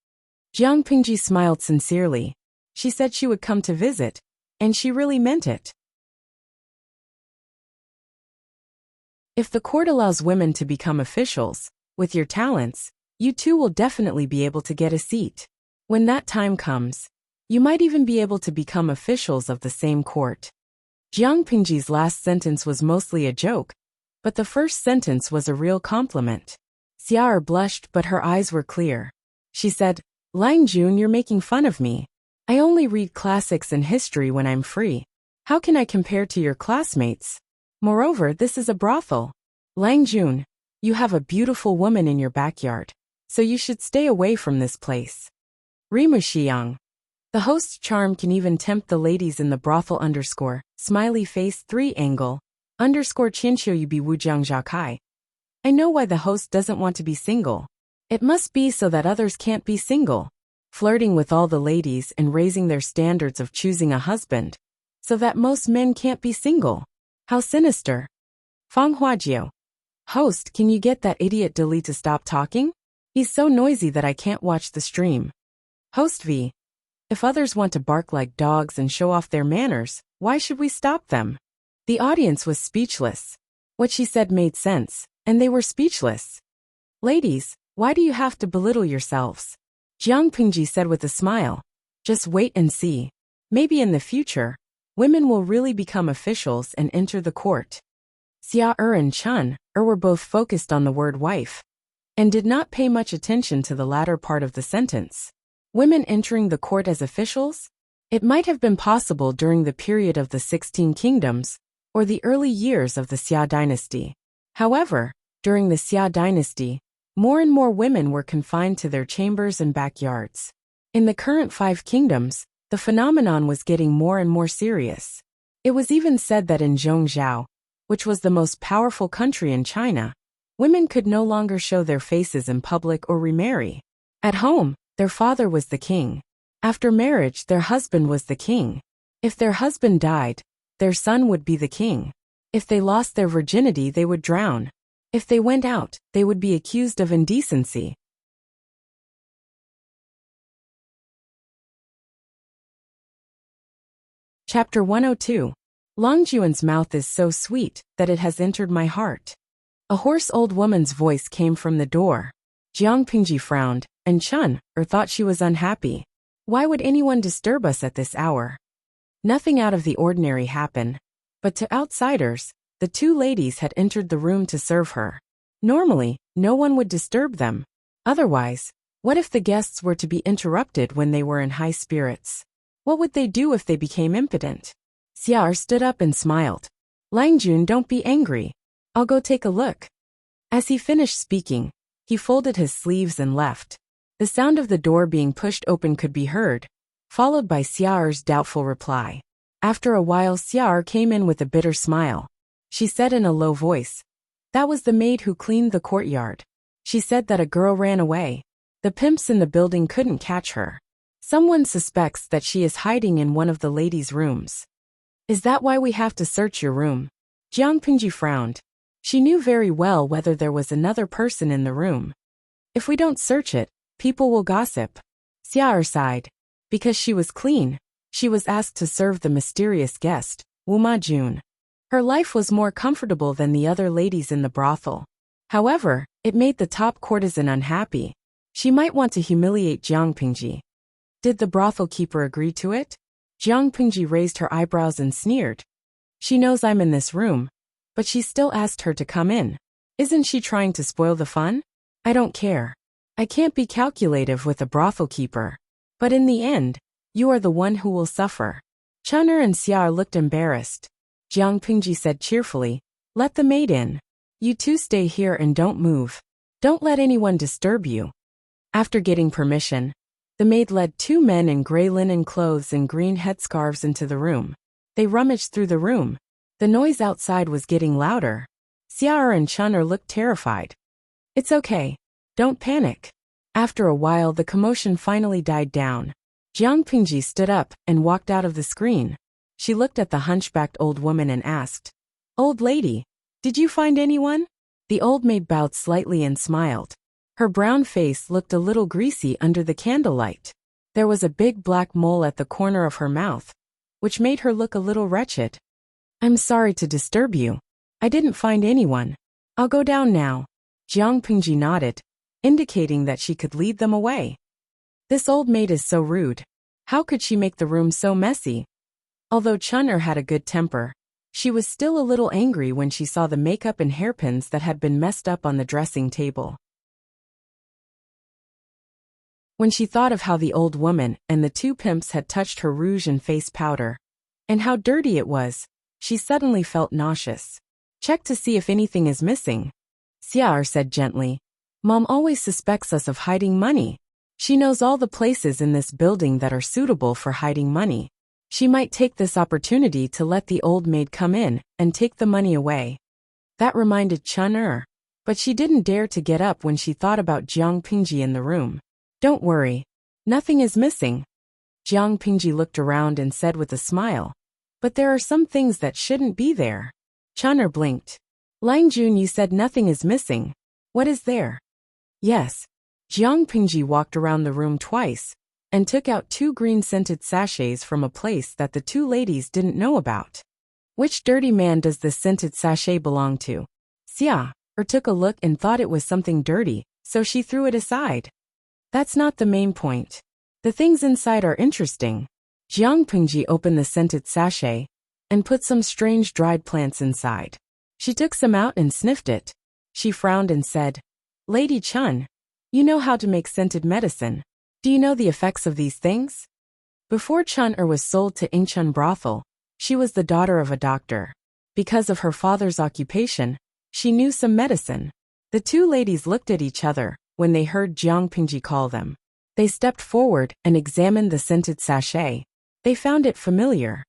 Jiang Pengji smiled sincerely. She said she would come to visit, and she really meant it. If the court allows women to become officials, with your talents, you two will definitely be able to get a seat. When that time comes, you might even be able to become officials of the same court. Jiang Pengji's last sentence was mostly a joke, but the first sentence was a real compliment. Xia blushed, but her eyes were clear. She said, Langjun, you're making fun of me. I only read classics and history when I'm free. How can I compare to your classmates? Moreover, this is a brothel. Langjun, you have a beautiful woman in your backyard, so you should stay away from this place. Wuxia. The host's charm can even tempt the ladies in the brothel smiley face 3 angle _Qinqiu Wujiang Zhakai. I know why the host doesn't want to be single. It must be so that others can't be single. Flirting with all the ladies and raising their standards of choosing a husband, so that most men can't be single. How sinister. Fang Huajiu. Host, can you get that idiot Dili to stop talking? He's so noisy that I can't watch the stream. Host V. If others want to bark like dogs and show off their manners, why should we stop them? The audience was speechless. What she said made sense, and they were speechless. Ladies, why do you have to belittle yourselves? Jiang Pengji said with a smile. Just wait and see. Maybe in the future, women will really become officials and enter the court. Xia and Chun were both focused on the word wife, and did not pay much attention to the latter part of the sentence. Women entering the court as officials? It might have been possible during the period of the 16 Kingdoms, or the early years of the Xia dynasty. However, during the Xia dynasty, more and more women were confined to their chambers and backyards. In the current 5 kingdoms, the phenomenon was getting more and more serious. It was even said that in Zhongzhou, which was the most powerful country in China, women could no longer show their faces in public or remarry. At home, their father was the king. After marriage, their husband was the king. If their husband died, their son would be the king. If they lost their virginity, they would drown. If they went out, they would be accused of indecency. Chapter 102. Longjuan's mouth is so sweet that it has entered my heart. A hoarse old woman's voice came from the door. Jiang Pingji frowned, and Chun thought she was unhappy. Why would anyone disturb us at this hour? Nothing out of the ordinary happened, but to outsiders, the 2 ladies had entered the room to serve her. Normally, no one would disturb them. Otherwise, what if the guests were to be interrupted when they were in high spirits? What would they do if they became impotent? Xiao stood up and smiled. Langjun, don't be angry. I'll go take a look. As he finished speaking, he folded his sleeves and left. The sound of the door being pushed open could be heard, followed by Xiao's doubtful reply. After a while, Xiao came in with a bitter smile. She said in a low voice, "That was the maid who cleaned the courtyard. She said that a girl ran away. The pimps in the building couldn't catch her. Someone suspects that she is hiding in one of the ladies' rooms." "Is that why we have to search your room?" Jiang Pingji frowned. She knew very well whether there was another person in the room. "If we don't search it, people will gossip." Xiao sighed. Because she was clean, she was asked to serve the mysterious guest, Wu Majun. Her life was more comfortable than the other ladies in the brothel. However, it made the top courtesan unhappy. She might want to humiliate Jiang Pingji. Did the brothel keeper agree to it? Jiang Pingji raised her eyebrows and sneered. "She knows I'm in this room, but she still asked her to come in. Isn't she trying to spoil the fun? I don't care. I can't be calculative with a brothel keeper. But in the end, you are the one who will suffer." Chun'er and Xiao looked embarrassed. Jiang Pingji said cheerfully, "Let the maid in. You 2 stay here and don't move. Don't let anyone disturb you." After getting permission, the maid led 2 men in gray linen clothes and green headscarves into the room. They rummaged through the room. The noise outside was getting louder. Xiao and Chun'er looked terrified. "It's okay. Don't panic." After a while, the commotion finally died down. Jiang Pingji stood up and walked out of the screen. She looked at the hunchbacked old woman and asked, "Old lady, did you find anyone?" The old maid bowed slightly and smiled. Her brown face looked a little greasy under the candlelight. There was a big black mole at the corner of her mouth, which made her look a little wretched. "I'm sorry to disturb you. I didn't find anyone. I'll go down now." Jiang Pingji nodded, indicating that she could lead them away. This old maid is so rude. How could she make the room so messy? Although Chun'er had a good temper, she was still a little angry when she saw the makeup and hairpins that had been messed up on the dressing table. When she thought of how the old woman and the 2 pimps had touched her rouge and face powder, and how dirty it was, she suddenly felt nauseous. "Check to see if anything is missing," Xiao said gently. "Mom always suspects us of hiding money. She knows all the places in this building that are suitable for hiding money. She might take this opportunity to let the old maid come in and take the money away." That reminded Chun'er, but she didn't dare to get up when she thought about Jiang Pingji in the room. "Don't worry. Nothing is missing." Jiang Pingji looked around and said with a smile, "But there are some things that shouldn't be there." Chun'er blinked. "Langjun, you said nothing is missing. What is there?" "Yes." Jiang Pingji walked around the room twice and took out 2 green-scented sachets from a place that the 2 ladies didn't know about. "Which dirty man does this scented sachet belong to?" Xia took a look and thought it was something dirty, so she threw it aside. "That's not the main point. The things inside are interesting." Jiang Pingji opened the scented sachet and put some strange dried plants inside. She took some out and sniffed it. She frowned and said, "Lady Chun, you know how to make scented medicine. Do you know the effects of these things?" Before Chun-er was sold to Ingchun brothel, she was the daughter of a doctor. Because of her father's occupation, she knew some medicine. The two ladies looked at each other when they heard Jiang Pingji call them. They stepped forward and examined the scented sachet. They found it familiar.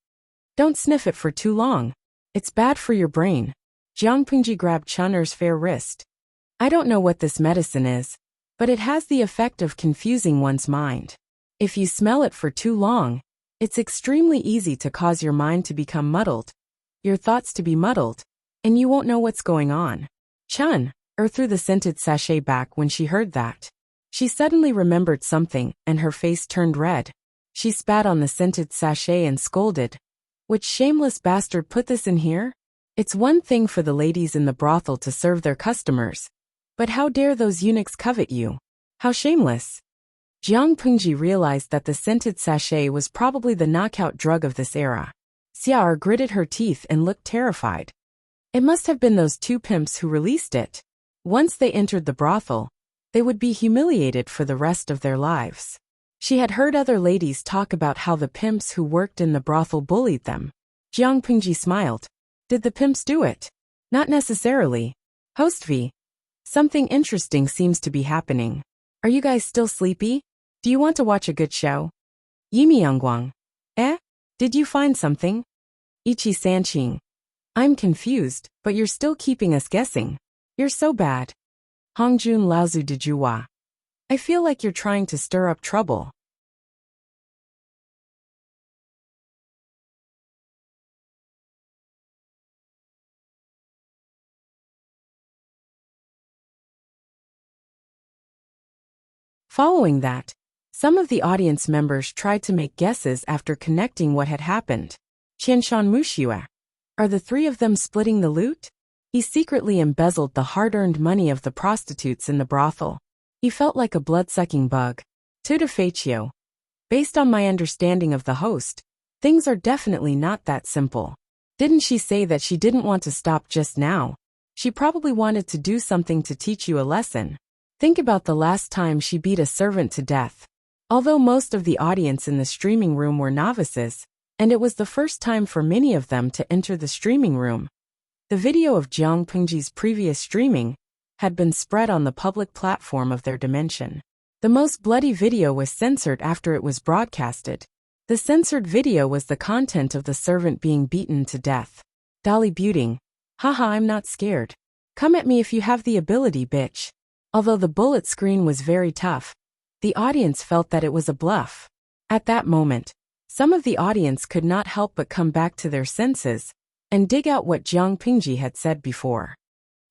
Don't sniff it for too long. It's bad for your brain. Jiang Pingji grabbed Chun-er's fair wrist. I don't know what this medicine is, but it has the effect of confusing one's mind. If you smell it for too long, it's extremely easy to cause your mind to become muddled, your thoughts to be muddled, and you won't know what's going on. Chun-er threw the scented sachet back when she heard that. She suddenly remembered something, and her face turned red. She spat on the scented sachet and scolded. Which shameless bastard put this in here? It's one thing for the ladies in the brothel to serve their customers, but how dare those eunuchs covet you? How shameless! Jiang Pingji realized that the scented sachet was probably the knockout drug of this era. Xiao'er gritted her teeth and looked terrified. It must have been those two pimps who released it. Once they entered the brothel, they would be humiliated for the rest of their lives. She had heard other ladies talk about how the pimps who worked in the brothel bullied them. Jiang Pingji smiled. Did the pimps do it? Not necessarily. Host V. Something interesting seems to be happening. Are you guys still sleepy? Do you want to watch a good show? Yimi Yangguang. Did you find something? Ichi Sanqing. I'm confused, but you're still keeping us guessing. You're so bad. Hongjun Laozu Dejua. I feel like you're trying to stir up trouble. Following that, some of the audience members tried to make guesses after connecting what had happened. Qianshan Muxia. Are the three of them splitting the loot? He secretly embezzled the hard-earned money of the prostitutes in the brothel. He felt like a blood-sucking bug. Tuta Feichio. Based on my understanding of the host, things are definitely not that simple. Didn't she say that she didn't want to stop just now? She probably wanted to do something to teach you a lesson. Think about the last time she beat a servant to death. Although most of the audience in the streaming room were novices, and it was the first time for many of them to enter the streaming room, the video of Jiang Pingji's previous streaming had been spread on the public platform of their dimension. The most bloody video was censored after it was broadcasted. The censored video was the content of the servant being beaten to death. Dolly Buting. Haha, I'm not scared. Come at me if you have the ability, bitch. Although the bullet screen was very tough, the audience felt that it was a bluff. At that moment, some of the audience could not help but come back to their senses and dig out what Jiang Pingji had said before.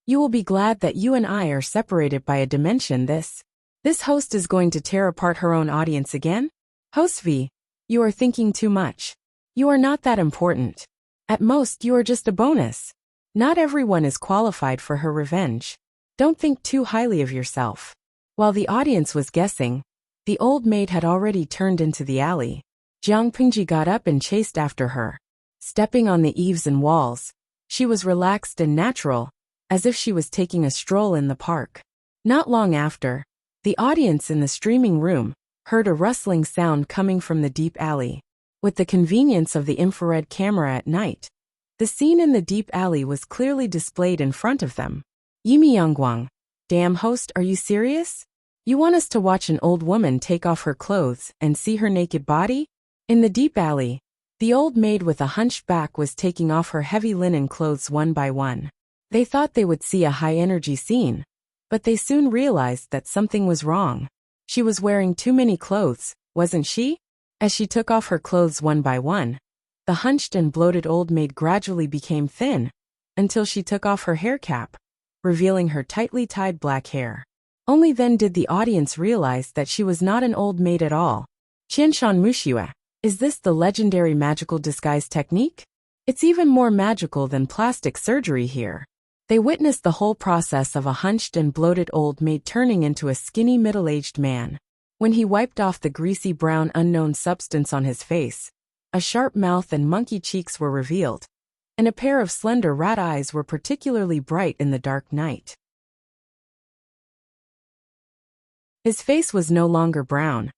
You will be glad that you and I are separated by a dimension. This host is going to tear apart her own audience again? Host V, you are thinking too much. You are not that important. At most, you are just a bonus. Not everyone is qualified for her revenge. Don't think too highly of yourself. While the audience was guessing, the old maid had already turned into the alley. Jiang Pingji got up and chased after her. Stepping on the eaves and walls, she was relaxed and natural, as if she was taking a stroll in the park. Not long after, the audience in the streaming room heard a rustling sound coming from the deep alley. With the convenience of the infrared camera at night, the scene in the deep alley was clearly displayed in front of them. Yimi Yangguang. Damn host, are you serious? You want us to watch an old woman take off her clothes and see her naked body? In the deep alley, the old maid with a hunched back was taking off her heavy linen clothes one by one. They thought they would see a high-energy scene, but they soon realized that something was wrong. She was wearing too many clothes, wasn't she? As she took off her clothes one by one, the hunched and bloated old maid gradually became thin, until she took off her hair cap, revealing her tightly tied black hair. Only then did the audience realize that she was not an old maid at all. Qianshan Muxia. Is this the legendary magical disguise technique? It's even more magical than plastic surgery here. They witnessed the whole process of a hunched and bloated old maid turning into a skinny middle-aged man. When he wiped off the greasy brown unknown substance on his face, a sharp mouth and monkey cheeks were revealed, and a pair of slender rat eyes were particularly bright in the dark night. His face was no longer brown,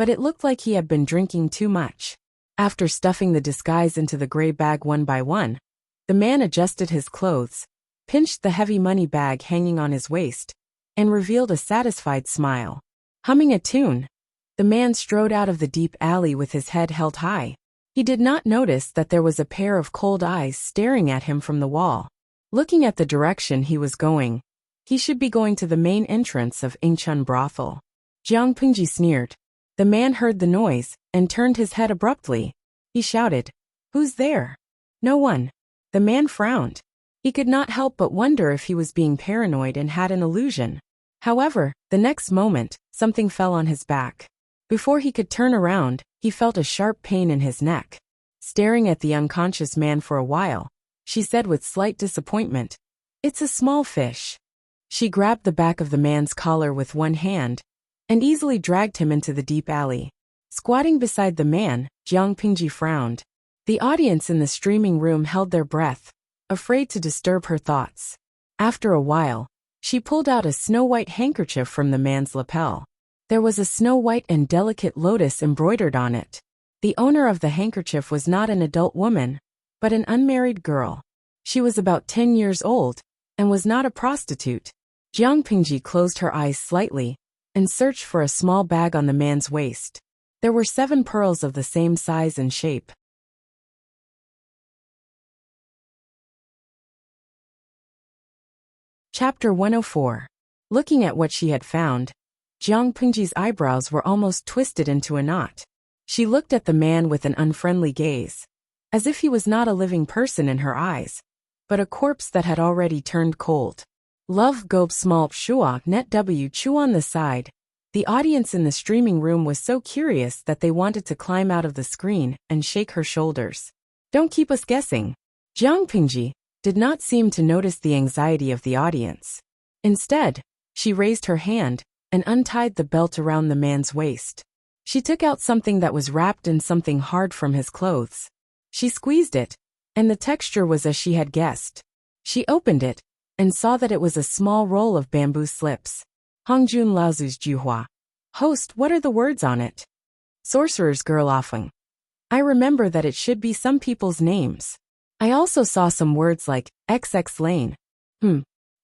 but it looked like he had been drinking too much. After stuffing the disguise into the gray bag one by one, the man adjusted his clothes, pinched the heavy money bag hanging on his waist, and revealed a satisfied smile. Humming a tune, the man strode out of the deep alley with his head held high. He did not notice that there was a pair of cold eyes staring at him from the wall. Looking at the direction he was going, he should be going to the main entrance of Ingchun brothel. Jiang Pingji sneered. The man heard the noise and turned his head abruptly. He shouted, "Who's there?" "No one." The man frowned. He could not help but wonder if he was being paranoid and had an illusion. However, the next moment, something fell on his back. Before he could turn around, he felt a sharp pain in his neck. Staring at the unconscious man for a while, she said with slight disappointment, "It's a small fish." She grabbed the back of the man's collar with one hand and easily dragged him into the deep alley. Squatting beside the man, Jiang Pingji frowned. The audience in the streaming room held their breath, afraid to disturb her thoughts. After a while, she pulled out a snow-white handkerchief from the man's lapel. There was a snow-white and delicate lotus embroidered on it. The owner of the handkerchief was not an adult woman, but an unmarried girl. She was about 10 years old and was not a prostitute. Jiang Pingji closed her eyes slightly and searched for a small bag on the man's waist. There were 7 pearls of the same size and shape. Chapter 104. Looking at what she had found, Jiang Pingji's eyebrows were almost twisted into a knot. She looked at the man with an unfriendly gaze, as if he was not a living person in her eyes, but a corpse that had already turned cold. Love Gob Small Shua Net W Chew on the side. The audience in the streaming room was so curious that they wanted to climb out of the screen and shake her shoulders. "Don't keep us guessing." Jiang Pingji did not seem to notice the anxiety of the audience. Instead, she raised her hand and untied the belt around the man's waist. She took out something that was wrapped in something hard from his clothes. She squeezed it, and the texture was as she had guessed. She opened it and saw that it was a small roll of bamboo slips. Hongjun Laozu's Juhua. "Host, what are the words on it?" "Sorcerer's Girl Offing." "I remember that it should be some people's names. I also saw some words like XX Lane.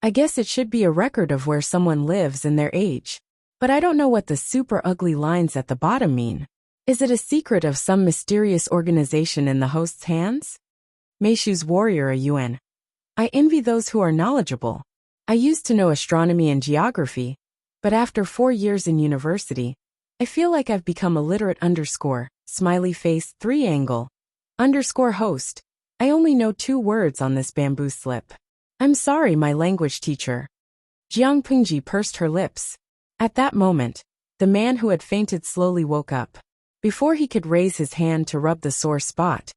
I guess it should be a record of where someone lives and their age. But I don't know what the super ugly lines at the bottom mean. Is it a secret of some mysterious organization in the host's hands?" Meishu's Warrior a Yuan. "I envy those who are knowledgeable. I used to know astronomy and geography, but after 4 years in university, I feel like I've become illiterate smiley face 3 host. I only know 2 words on this bamboo slip. I'm sorry, my language teacher." Jiang Pingji pursed her lips. At that moment, the man who had fainted slowly woke up. Before he could raise his hand to rub the sore spot,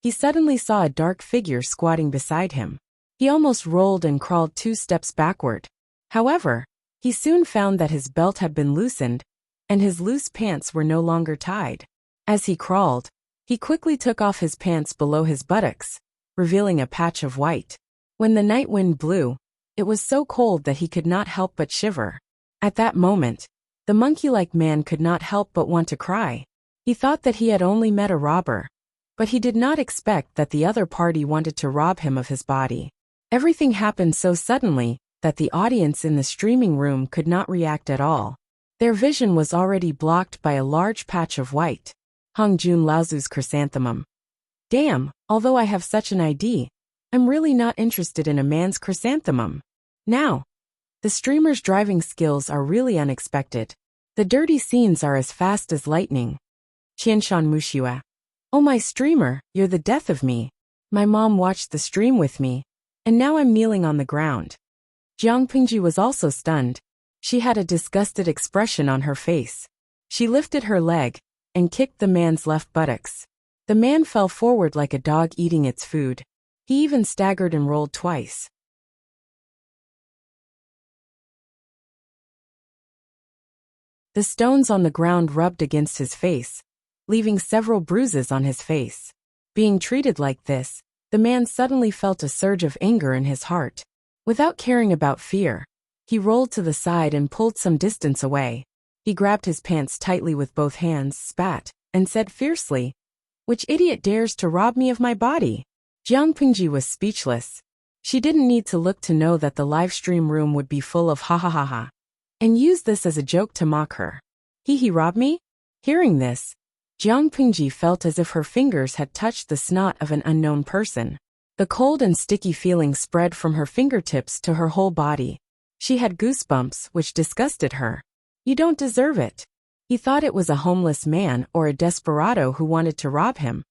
he suddenly saw a dark figure squatting beside him. He almost rolled and crawled 2 steps backward. However, he soon found that his belt had been loosened, and his loose pants were no longer tied. As he crawled, he quickly took off his pants below his buttocks, revealing a patch of white. When the night wind blew, it was so cold that he could not help but shiver. At that moment, the monkey-like man could not help but want to cry. He thought that he had only met a robber, but he did not expect that the other party wanted to rob him of his body. Everything happened so suddenly that the audience in the streaming room could not react at all. Their vision was already blocked by a large patch of white. Hongjun Laozu's chrysanthemum. "Damn, although I have such an ID, I'm really not interested in a man's chrysanthemum." Now, the streamer's driving skills are really unexpected. The dirty scenes are as fast as lightning. Qianshan Mushiwa. "Oh my streamer, you're the death of me. My mom watched the stream with me, and now I'm kneeling on the ground." Jiang Pingji was also stunned. She had a disgusted expression on her face. She lifted her leg and kicked the man's left buttocks. The man fell forward like a dog eating its food. He even staggered and rolled twice. The stones on the ground rubbed against his face, leaving several bruises on his face. Being treated like this, the man suddenly felt a surge of anger in his heart. Without caring about fear, he rolled to the side and pulled some distance away. He grabbed his pants tightly with both hands, spat, and said fiercely, "Which idiot dares to rob me of my body?" Jiang Pingji was speechless. She didn't need to look to know that the live stream room would be full of ha ha ha ha, and use this as a joke to mock her. He robbed me? Hearing this, Jiang Pingji felt as if her fingers had touched the snot of an unknown person. The cold and sticky feeling spread from her fingertips to her whole body. She had goosebumps, which disgusted her. "You don't deserve it." He thought it was a homeless man or a desperado who wanted to rob him.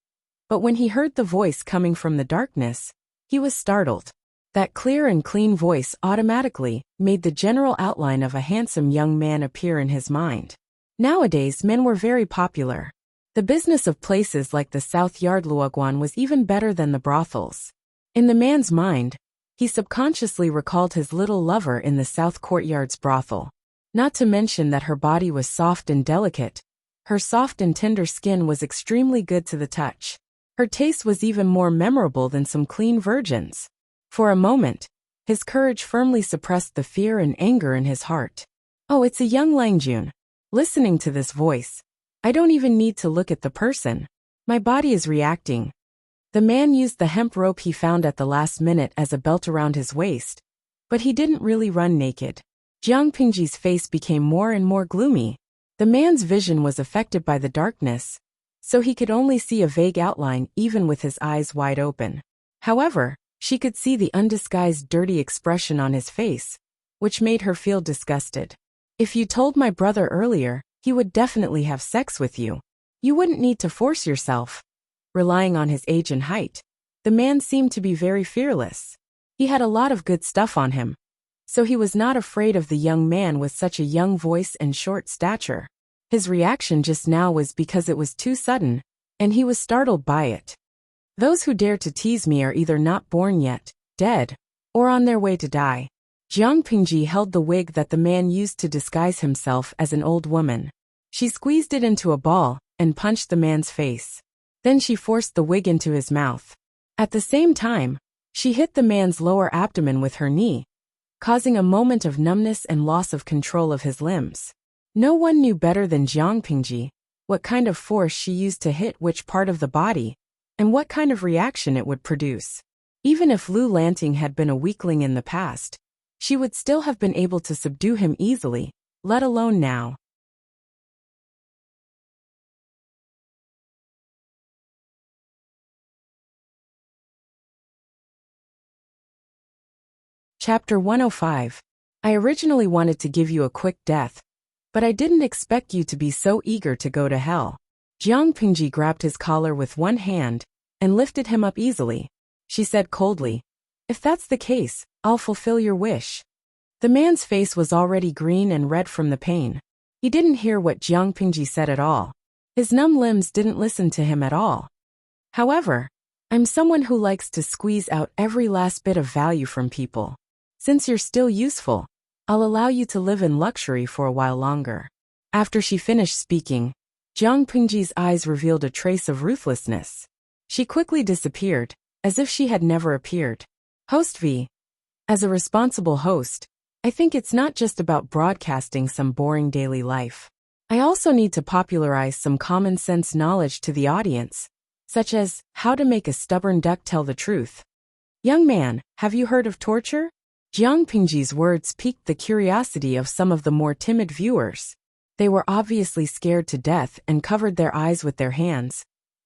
But when he heard the voice coming from the darkness, he was startled. That clear and clean voice automatically made the general outline of a handsome young man appear in his mind. Nowadays, men were very popular. The business of places like the South Yard Luoguan was even better than the brothels. In the man's mind, he subconsciously recalled his little lover in the South Courtyard's brothel. Not to mention that her body was soft and delicate. Her soft and tender skin was extremely good to the touch. Her taste was even more memorable than some clean virgins. For a moment, his courage firmly suppressed the fear and anger in his heart. "Oh, it's a young Langjun." Listening to this voice, "I don't even need to look at the person. My body is reacting." The man used the hemp rope he found at the last minute as a belt around his waist, but he didn't really run naked. Jiang Pingji's face became more and more gloomy. The man's vision was affected by the darkness, so he could only see a vague outline even with his eyes wide open. However, she could see the undisguised dirty expression on his face, which made her feel disgusted. "If you told my brother earlier, he would definitely have sex with you. You wouldn't need to force yourself." Relying on his age and height, the man seemed to be very fearless. He had a lot of good stuff on him, so he was not afraid of the young man with such a young voice and short stature. His reaction just now was because it was too sudden, and he was startled by it. "Those who dare to tease me are either not born yet, dead, or on their way to die." Jiang Pingji held the wig that the man used to disguise himself as an old woman. She squeezed it into a ball and punched the man's face. Then she forced the wig into his mouth. At the same time, she hit the man's lower abdomen with her knee, causing a moment of numbness and loss of control of his limbs. No one knew better than Jiang Pingji what kind of force she used to hit which part of the body, and what kind of reaction it would produce. Even if Lu Lanting had been a weakling in the past, she would still have been able to subdue him easily, let alone now. Chapter 105. I originally wanted to give you a quick death, but I didn't expect you to be so eager to go to hell. Jiang Pingji grabbed his collar with one hand and lifted him up easily. She said coldly, "If that's the case, I'll fulfill your wish." The man's face was already green and red from the pain. He didn't hear what Jiang Pingji said at all. His numb limbs didn't listen to him at all. "However, I'm someone who likes to squeeze out every last bit of value from people. Since you're still useful, I'll allow you to live in luxury for a while longer." After she finished speaking, Jiang Pingji's eyes revealed a trace of ruthlessness. She quickly disappeared, as if she had never appeared. Host V. As a responsible host, I think it's not just about broadcasting some boring daily life. I also need to popularize some common sense knowledge to the audience, such as how to make a stubborn duck tell the truth. Young man, have you heard of torture? Jiang Pingji's words piqued the curiosity of some of the more timid viewers. They were obviously scared to death and covered their eyes with their hands,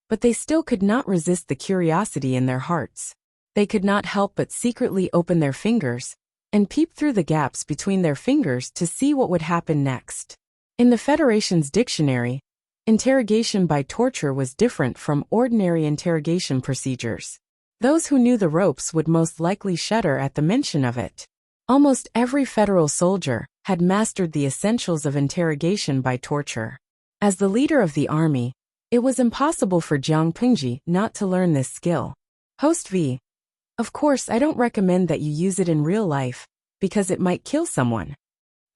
but they still could not resist the curiosity in their hearts. They could not help but secretly open their fingers and peep through the gaps between their fingers to see what would happen next. In the Federation's dictionary, interrogation by torture was different from ordinary interrogation procedures. Those who knew the ropes would most likely shudder at the mention of it. Almost every federal soldier had mastered the essentials of interrogation by torture. As the leader of the army, it was impossible for Jiang Pingji not to learn this skill. Host V. Of course, I don't recommend that you use it in real life, because it might kill someone.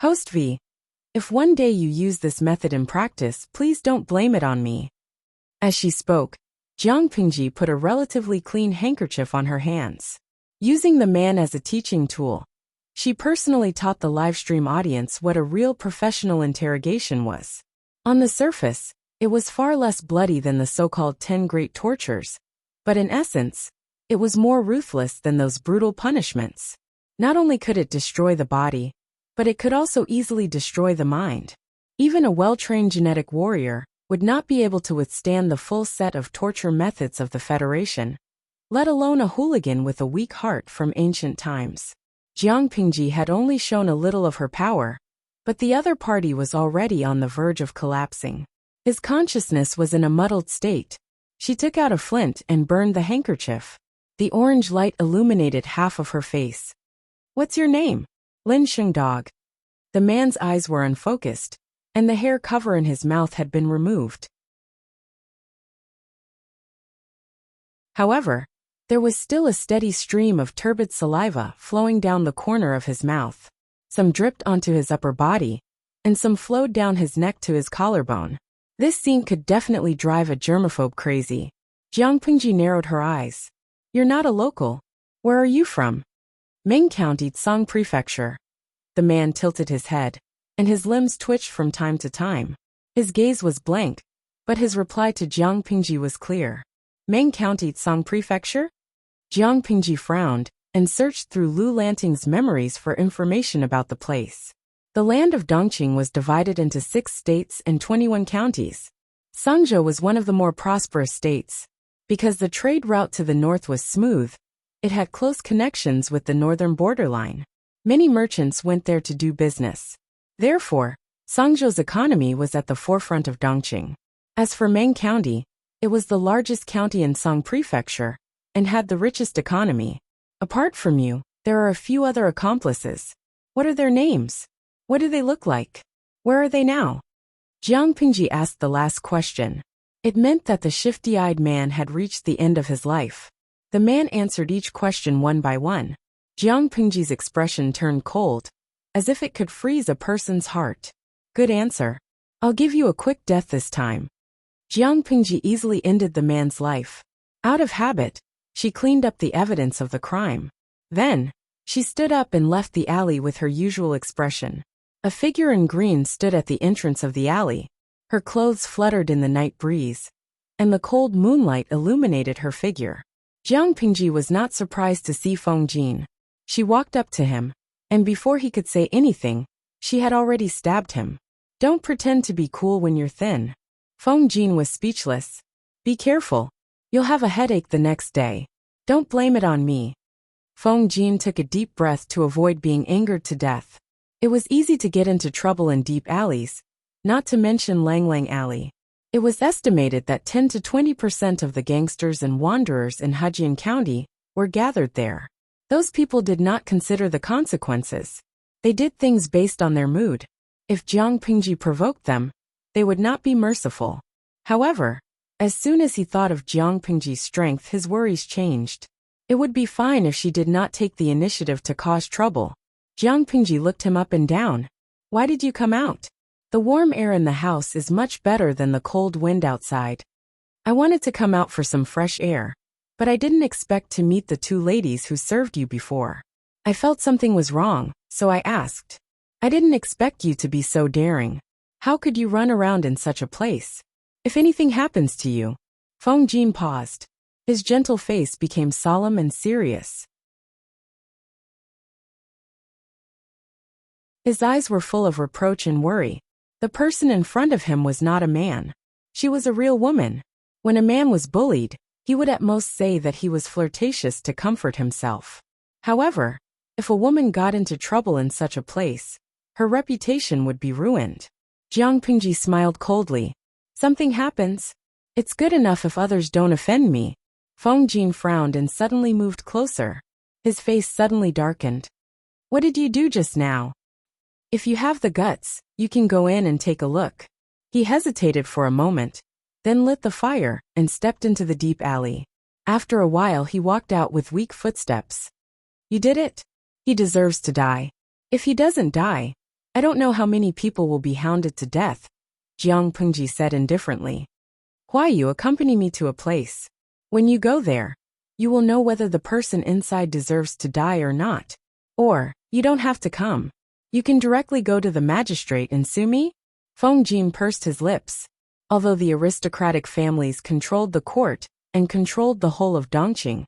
Host V. If one day you use this method in practice, please don't blame it on me. As she spoke, Jiang Pingji put a relatively clean handkerchief on her hands. Using the man as a teaching tool, She personally taught the livestream audience what a real professional interrogation was. On the surface, it was far less bloody than the so-called 10 great tortures, but in essence, it was more ruthless than those brutal punishments. Not only could it destroy the body, but it could also easily destroy the mind. Even a well-trained genetic warrior would not be able to withstand the full set of torture methods of the Federation, let alone a hooligan with a weak heart from ancient times. Jiang Pingji had only shown a little of her power, but the other party was already on the verge of collapsing. His consciousness was in a muddled state. She took out a flint and burned the handkerchief. The orange light illuminated half of her face. "What's your name?" "Lin Shengdog." The man's eyes were unfocused, and the hair cover in his mouth had been removed. However, there was still a steady stream of turbid saliva flowing down the corner of his mouth. Some dripped onto his upper body, and some flowed down his neck to his collarbone. This scene could definitely drive a germaphobe crazy. Jiang Pingji narrowed her eyes. "You're not a local. Where are you from?" "Ming County, Tsang Prefecture." The man tilted his head, and his limbs twitched from time to time. His gaze was blank, but his reply to Jiang Pingji was clear. "Ming County, Tsang Prefecture?" Jiang Pingji frowned and searched through Lu Lanting's memories for information about the place. The land of Dongqing was divided into 6 states and 21 counties. Sangzhou was one of the more prosperous states. Because the trade route to the north was smooth, it had close connections with the northern borderline. Many merchants went there to do business. Therefore, Sangzhou's economy was at the forefront of Dongqing. As for Meng County, it was the largest county in Tsang Prefecture and had the richest economy. Apart from you, there are a few other accomplices. What are their names? What do they look like? Where are they now? Jiang Pingji asked the last question. It meant that the shifty-eyed man had reached the end of his life. The man answered each question one by one. Jiang Pingji's expression turned cold, as if it could freeze a person's heart. "Good answer. I'll give you a quick death this time." Jiang Pingji easily ended the man's life. Out of habit, she cleaned up the evidence of the crime. Then, she stood up and left the alley with her usual expression. A figure in green stood at the entrance of the alley. Her clothes fluttered in the night breeze, and the cold moonlight illuminated her figure. Jiang Pingji was not surprised to see Feng Jin. She walked up to him, and before he could say anything, she had already stabbed him. "Don't pretend to be cool when you're thin." Feng Jin was speechless. "Be careful. You'll have a headache the next day. Don't blame it on me." Feng Jin took a deep breath to avoid being angered to death. It was easy to get into trouble in deep alleys, not to mention Lang Lang Alley. It was estimated that 10 to 20% of the gangsters and wanderers in Hejian County were gathered there. Those people did not consider the consequences. They did things based on their mood. If Jiang Pingji provoked them, they would not be merciful. However, as soon as he thought of Jiang Pingji's strength, his worries changed. It would be fine if she did not take the initiative to cause trouble. Jiang Pingji looked him up and down. "Why did you come out? The warm air in the house is much better than the cold wind outside." "I wanted to come out for some fresh air, but I didn't expect to meet the 2 ladies who served you before. I felt something was wrong, so I asked. I didn't expect you to be so daring. How could you run around in such a place? If anything happens to you..." Feng Jin paused. His gentle face became solemn and serious. His eyes were full of reproach and worry. The person in front of him was not a man. She was a real woman. When a man was bullied, he would at most say that he was flirtatious to comfort himself. However, if a woman got into trouble in such a place, her reputation would be ruined. Jiang Pingji smiled coldly. "Something happens. It's good enough if others don't offend me." Feng Jin frowned and suddenly moved closer. His face suddenly darkened. "What did you do just now? If you have the guts, you can go in and take a look." He hesitated for a moment, then lit the fire and stepped into the deep alley. After a while he walked out with weak footsteps. "You did it? He deserves to die. If he doesn't die, I don't know how many people will be hounded to death," Jiang Pingji said indifferently. "Why you accompany me to a place? When you go there, you will know whether the person inside deserves to die or not. Or, You don't have to come. You can directly go to the magistrate and sue me? Feng Jin pursed his lips. Although the aristocratic families controlled the court and controlled the whole of Dongqing,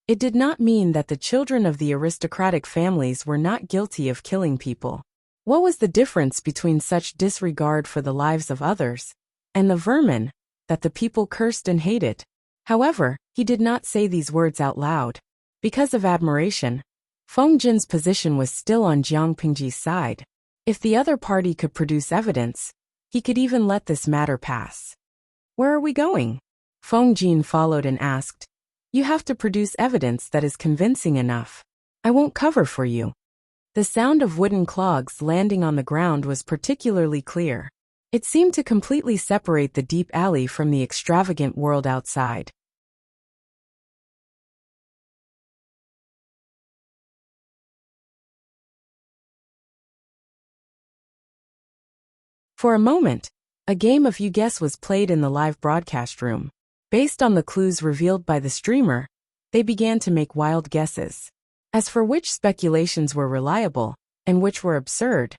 it did not mean that the children of the aristocratic families were not guilty of killing people. What was the difference between such disregard for the lives of others and the vermin that the people cursed and hated? However, he did not say these words out loud. Because of admiration, Feng Jin's position was still on Jiang Pingji's side. If the other party could produce evidence, he could even let this matter pass. Where are we going? Feng Jin followed and asked. You have to produce evidence that is convincing enough. I won't cover for you. The sound of wooden clogs landing on the ground was particularly clear. It seemed to completely separate the deep alley from the extravagant world outside. For a moment, a game of You Guess was played in the live broadcast room. Based on the clues revealed by the streamer, they began to make wild guesses. As for which speculations were reliable and which were absurd,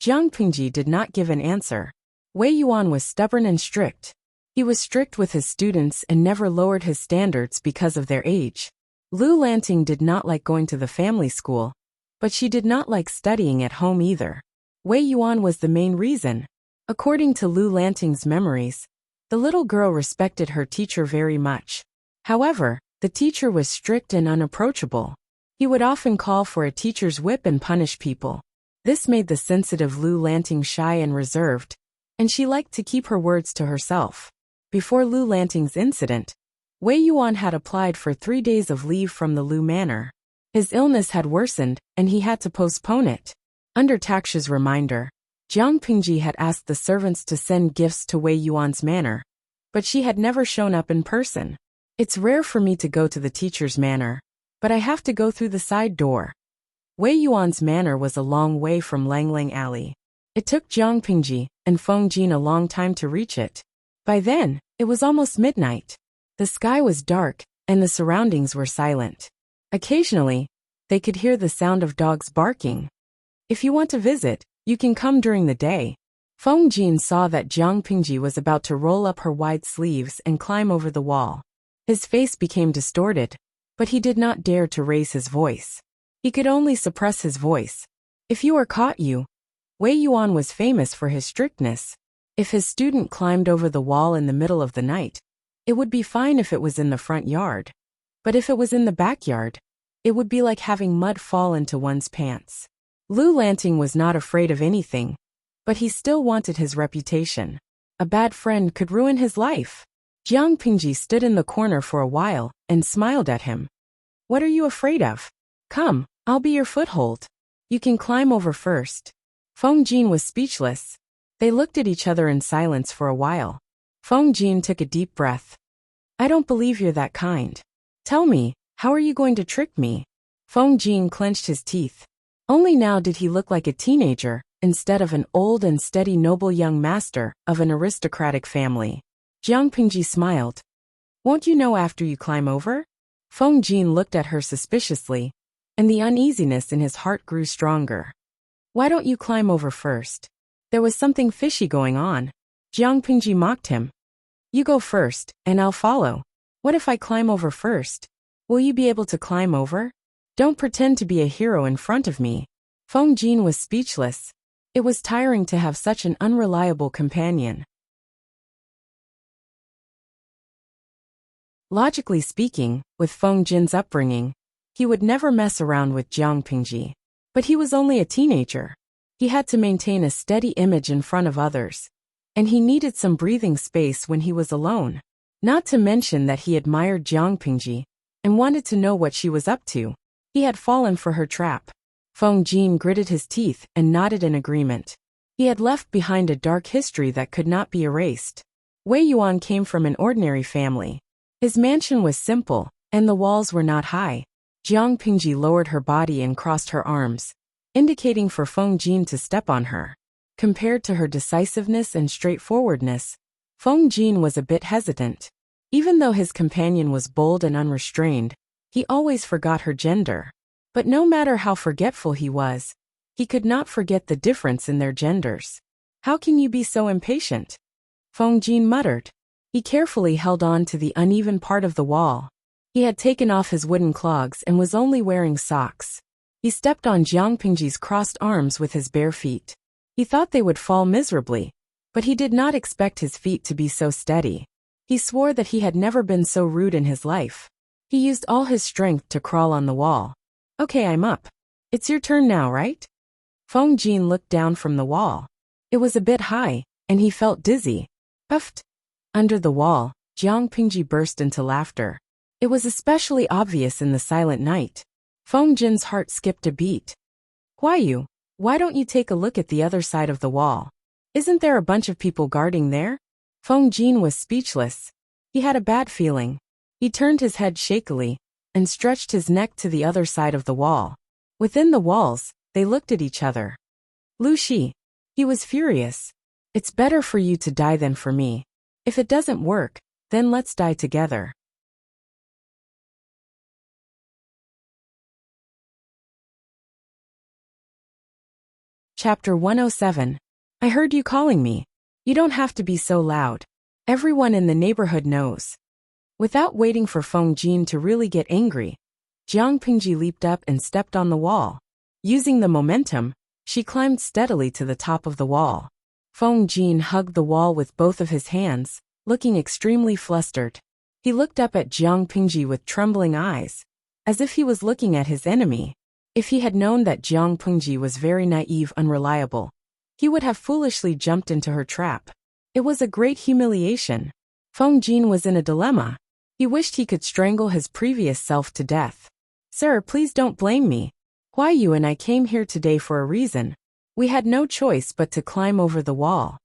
Jiang Pingji did not give an answer. Wei Yuan was stubborn and strict. He was strict with his students and never lowered his standards because of their age. Lu Lanting did not like going to the family school, but she did not like studying at home either. Wei Yuan was the main reason. According to Lu Lanting's memories, the little girl respected her teacher very much. However, the teacher was strict and unapproachable. He would often call for a teacher's whip and punish people. This made the sensitive Lu Lanting shy and reserved, and she liked to keep her words to herself. Before Lu Lanting's incident, Wei Yuan had applied for 3 days of leave from the Lu Manor. His illness had worsened, and he had to postpone it. Under Taksha's reminder, Jiang Pingji had asked the servants to send gifts to Wei Yuan's manor, but she had never shown up in person. It's rare for me to go to the teacher's manor, but I have to go through the side door. Wei Yuan's manor was a long way from Langlang Alley. It took Jiang Pingji and Feng Jin a long time to reach it. By then, it was almost midnight. The sky was dark, and the surroundings were silent. Occasionally, they could hear the sound of dogs barking. If you want to visit, you can come during the day. Feng Jin saw that Jiang Pingji was about to roll up her wide sleeves and climb over the wall. His face became distorted, but he did not dare to raise his voice. He could only suppress his voice. If you are caught, Wei Yuan was famous for his strictness. If his student climbed over the wall in the middle of the night, it would be fine if it was in the front yard. But if it was in the backyard, it would be like having mud fall into one's pants. Lu Lanting was not afraid of anything, but he still wanted his reputation. A bad friend could ruin his life. Jiang Pingji stood in the corner for a while and smiled at him. What are you afraid of? Come, I'll be your foothold. You can climb over first. Feng Jin was speechless. They looked at each other in silence for a while. Feng Jin took a deep breath. I don't believe you're that kind. Tell me, how are you going to trick me? Feng Jin clenched his teeth. Only now did he look like a teenager, instead of an old and steady noble young master of an aristocratic family. Jiang Pingji smiled. Won't you know after you climb over? Feng Jin looked at her suspiciously, and the uneasiness in his heart grew stronger. Why don't you climb over first? There was something fishy going on. Jiang Pingji mocked him. You go first, and I'll follow. What if I climb over first? Will you be able to climb over? Don't pretend to be a hero in front of me. Feng Jin was speechless. It was tiring to have such an unreliable companion. Logically speaking, with Feng Jin's upbringing, he would never mess around with Jiang Pingji. But he was only a teenager. He had to maintain a steady image in front of others, and he needed some breathing space when he was alone. Not to mention that he admired Jiang Pingji and wanted to know what she was up to. He had fallen for her trap. Feng Jin gritted his teeth and nodded in agreement. He had left behind a dark history that could not be erased. Wei Yuan came from an ordinary family. His mansion was simple, and the walls were not high. Jiang Pingji lowered her body and crossed her arms, indicating for Feng Jin to step on her. Compared to her decisiveness and straightforwardness, Feng Jin was a bit hesitant. Even though his companion was bold and unrestrained, he always forgot her gender. But no matter how forgetful he was, he could not forget the difference in their genders. How can you be so impatient? Feng Jin muttered. He carefully held on to the uneven part of the wall. He had taken off his wooden clogs and was only wearing socks. He stepped on Jiang Pingji's crossed arms with his bare feet. He thought they would fall miserably, but he did not expect his feet to be so steady. He swore that he had never been so rude in his life. He used all his strength to crawl on the wall. Okay, I'm up. It's your turn now, right? Feng Jin looked down from the wall. It was a bit high, and he felt dizzy. Puffed. Under the wall, Jiang Pingji burst into laughter. It was especially obvious in the silent night. Feng Jin's heart skipped a beat. Why don't you take a look at the other side of the wall? Isn't there a bunch of people guarding there? Feng Jin was speechless. He had a bad feeling. He turned his head shakily and stretched his neck to the other side of the wall. Within the walls, they looked at each other. Lu Shi. He was furious. It's better for you to die than for me. If it doesn't work, then let's die together. Chapter 107. I heard you calling me. You don't have to be so loud. Everyone in the neighborhood knows. Without waiting for Feng Jin to really get angry, Jiang Pingji leaped up and stepped on the wall. Using the momentum, she climbed steadily to the top of the wall. Feng Jin hugged the wall with both of his hands, looking extremely flustered. He looked up at Jiang Pingji with trembling eyes, as if he was looking at his enemy. If he had known that Jiang Pingji was very naive, unreliable, he would have foolishly jumped into her trap. It was a great humiliation. Feng Jin was in a dilemma. He wished he could strangle his previous self to death. Sir, please don't blame me. You and I came here today for a reason. We had no choice but to climb over the wall.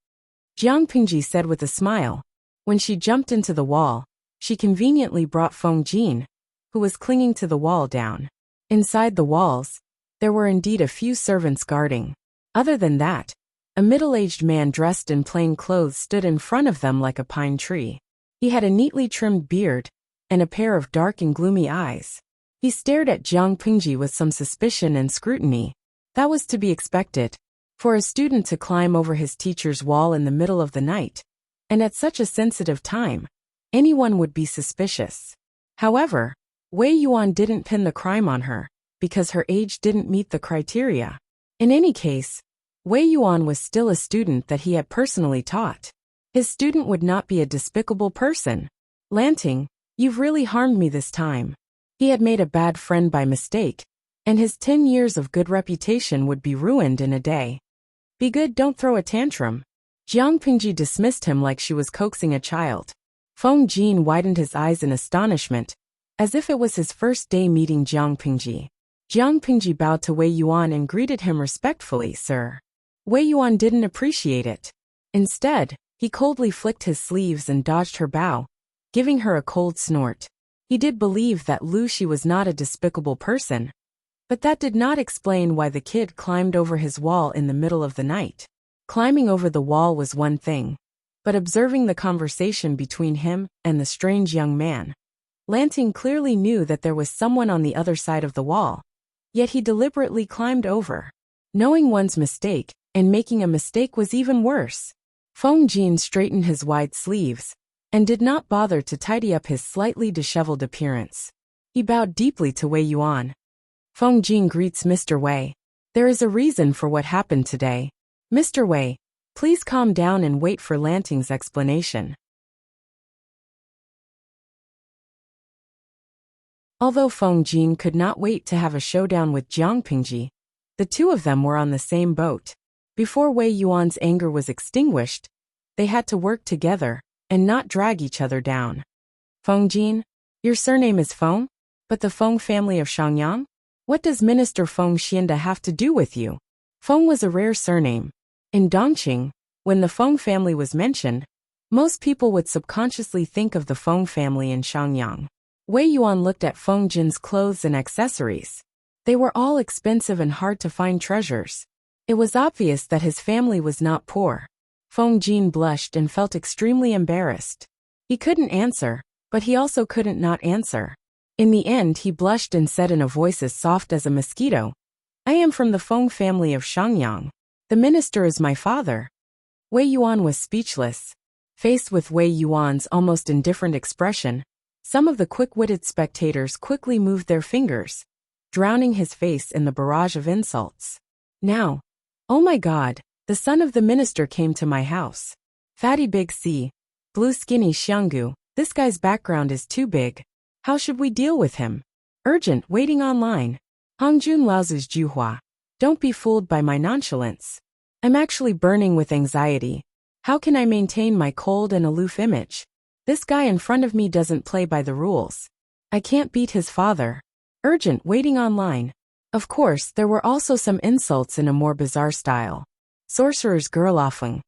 Jiang Pingji said with a smile. When she jumped into the wall, she conveniently brought Feng Jin, who was clinging to the wall, down. Inside the walls, there were indeed a few servants guarding. Other than that, a middle-aged man dressed in plain clothes stood in front of them like a pine tree. He had a neatly trimmed beard and a pair of dark and gloomy eyes. He stared at Jiang Pingji with some suspicion and scrutiny. That was to be expected, for a student to climb over his teacher's wall in the middle of the night, and at such a sensitive time, anyone would be suspicious. However, Wei Yuan didn't pin the crime on her, because her age didn't meet the criteria. In any case, Wei Yuan was still a student that he had personally taught. His student would not be a despicable person. Lanting, you've really harmed me this time. He had made a bad friend by mistake, and his 10 years of good reputation would be ruined in a day. Be good, don't throw a tantrum. Jiang Pingji dismissed him like she was coaxing a child. Feng Jin widened his eyes in astonishment, as if it was his first day meeting Jiang Pingji. Jiang Pingji bowed to Wei Yuan and greeted him respectfully, sir. Wei Yuan didn't appreciate it. Instead, he coldly flicked his sleeves and dodged her bow, giving her a cold snort. He did believe that Lu Shi was not a despicable person, but that did not explain why the kid climbed over his wall in the middle of the night. Climbing over the wall was one thing, but observing the conversation between him and the strange young man, Lanting clearly knew that there was someone on the other side of the wall, yet he deliberately climbed over. Knowing one's mistake and making a mistake was even worse. Feng Jin straightened his wide sleeves and did not bother to tidy up his slightly disheveled appearance. He bowed deeply to Wei Yuan. Feng Jin greets Mr. Wei. There is a reason for what happened today. Mr. Wei, please calm down and wait for Lanting's explanation. Although Feng Jin could not wait to have a showdown with Jiang Pingji, the two of them were on the same boat. Before Wei Yuan's anger was extinguished, they had to work together and not drag each other down. Feng Jin, your surname is Feng? But the Feng family of Shangyang? What does Minister Feng Xianda have to do with you? Feng was a rare surname. In Dongqing, when the Feng family was mentioned, most people would subconsciously think of the Feng family in Shangyang. Wei Yuan looked at Feng Jin's clothes and accessories. They were all expensive and hard to find treasures. It was obvious that his family was not poor. Feng Jin blushed and felt extremely embarrassed. He couldn't answer, but he also couldn't not answer. In the end, he blushed and said in a voice as soft as a mosquito, "I am from the Feng family of Shangyang. The minister is my father." Wei Yuan was speechless. Faced with Wei Yuan's almost indifferent expression, some of the quick-witted spectators quickly moved their fingers, drowning his face in the barrage of insults. Now, "Oh my God, the son of the minister came to my house. Fatty Big C, blue skinny Xianggu, this guy's background is too big. How should we deal with him? Urgent, waiting online. Hongjun Laozu's Juhua. Don't be fooled by my nonchalance. I'm actually burning with anxiety. How can I maintain my cold and aloof image? This guy in front of me doesn't play by the rules. I can't beat his father. Urgent, waiting online." Of course, there were also some insults in a more bizarre style. "Sorcerer's Gerlafeng.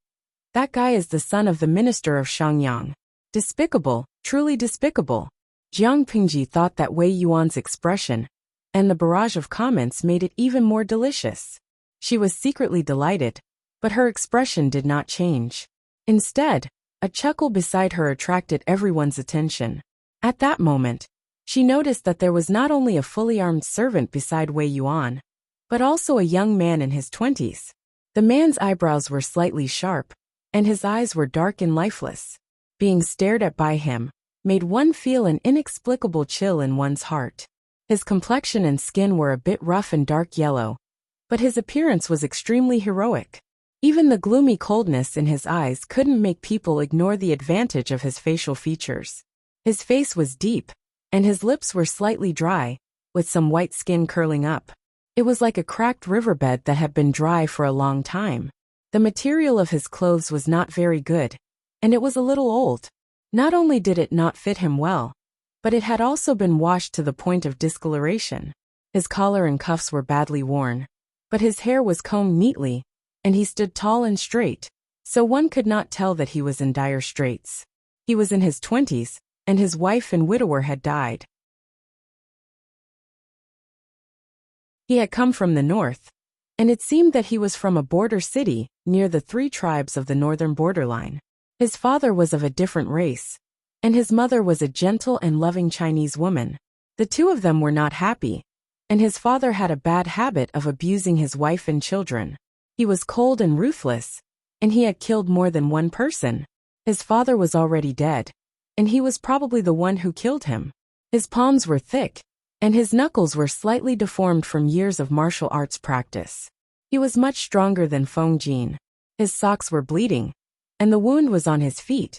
That guy is the son of the minister of Shangyang. Despicable, truly despicable." Jiang Pingji thought that Wei Yuan's expression and the barrage of comments made it even more delicious. She was secretly delighted, but her expression did not change. Instead, a chuckle beside her attracted everyone's attention. At that moment, she noticed that there was not only a fully armed servant beside Wei Yuan, but also a young man in his 20s. The man's eyebrows were slightly sharp, and his eyes were dark and lifeless. Being stared at by him made one feel an inexplicable chill in one's heart. His complexion and skin were a bit rough and dark yellow, but his appearance was extremely heroic. Even the gloomy coldness in his eyes couldn't make people ignore the advantage of his facial features. His face was deep, and his lips were slightly dry, with some white skin curling up. It was like a cracked riverbed that had been dry for a long time. The material of his clothes was not very good, and it was a little old. Not only did it not fit him well, but it had also been washed to the point of discoloration. His collar and cuffs were badly worn, but his hair was combed neatly, and he stood tall and straight, so one could not tell that he was in dire straits. He was in his 20s, and his wife and widower had died. He had come from the north, and it seemed that he was from a border city near the 3 tribes of the northern borderline. His father was of a different race, and his mother was a gentle and loving Chinese woman. The two of them were not happy, and his father had a bad habit of abusing his wife and children. He was cold and ruthless, and he had killed more than one person. His father was already dead, and he was probably the one who killed him. His palms were thick, and his knuckles were slightly deformed from years of martial arts practice. He was much stronger than Feng Jin. His socks were bleeding, and the wound was on his feet,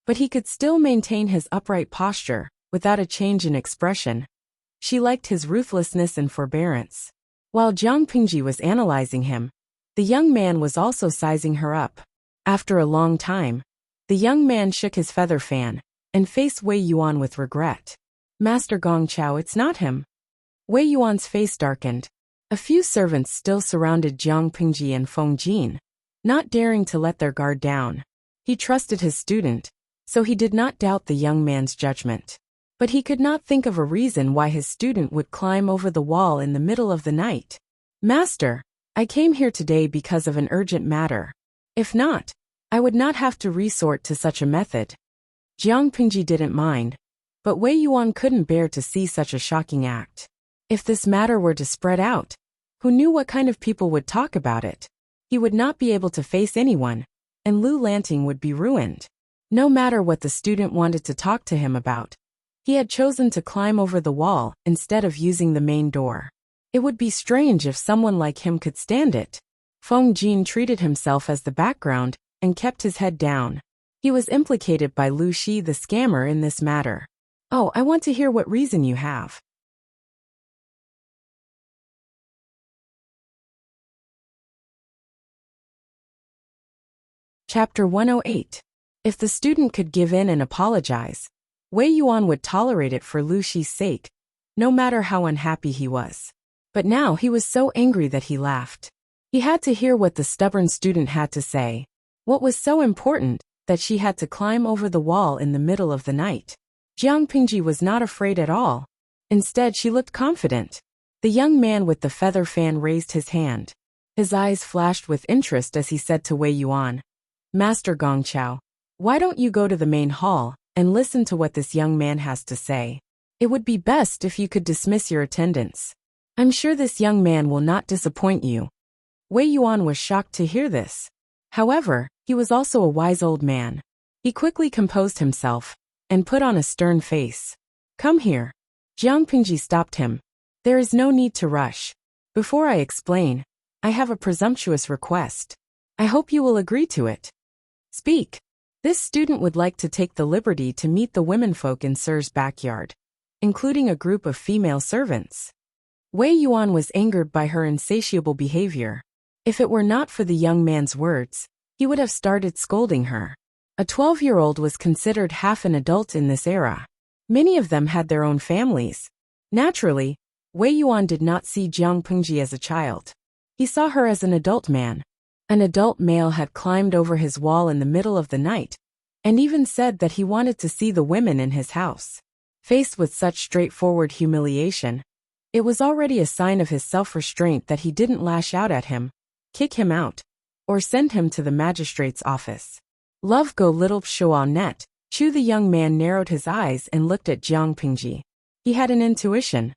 but he could still maintain his upright posture, without a change in expression. She liked his ruthlessness and forbearance. While Jiang Pingji was analyzing him, the young man was also sizing her up. After a long time, the young man shook his feather fan, and faced Wei Yuan with regret. "Master Gong Chao, it's not him." Wei Yuan's face darkened. A few servants still surrounded Jiang Pingji and Feng Jin, not daring to let their guard down. He trusted his student, so he did not doubt the young man's judgment. But he could not think of a reason why his student would climb over the wall in the middle of the night. "Master, I came here today because of an urgent matter. If not, I would not have to resort to such a method." Jiang Pingji didn't mind, but Wei Yuan couldn't bear to see such a shocking act. If this matter were to spread out, who knew what kind of people would talk about it? He would not be able to face anyone, and Lu Lanting would be ruined. No matter what the student wanted to talk to him about, he had chosen to climb over the wall instead of using the main door. It would be strange if someone like him could stand it. Feng Jin treated himself as the background and kept his head down. He was implicated by Lu Shi the scammer in this matter. "Oh, I want to hear what reason you have." Chapter 108. If the student could give in and apologize, Wei Yuan would tolerate it for Lu Shi's sake, no matter how unhappy he was. But now he was so angry that he laughed. He had to hear what the stubborn student had to say. What was so important that she had to climb over the wall in the middle of the night? Jiang Pingji was not afraid at all. Instead, she looked confident. The young man with the feather fan raised his hand. His eyes flashed with interest as he said to Wei Yuan, "Master Gong Chao, why don't you go to the main hall and listen to what this young man has to say?" It would be best if you could dismiss your attendance. I'm sure this young man will not disappoint you. Wei Yuan was shocked to hear this. However, he was also a wise old man. He quickly composed himself and put on a stern face. Come here. Jiang Pingji stopped him. There is no need to rush. Before I explain, I have a presumptuous request. I hope you will agree to it. Speak. This student would like to take the liberty to meet the womenfolk in Sir's backyard, including a group of female servants. Wei Yuan was angered by her insatiable behavior. If it were not for the young man's words, he would have started scolding her. A 12-year-old was considered half an adult in this era. Many of them had their own families. Naturally, Wei Yuan did not see Jiang Pingji as a child. He saw her as an adult man. An adult male had climbed over his wall in the middle of the night, and even said that he wanted to see the women in his house. Faced with such straightforward humiliation, it was already a sign of his self-restraint that he didn't lash out at him, kick him out, or send him to the magistrate's office. Love go little pshua net. Chu, the young man narrowed his eyes and looked at Jiang Pingji. He had an intuition.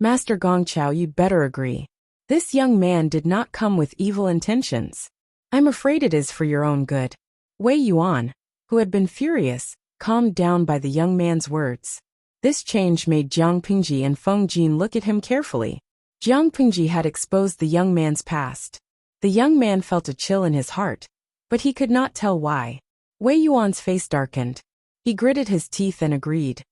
Master Gongqiao, you'd better agree. This young man did not come with evil intentions. I'm afraid it is for your own good. Wei Yuan, who had been furious, calmed down by the young man's words. This change made Jiang Pingji and Feng Jin look at him carefully. Jiang Pingji had exposed the young man's past. The young man felt a chill in his heart, but he could not tell why. Wei Yuan's face darkened. He gritted his teeth and agreed.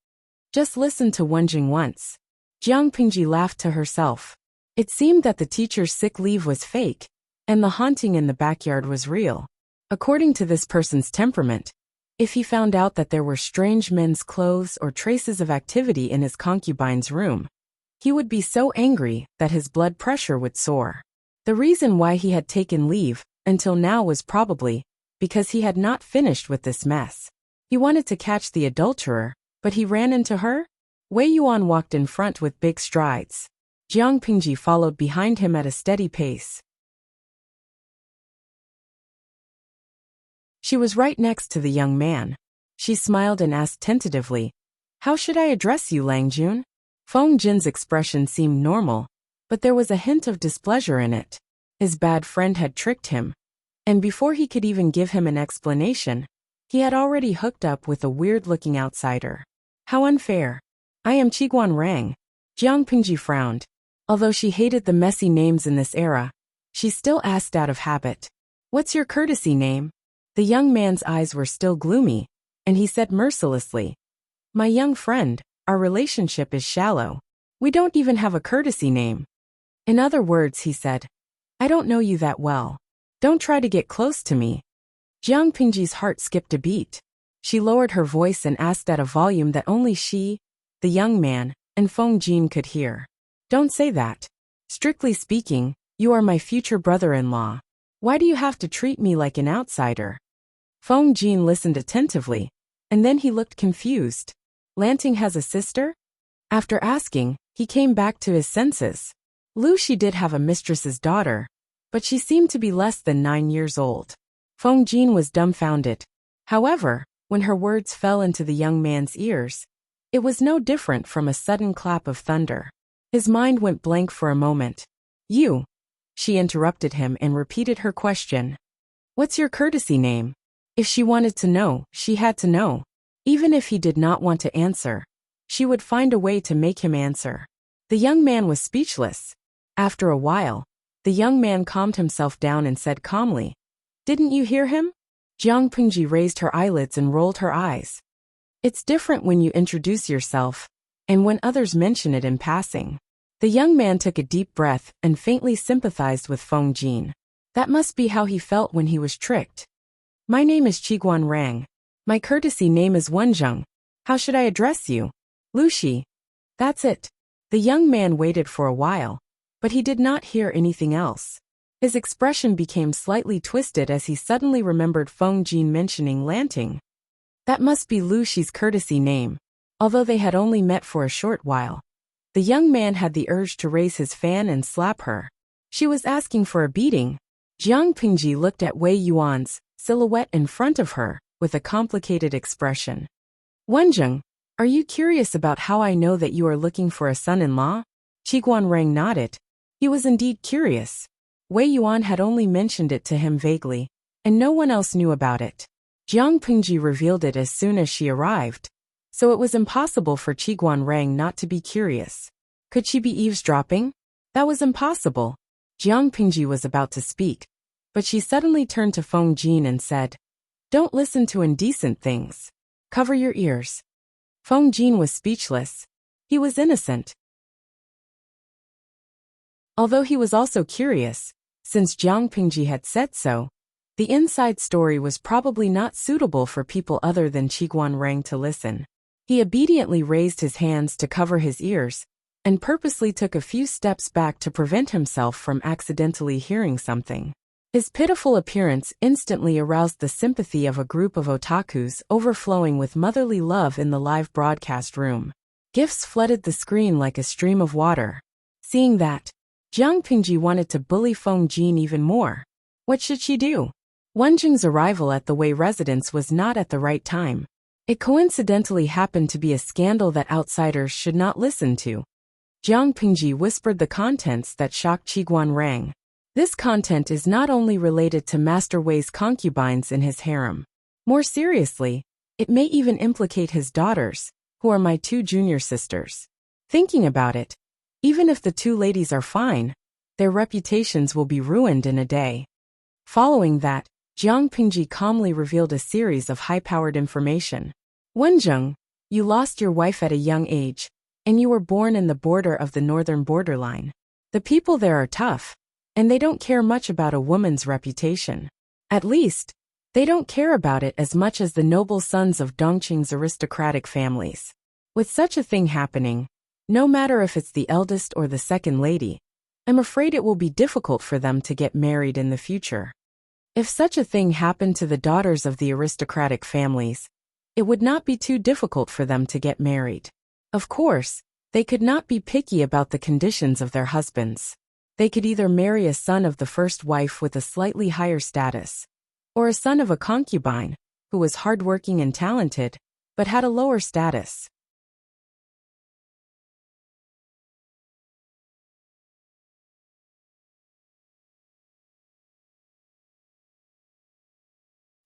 Just listen to Wenjing once. Jiang Pingji laughed to herself. It seemed that the teacher's sick leave was fake, and the haunting in the backyard was real. According to this person's temperament, if he found out that there were strange men's clothes or traces of activity in his concubine's room, he would be so angry that his blood pressure would soar. The reason why he had taken leave until now was probably because he had not finished with this mess. He wanted to catch the adulterer, but he ran into her? Wei Yuan walked in front with big strides. Jiang Pingji followed behind him at a steady pace. She was right next to the young man. She smiled and asked tentatively, How should I address you, Lang Jun? Feng Jin's expression seemed normal, but there was a hint of displeasure in it. His bad friend had tricked him, and before he could even give him an explanation, he had already hooked up with a weird-looking outsider. How unfair. I am Qiguan Rang. Jiang Pingji frowned. Although she hated the messy names in this era, she still asked out of habit. What's your courtesy name? The young man's eyes were still gloomy, and he said mercilessly, My young friend, our relationship is shallow. We don't even have a courtesy name. In other words, he said, I don't know you that well. Don't try to get close to me. Jiang Pingji's heart skipped a beat. She lowered her voice and asked at a volume that only she, the young man, and Feng Jin could hear. Don't say that. Strictly speaking, you are my future brother-in-law. Why do you have to treat me like an outsider? Feng Jin listened attentively, and then he looked confused. Lanting has a sister? After asking, he came back to his senses. Lu Shi did have a mistress's daughter, but she seemed to be less than 9 years old. Feng Jin was dumbfounded. However, when her words fell into the young man's ears, it was no different from a sudden clap of thunder. His mind went blank for a moment. You? She interrupted him and repeated her question. What's your courtesy name? If she wanted to know, she had to know. Even if he did not want to answer, she would find a way to make him answer. The young man was speechless. After a while, the young man calmed himself down and said calmly, Didn't you hear him? Jiang Pingji raised her eyelids and rolled her eyes. It's different when you introduce yourself, and when others mention it in passing. The young man took a deep breath and faintly sympathized with Feng Jin. That must be how he felt when he was tricked. My name is Qiguan Rang. My courtesy name is Wenjing. How should I address you? Lu Shi. That's it. The young man waited for a while, but he did not hear anything else. His expression became slightly twisted as he suddenly remembered Feng Jin mentioning Lanting. That must be Lu Shi's courtesy name. Although they had only met for a short while, the young man had the urge to raise his fan and slap her. She was asking for a beating. Jiang Pingji looked at Wei Yuan's silhouette in front of her with a complicated expression. Wenjing, Are you curious about how I know that you are looking for a son-in-law? Qiguanrang nodded. He was indeed curious. Wei Yuan had only mentioned it to him vaguely, and no one else knew about it. Jiang Pingji revealed it as soon as she arrived, so it was impossible for Qiguanrang not to be curious. Could she be eavesdropping? That was impossible. Jiang Pingji was about to speak, but she suddenly turned to Feng Jin and said, "Don't listen to indecent things. Cover your ears." Feng Jin was speechless. He was innocent. Although he was also curious, since Jiang Pingji had said so, the inside story was probably not suitable for people other than Qiguanrang to listen. He obediently raised his hands to cover his ears, and purposely took a few steps back to prevent himself from accidentally hearing something. His pitiful appearance instantly aroused the sympathy of a group of otakus overflowing with motherly love in the live broadcast room. Gifts flooded the screen like a stream of water. Seeing that, Jiang Pingji wanted to bully Feng Jin even more. What should she do? Wenjing's arrival at the Wei residence was not at the right time. It coincidentally happened to be a scandal that outsiders should not listen to. Jiang Pingji whispered the contents that shocked Qiguanrang. This content is not only related to Master Wei's concubines in his harem. More seriously, it may even implicate his daughters, who are my two junior sisters. Thinking about it, even if the two ladies are fine, their reputations will be ruined in a day. Following that, Jiang Pingji calmly revealed a series of high-powered information. Wenjing, you lost your wife at a young age, and you were born in the border of the northern borderline. The people there are tough, and they don't care much about a woman's reputation. At least, they don't care about it as much as the noble sons of Dongqing's aristocratic families. With such a thing happening, no matter if it's the eldest or the second lady, I'm afraid it will be difficult for them to get married in the future. If such a thing happened to the daughters of the aristocratic families, it would not be too difficult for them to get married. Of course, they could not be picky about the conditions of their husbands. They could either marry a son of the first wife with a slightly higher status, or a son of a concubine, who was hardworking and talented, but had a lower status.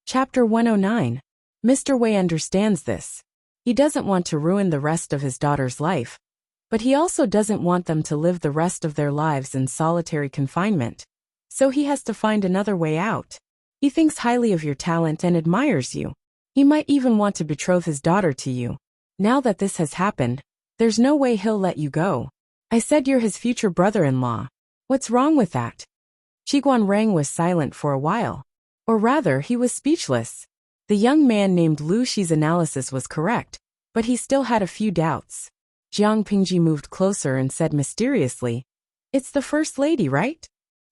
Chapter 109. Mr. Wei understands this. He doesn't want to ruin the rest of his daughter's life, but he also doesn't want them to live the rest of their lives in solitary confinement. So he has to find another way out. He thinks highly of your talent and admires you. He might even want to betroth his daughter to you. Now that this has happened, there's no way he'll let you go. I said you're his future brother-in-law. What's wrong with that? Qiguanrang was silent for a while. Or rather, he was speechless. The young man named Lu Shi's analysis was correct, but he still had a few doubts. Jiang Pingji moved closer and said mysteriously, "It's the first lady, right?"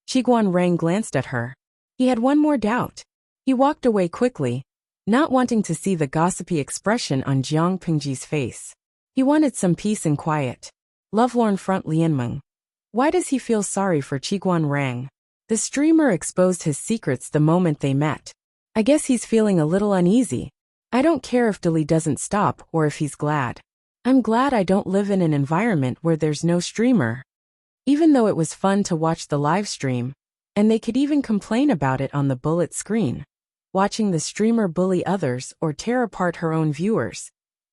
Qiguanrang glanced at her. He had one more doubt. He walked away quickly, not wanting to see the gossipy expression on Jiang Pingji's face. He wanted some peace and quiet. Lovelorn front Lianmeng. Why does he feel sorry for Qiguanrang? The streamer exposed his secrets the moment they met. I guess he's feeling a little uneasy. I don't care if Dali doesn't stop or if he's glad. I'm glad I don't live in an environment where there's no streamer. Even though it was fun to watch the live stream, and they could even complain about it on the bullet screen, watching the streamer bully others or tear apart her own viewers,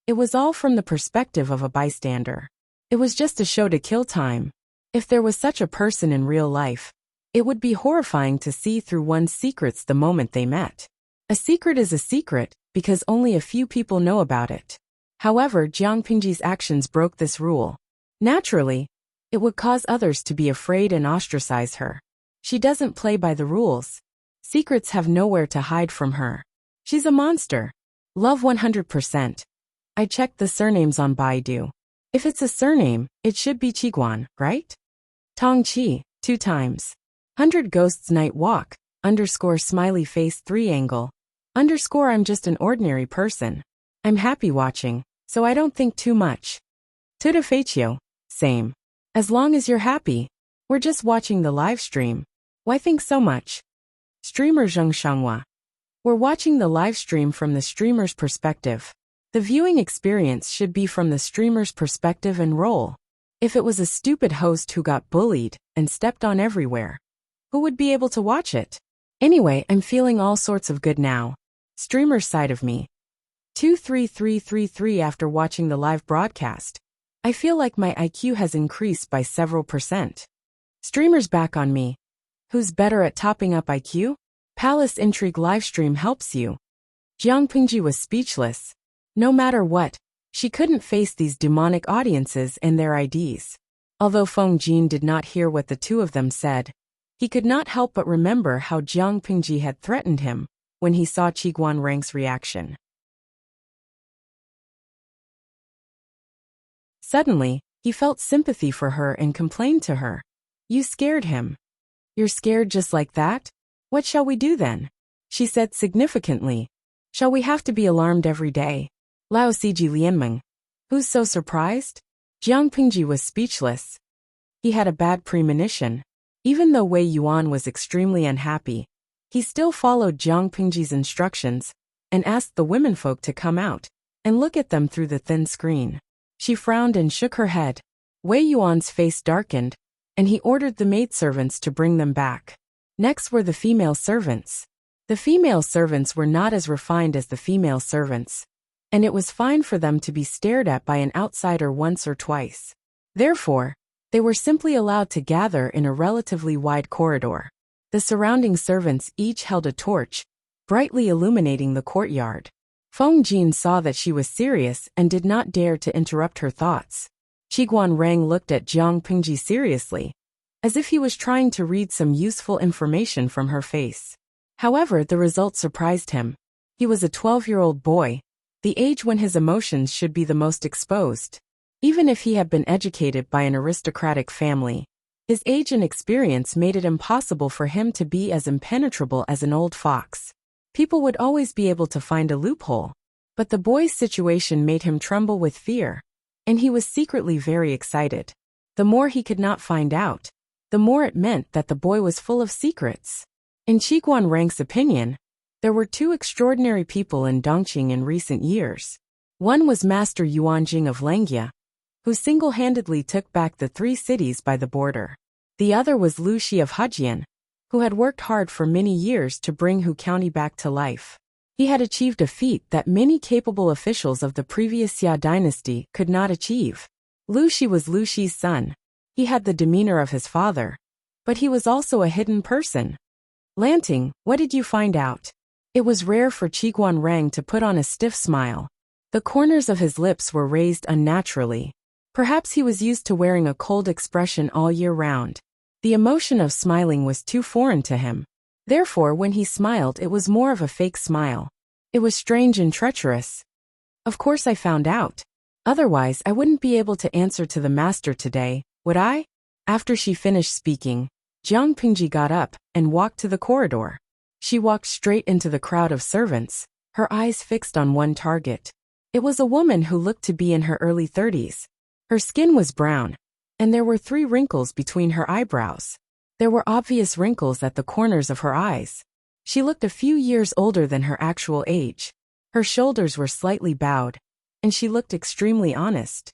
it was all from the perspective of a bystander. It was just a show to kill time. If there was such a person in real life, it would be horrifying to see through one's secrets the moment they met. A secret is a secret because only a few people know about it. However, Jiang Pingji's actions broke this rule. Naturally, it would cause others to be afraid and ostracize her. She doesn't play by the rules. Secrets have nowhere to hide from her. She's a monster. Love 100%. I checked the surnames on Baidu. If it's a surname, it should be Qiguan, right? Tongqi, 2 times. 100 Ghosts Night Walk, _ smiley face 3 angle, _ I'm just an ordinary person. I'm happy watching, so I don't think too much. Tudafetio, same. As long as you're happy. We're just watching the live stream. Why think so much? Streamer Zheng Shanghua. We're watching the live stream from the streamer's perspective. The viewing experience should be from the streamer's perspective and role. If it was a stupid host who got bullied and stepped on everywhere, who would be able to watch it? Anyway, I'm feeling all sorts of good now. Streamer's side of me. 23333 after watching the live broadcast. I feel like my IQ has increased by several %. Streamer's back on me. Who's better at topping up IQ? Palace Intrigue Livestream helps you. Jiang Pingji was speechless. No matter what, she couldn't face these demonic audiences and their IDs. Although Feng Jin did not hear what the two of them said, he could not help but remember how Jiang Pingji had threatened him when he saw Qiguan Rang's reaction. Suddenly, he felt sympathy for her and complained to her. You scared him. You're scared just like that? What shall we do then? She said significantly. Shall we have to be alarmed every day? Lao Siji Lianmeng. Who's so surprised? Jiang Pingji was speechless. He had a bad premonition. Even though Wei Yuan was extremely unhappy, he still followed Jiang Pingji's instructions and asked the womenfolk to come out and look at them through the thin screen. She frowned and shook her head. Wei Yuan's face darkened, and he ordered the maidservants to bring them back. Next were the female servants. The female servants were not as refined as the female servants, and it was fine for them to be stared at by an outsider once or twice. Therefore, they were simply allowed to gather in a relatively wide corridor. The surrounding servants each held a torch, brightly illuminating the courtyard. Feng Jin saw that she was serious and did not dare to interrupt her thoughts. Qiguan Rang looked at Jiang Pingji seriously, as if he was trying to read some useful information from her face. However, the result surprised him. He was a 12-year-old boy, the age when his emotions should be the most exposed. Even if he had been educated by an aristocratic family, his age and experience made it impossible for him to be as impenetrable as an old fox. People would always be able to find a loophole. But the boy's situation made him tremble with fear, and he was secretly very excited. The more he could not find out, the more it meant that the boy was full of secrets. In Qiguan Rang's opinion, there were two extraordinary people in Dongqing in recent years. One was Master Yuanjing of Lengjia, who single-handedly took back the 3 cities by the border. The other was Lu Shi of Hejian, who had worked hard for many years to bring Hu County back to life. He had achieved a feat that many capable officials of the previous Xia dynasty could not achieve. Lu Shi was Lu Shi's son. He had the demeanor of his father, but he was also a hidden person. Lanting, what did you find out? It was rare for Qiguan Rang to put on a stiff smile. The corners of his lips were raised unnaturally. Perhaps he was used to wearing a cold expression all year round. The emotion of smiling was too foreign to him. Therefore, when he smiled, it was more of a fake smile. It was strange and treacherous. Of course I found out. Otherwise, I wouldn't be able to answer to the master today, would I? After she finished speaking, Jiang Pingji got up and walked to the corridor. She walked straight into the crowd of servants, her eyes fixed on one target. It was a woman who looked to be in her early 30s. Her skin was brown, and there were 3 wrinkles between her eyebrows. There were obvious wrinkles at the corners of her eyes. She looked a few years older than her actual age. Her shoulders were slightly bowed, and she looked extremely honest.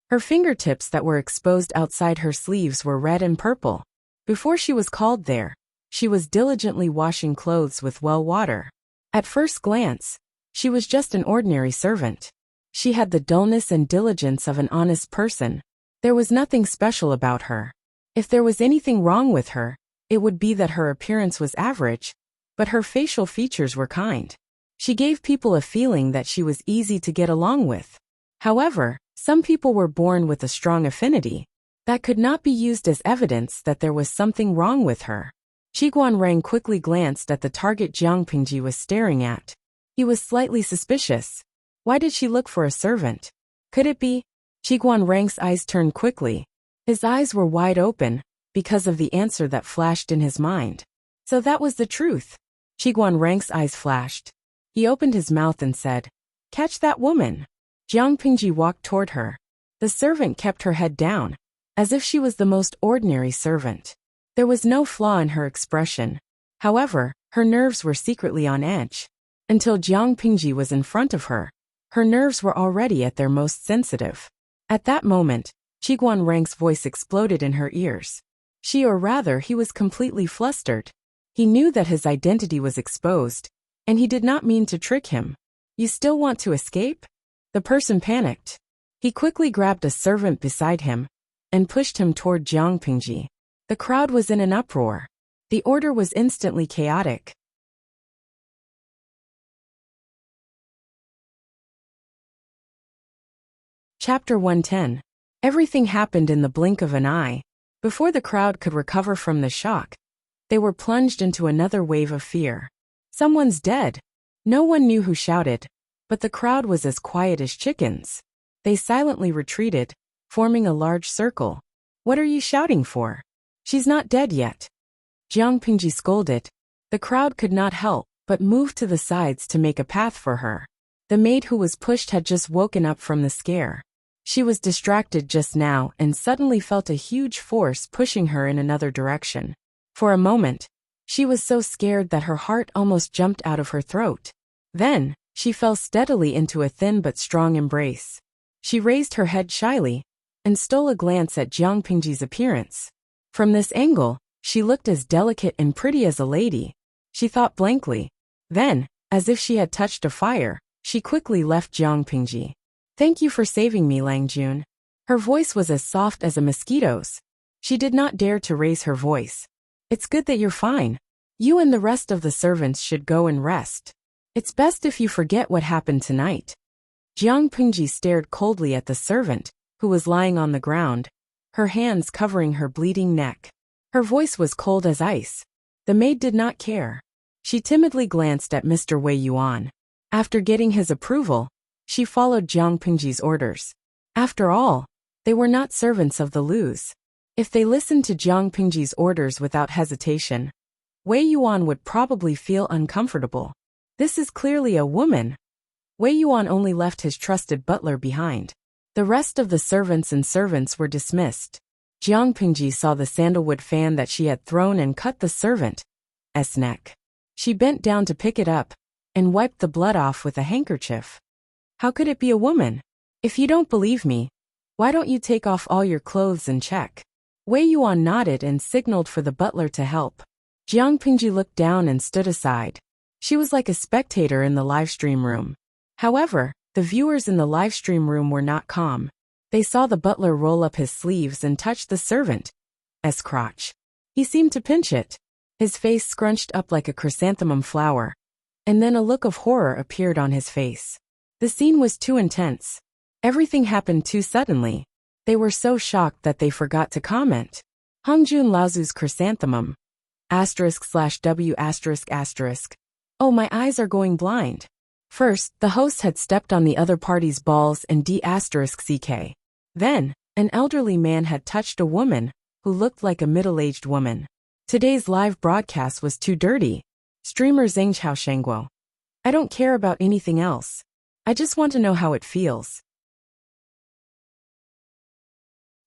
Her fingertips that were exposed outside her sleeves were red and purple. Before she was called there, she was diligently washing clothes with well water. At first glance, she was just an ordinary servant. She had the dullness and diligence of an honest person. There was nothing special about her. If there was anything wrong with her, it would be that her appearance was average, but her facial features were kind. She gave people a feeling that she was easy to get along with. However, some people were born with a strong affinity. That could not be used as evidence that there was something wrong with her. Qiguan Rang quickly glanced at the target Jiang Pingji was staring at. He was slightly suspicious. Why did she look for a servant? Could it be? Qiguan Rang's eyes turned quickly. His eyes were wide open, because of the answer that flashed in his mind. So that was the truth. Qiguan Rang's eyes flashed. He opened his mouth and said, "Catch that woman." Jiang Pingji walked toward her. The servant kept her head down, as if she was the most ordinary servant. There was no flaw in her expression. However, her nerves were secretly on edge. until Jiang Pingji was in front of her. Her nerves were already at their most sensitive. At that moment, Qiguan Rang's voice exploded in her ears. He was completely flustered. He knew that his identity was exposed, and he did not mean to trick him. You still want to escape? The person panicked. He quickly grabbed a servant beside him and pushed him toward Jiang Pingji. The crowd was in an uproar. The order was instantly chaotic. Chapter 110. Everything happened in the blink of an eye. Before the crowd could recover from the shock, they were plunged into another wave of fear. Someone's dead. No one knew who shouted, but the crowd was as quiet as chickens. They silently retreated, forming a large circle. What are you shouting for? She's not dead yet. Jiang Pingji scolded. The crowd could not help but move to the sides to make a path for her. The maid who was pushed had just woken up from the scare. She was distracted just now and suddenly felt a huge force pushing her in another direction. For a moment, she was so scared that her heart almost jumped out of her throat. Then, she fell steadily into a thin but strong embrace. She raised her head shyly and stole a glance at Jiang Pingji's appearance. From this angle, she looked as delicate and pretty as a lady. She thought blankly. Then, as if she had touched a fire, she quickly left Jiang Pingji. Thank you for saving me, Lang Jun. Her voice was as soft as a mosquito's. She did not dare to raise her voice. It's good that you're fine. You and the rest of the servants should go and rest. It's best if you forget what happened tonight. Jiang Pingji stared coldly at the servant, who was lying on the ground, her hands covering her bleeding neck. Her voice was cold as ice. The maid did not care. She timidly glanced at Mr. Wei Yuan. After getting his approval, she followed Jiang Pingji's orders. After all, they were not servants of the Lus. If they listened to Jiang Pingji's orders without hesitation, Wei Yuan would probably feel uncomfortable. This is clearly a woman. Wei Yuan only left his trusted butler behind. The rest of the servants were dismissed. Jiang Pingji saw the sandalwood fan that she had thrown and cut the servant's neck. She bent down to pick it up and wiped the blood off with a handkerchief. How could it be a woman? If you don't believe me, why don't you take off all your clothes and check? Wei Yuan nodded and signaled for the butler to help. Jiang Pingji looked down and stood aside. She was like a spectator in the livestream room. However, the viewers in the livestream room were not calm. They saw the butler roll up his sleeves and touch the servant's crotch. He seemed to pinch it. His face scrunched up like a chrysanthemum flower, and then a look of horror appeared on his face. The scene was too intense. Everything happened too suddenly. They were so shocked that they forgot to comment. Hongjun Laozu's chrysanthemum. */w***. Oh, my eyes are going blind. First, the host had stepped on the other party's balls and **ck. Then, an elderly man had touched a woman who looked like a middle-aged woman. Today's live broadcast was too dirty. Streamer Zhengchao Shengguo. I don't care about anything else. I just want to know how it feels.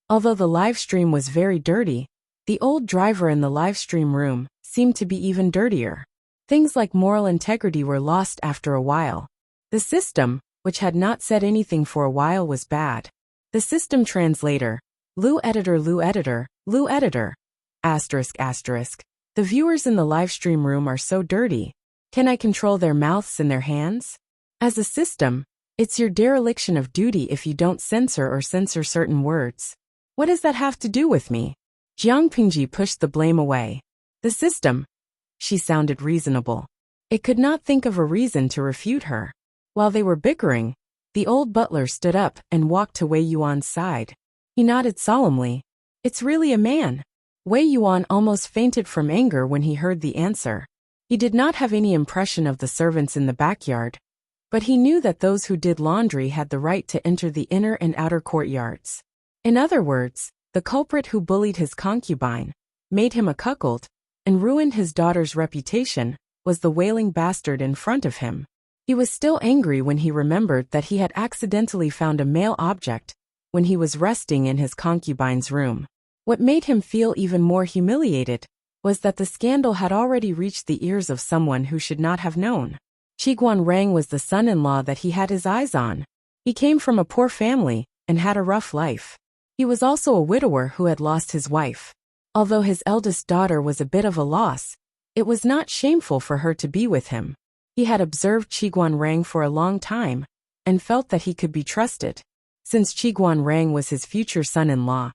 Although the live stream was very dirty, the old driver in the live stream room seemed to be even dirtier. Things like moral integrity were lost after a while. The system, which had not said anything for a while, was bad. The system translator, Lu editor. The viewers in the live stream room are so dirty. Can I control their mouths and their hands? As a system, it's your dereliction of duty if you don't censor certain words. What does that have to do with me? Jiang Pingji pushed the blame away. The system. She sounded reasonable. It could not think of a reason to refute her. While they were bickering, the old butler stood up and walked to Wei Yuan's side. He nodded solemnly. It's really a man. Wei Yuan almost fainted from anger when he heard the answer. He did not have any impression of the servants in the backyard, but he knew that those who did laundry had the right to enter the inner and outer courtyards. In other words, the culprit who bullied his concubine, made him a cuckold, and ruined his daughter's reputation, was the wailing bastard in front of him. He was still angry when he remembered that he had accidentally found a male object when he was resting in his concubine's room. What made him feel even more humiliated was that the scandal had already reached the ears of someone who should not have known. Qiguan Rang was the son-in-law that he had his eyes on. He came from a poor family and had a rough life. He was also a widower who had lost his wife. Although his eldest daughter was a bit of a loss, it was not shameful for her to be with him. He had observed Qiguan Rang for a long time and felt that he could be trusted. Since Qiguan Rang was his future son-in-law,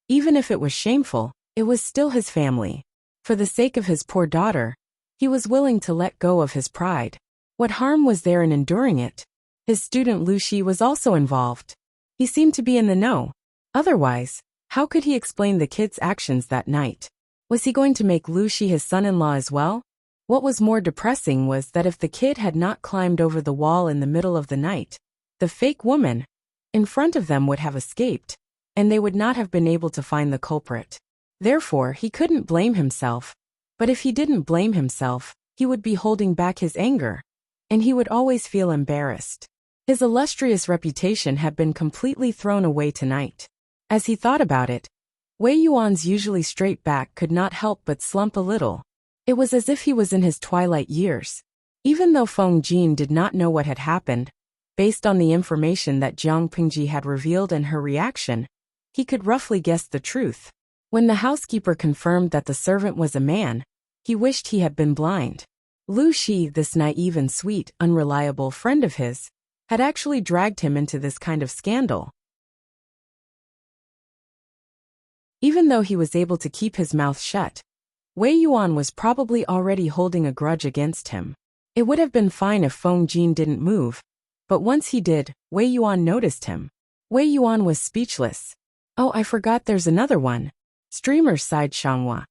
even if it was shameful, it was still his family. For the sake of his poor daughter, he was willing to let go of his pride. What harm was there in enduring it? His student Wuxia was also involved. He seemed to be in the know. Otherwise, how could he explain the kid's actions that night? Was he going to make Wuxia his son-in-law as well? What was more depressing was that if the kid had not climbed over the wall in the middle of the night, the fake woman in front of them would have escaped, and they would not have been able to find the culprit. Therefore, he couldn't blame himself. But if he didn't blame himself, he would be holding back his anger, and he would always feel embarrassed. His illustrious reputation had been completely thrown away tonight. As he thought about it, Wei Yuan's usually straight back could not help but slump a little. It was as if he was in his twilight years. Even though Feng Jin did not know what had happened, based on the information that Jiang Pingji had revealed and her reaction, he could roughly guess the truth. When the housekeeper confirmed that the servant was a man, he wished he had been blind. Lu Shi, this naive and sweet, unreliable friend of his, had actually dragged him into this kind of scandal. Even though he was able to keep his mouth shut, Wei Yuan was probably already holding a grudge against him. It would have been fine if Feng Jin didn't move, but once he did, Wei Yuan noticed him. Wei Yuan was speechless. Oh, I forgot there's another one. Streamer sighed Xianghua.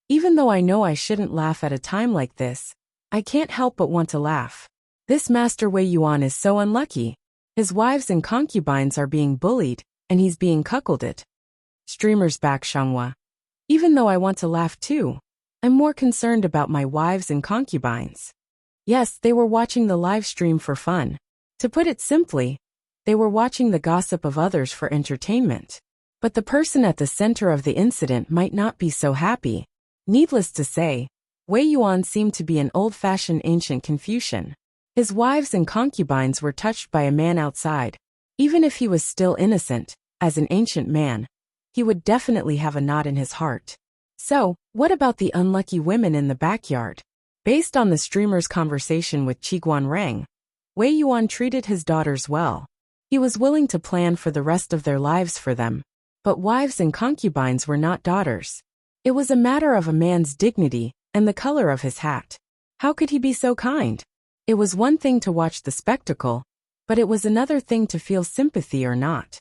Even though I know I shouldn't laugh at a time like this, I can't help but want to laugh. This Master Wei Yuan is so unlucky. His wives and concubines are being bullied, and he's being cuckolded. Streamer's back Xianghua. Even though I want to laugh too, I'm more concerned about my wives and concubines. Yes, they were watching the live stream for fun. To put it simply, they were watching the gossip of others for entertainment. But the person at the center of the incident might not be so happy. Needless to say, Wei Yuan seemed to be an old-fashioned ancient Confucian. His wives and concubines were touched by a man outside. Even if he was still innocent, as an ancient man, he would definitely have a knot in his heart. So, what about the unlucky women in the backyard? Based on the streamer's conversation with Qiguan Rang, Wei Yuan treated his daughters well. He was willing to plan for the rest of their lives for them. But wives and concubines were not daughters. It was a matter of a man's dignity and the color of his hat. How could he be so kind? It was one thing to watch the spectacle, but it was another thing to feel sympathy or not.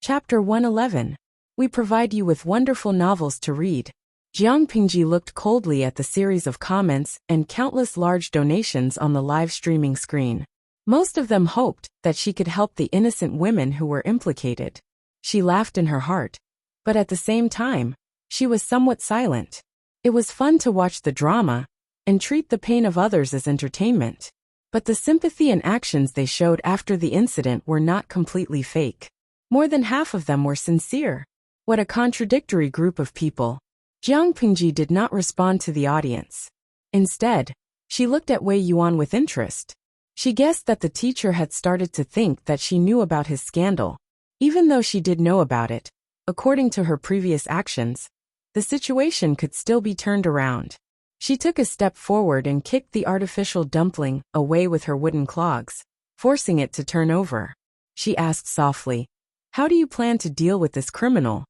Chapter 111. We provide you with wonderful novels to read. Jiang Pingji looked coldly at the series of comments and countless large donations on the live streaming screen. Most of them hoped that she could help the innocent women who were implicated. She laughed in her heart, but at the same time, she was somewhat silent. It was fun to watch the drama and treat the pain of others as entertainment. But the sympathy and actions they showed after the incident were not completely fake. More than half of them were sincere. What a contradictory group of people. Jiang Pingji did not respond to the audience. Instead, she looked at Wei Yuan with interest. She guessed that the teacher had started to think that she knew about his scandal. Even though she did know about it, according to her previous actions, the situation could still be turned around. She took a step forward and kicked the artificial dumpling away with her wooden clogs, forcing it to turn over. She asked softly, "How do you plan to deal with this criminal?"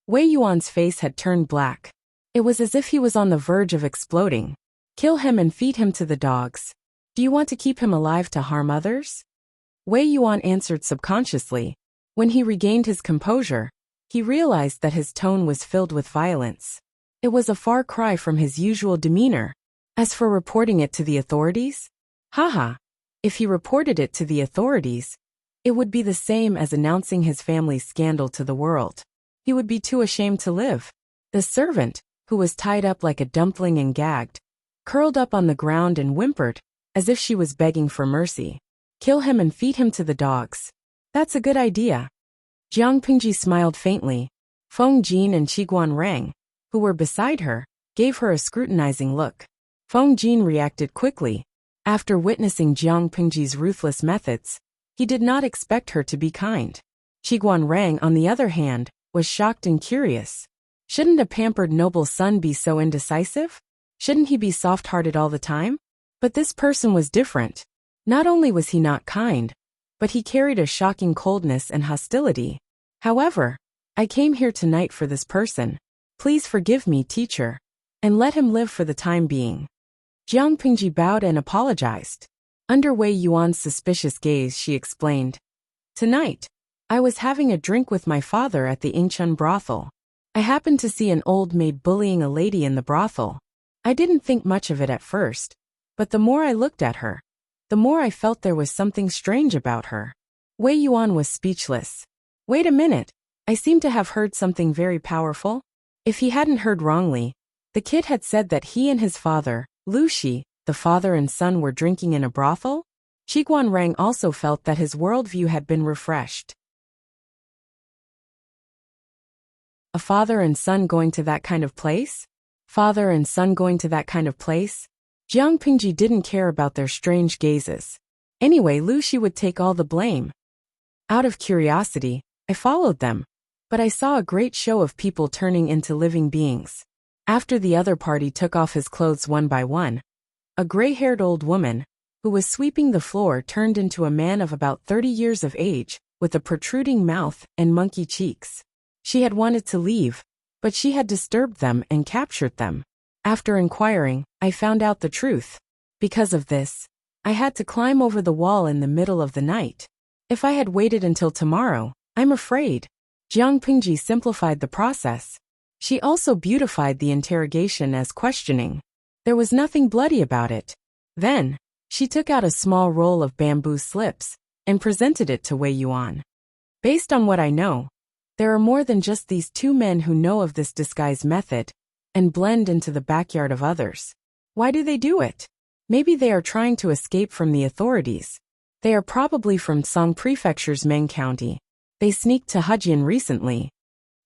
Wei Yuan's face had turned black. It was as if he was on the verge of exploding. "Kill him and feed him to the dogs. Do you want to keep him alive to harm others?" Wei Yuan answered subconsciously. When he regained his composure, he realized that his tone was filled with violence. It was a far cry from his usual demeanor. As for reporting it to the authorities? Haha. If he reported it to the authorities, it would be the same as announcing his family's scandal to the world. He would be too ashamed to live. The servant, who was tied up like a dumpling and gagged, curled up on the ground and whimpered, as if she was begging for mercy. "Kill him and feed him to the dogs. That's a good idea." Jiang Pingji smiled faintly. Feng Jin and Qiguan Rang, who were beside her, gave her a scrutinizing look. Feng Jin reacted quickly. After witnessing Jiang Pingji's ruthless methods, he did not expect her to be kind. Qiguan Rang, on the other hand, was shocked and curious. Shouldn't a pampered noble son be so indecisive? Shouldn't he be soft-hearted all the time? But this person was different. Not only was he not kind, but he carried a shocking coldness and hostility. However, I came here tonight for this person. Please forgive me, teacher, and let him live for the time being. Jiang Pingji bowed and apologized. Under Wei Yuan's suspicious gaze, she explained, "Tonight, I was having a drink with my father at the Ingchun brothel. I happened to see an old maid bullying a lady in the brothel. I didn't think much of it at first, but the more I looked at her, the more I felt there was something strange about her." Wei Yuan was speechless. Wait a minute, I seem to have heard something very powerful. If he hadn't heard wrongly, the kid had said that he and his father, Lu Shi, the father and son, were drinking in a brothel? Qiguan Rang also felt that his worldview had been refreshed. A father and son going to that kind of place? Father and son going to that kind of place? Jiang Pingji didn't care about their strange gazes. Anyway, Lu Shi would take all the blame. Out of curiosity, I followed them, but I saw a great show of people turning into living beings. After the other party took off his clothes one by one, a gray-haired old woman, who was sweeping the floor, turned into a man of about 30 years of age, with a protruding mouth and monkey cheeks. She had wanted to leave, but she had disturbed them and captured them. After inquiring, I found out the truth. Because of this, I had to climb over the wall in the middle of the night. If I had waited until tomorrow, I'm afraid. Jiang Pingji simplified the process. She also beautified the interrogation as questioning. There was nothing bloody about it. Then, she took out a small roll of bamboo slips and presented it to Wei Yuan. Based on what I know, there are more than just these two men who know of this disguise method and blend into the backyard of others. Why do they do it? Maybe they are trying to escape from the authorities. They are probably from Song Prefecture's Meng County. They sneaked to Hejian recently.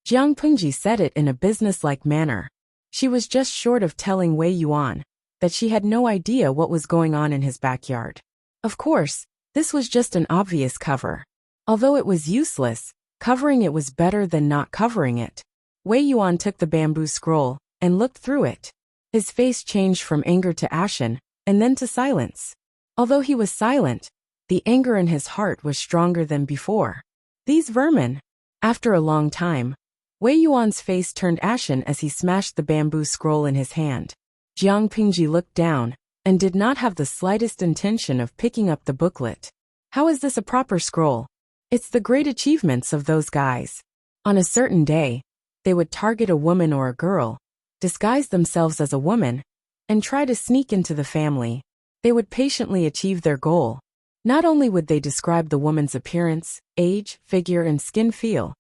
Jiang Pingji said it in a businesslike manner. She was just short of telling Wei Yuan that she had no idea what was going on in his backyard. Of course, this was just an obvious cover. Although it was useless, covering it was better than not covering it. Wei Yuan took the bamboo scroll and looked through it. His face changed from anger to ashen, and then to silence. Although he was silent, the anger in his heart was stronger than before. These vermin. After a long time, Wei Yuan's face turned ashen as he smashed the bamboo scroll in his hand. Jiang Pingji looked down and did not have the slightest intention of picking up the booklet. How is this a proper scroll? It's the great achievements of those guys. On a certain day, they would target a woman or a girl, disguise themselves as a woman, and try to sneak into the family. They would patiently achieve their goal. Not only would they describe the woman's appearance, age, figure, and skin feel,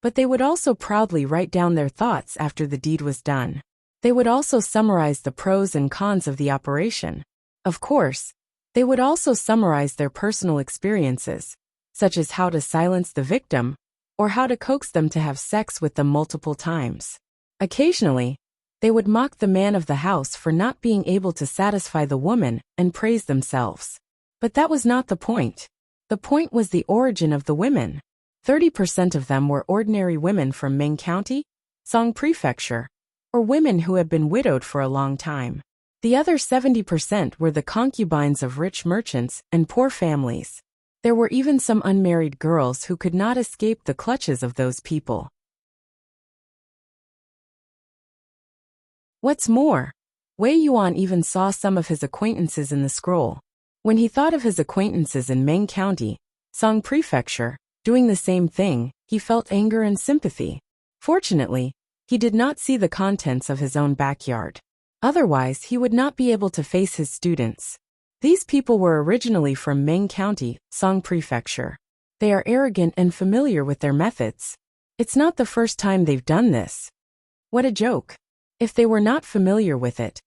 but they would also proudly write down their thoughts after the deed was done. They would also summarize the pros and cons of the operation. Of course, they would also summarize their personal experiences, such as how to silence the victim, or how to coax them to have sex with them multiple times. Occasionally, they would mock the man of the house for not being able to satisfy the woman and praise themselves. But that was not the point. The point was the origin of the women. 30% of them were ordinary women from Meng County, Song Prefecture, or women who had been widowed for a long time. The other 70% were the concubines of rich merchants and poor families. There were even some unmarried girls who could not escape the clutches of those people. What's more, Wei Yuan even saw some of his acquaintances in the scroll. When he thought of his acquaintances in Meng County, Song Prefecture, doing the same thing, he felt anger and sympathy. Fortunately, he did not see the contents of his own backyard. Otherwise, he would not be able to face his students. These people were originally from Meng County, Song Prefecture. They are arrogant and familiar with their methods. It's not the first time they've done this. What a joke. If they were not familiar with it,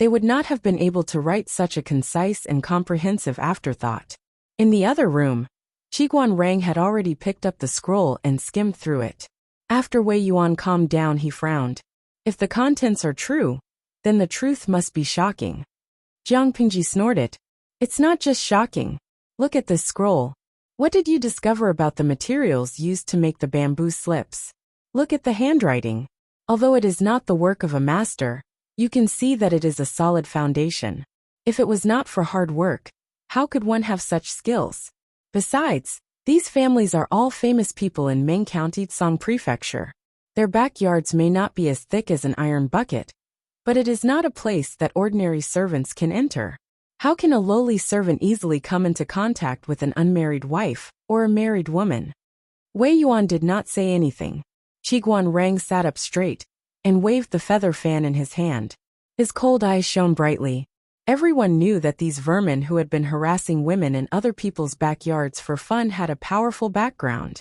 they would not have been able to write such a concise and comprehensive afterthought. In the other room, Qiguan Rang had already picked up the scroll and skimmed through it. After Wei Yuan calmed down, he frowned. If the contents are true, then the truth must be shocking. Jiang Pingji snorted. It's not just shocking. Look at this scroll. What did you discover about the materials used to make the bamboo slips? Look at the handwriting. Although it is not the work of a master, you can see that it is a solid foundation. If it was not for hard work, how could one have such skills? Besides, these families are all famous people in Ming County, Tsang Prefecture. Their backyards may not be as thick as an iron bucket, but it is not a place that ordinary servants can enter. How can a lowly servant easily come into contact with an unmarried wife or a married woman? Wei Yuan did not say anything. Qiguan Rang sat up straight and waved the feather fan in his hand. His cold eyes shone brightly. Everyone knew that these vermin who had been harassing women in other people's backyards for fun had a powerful background.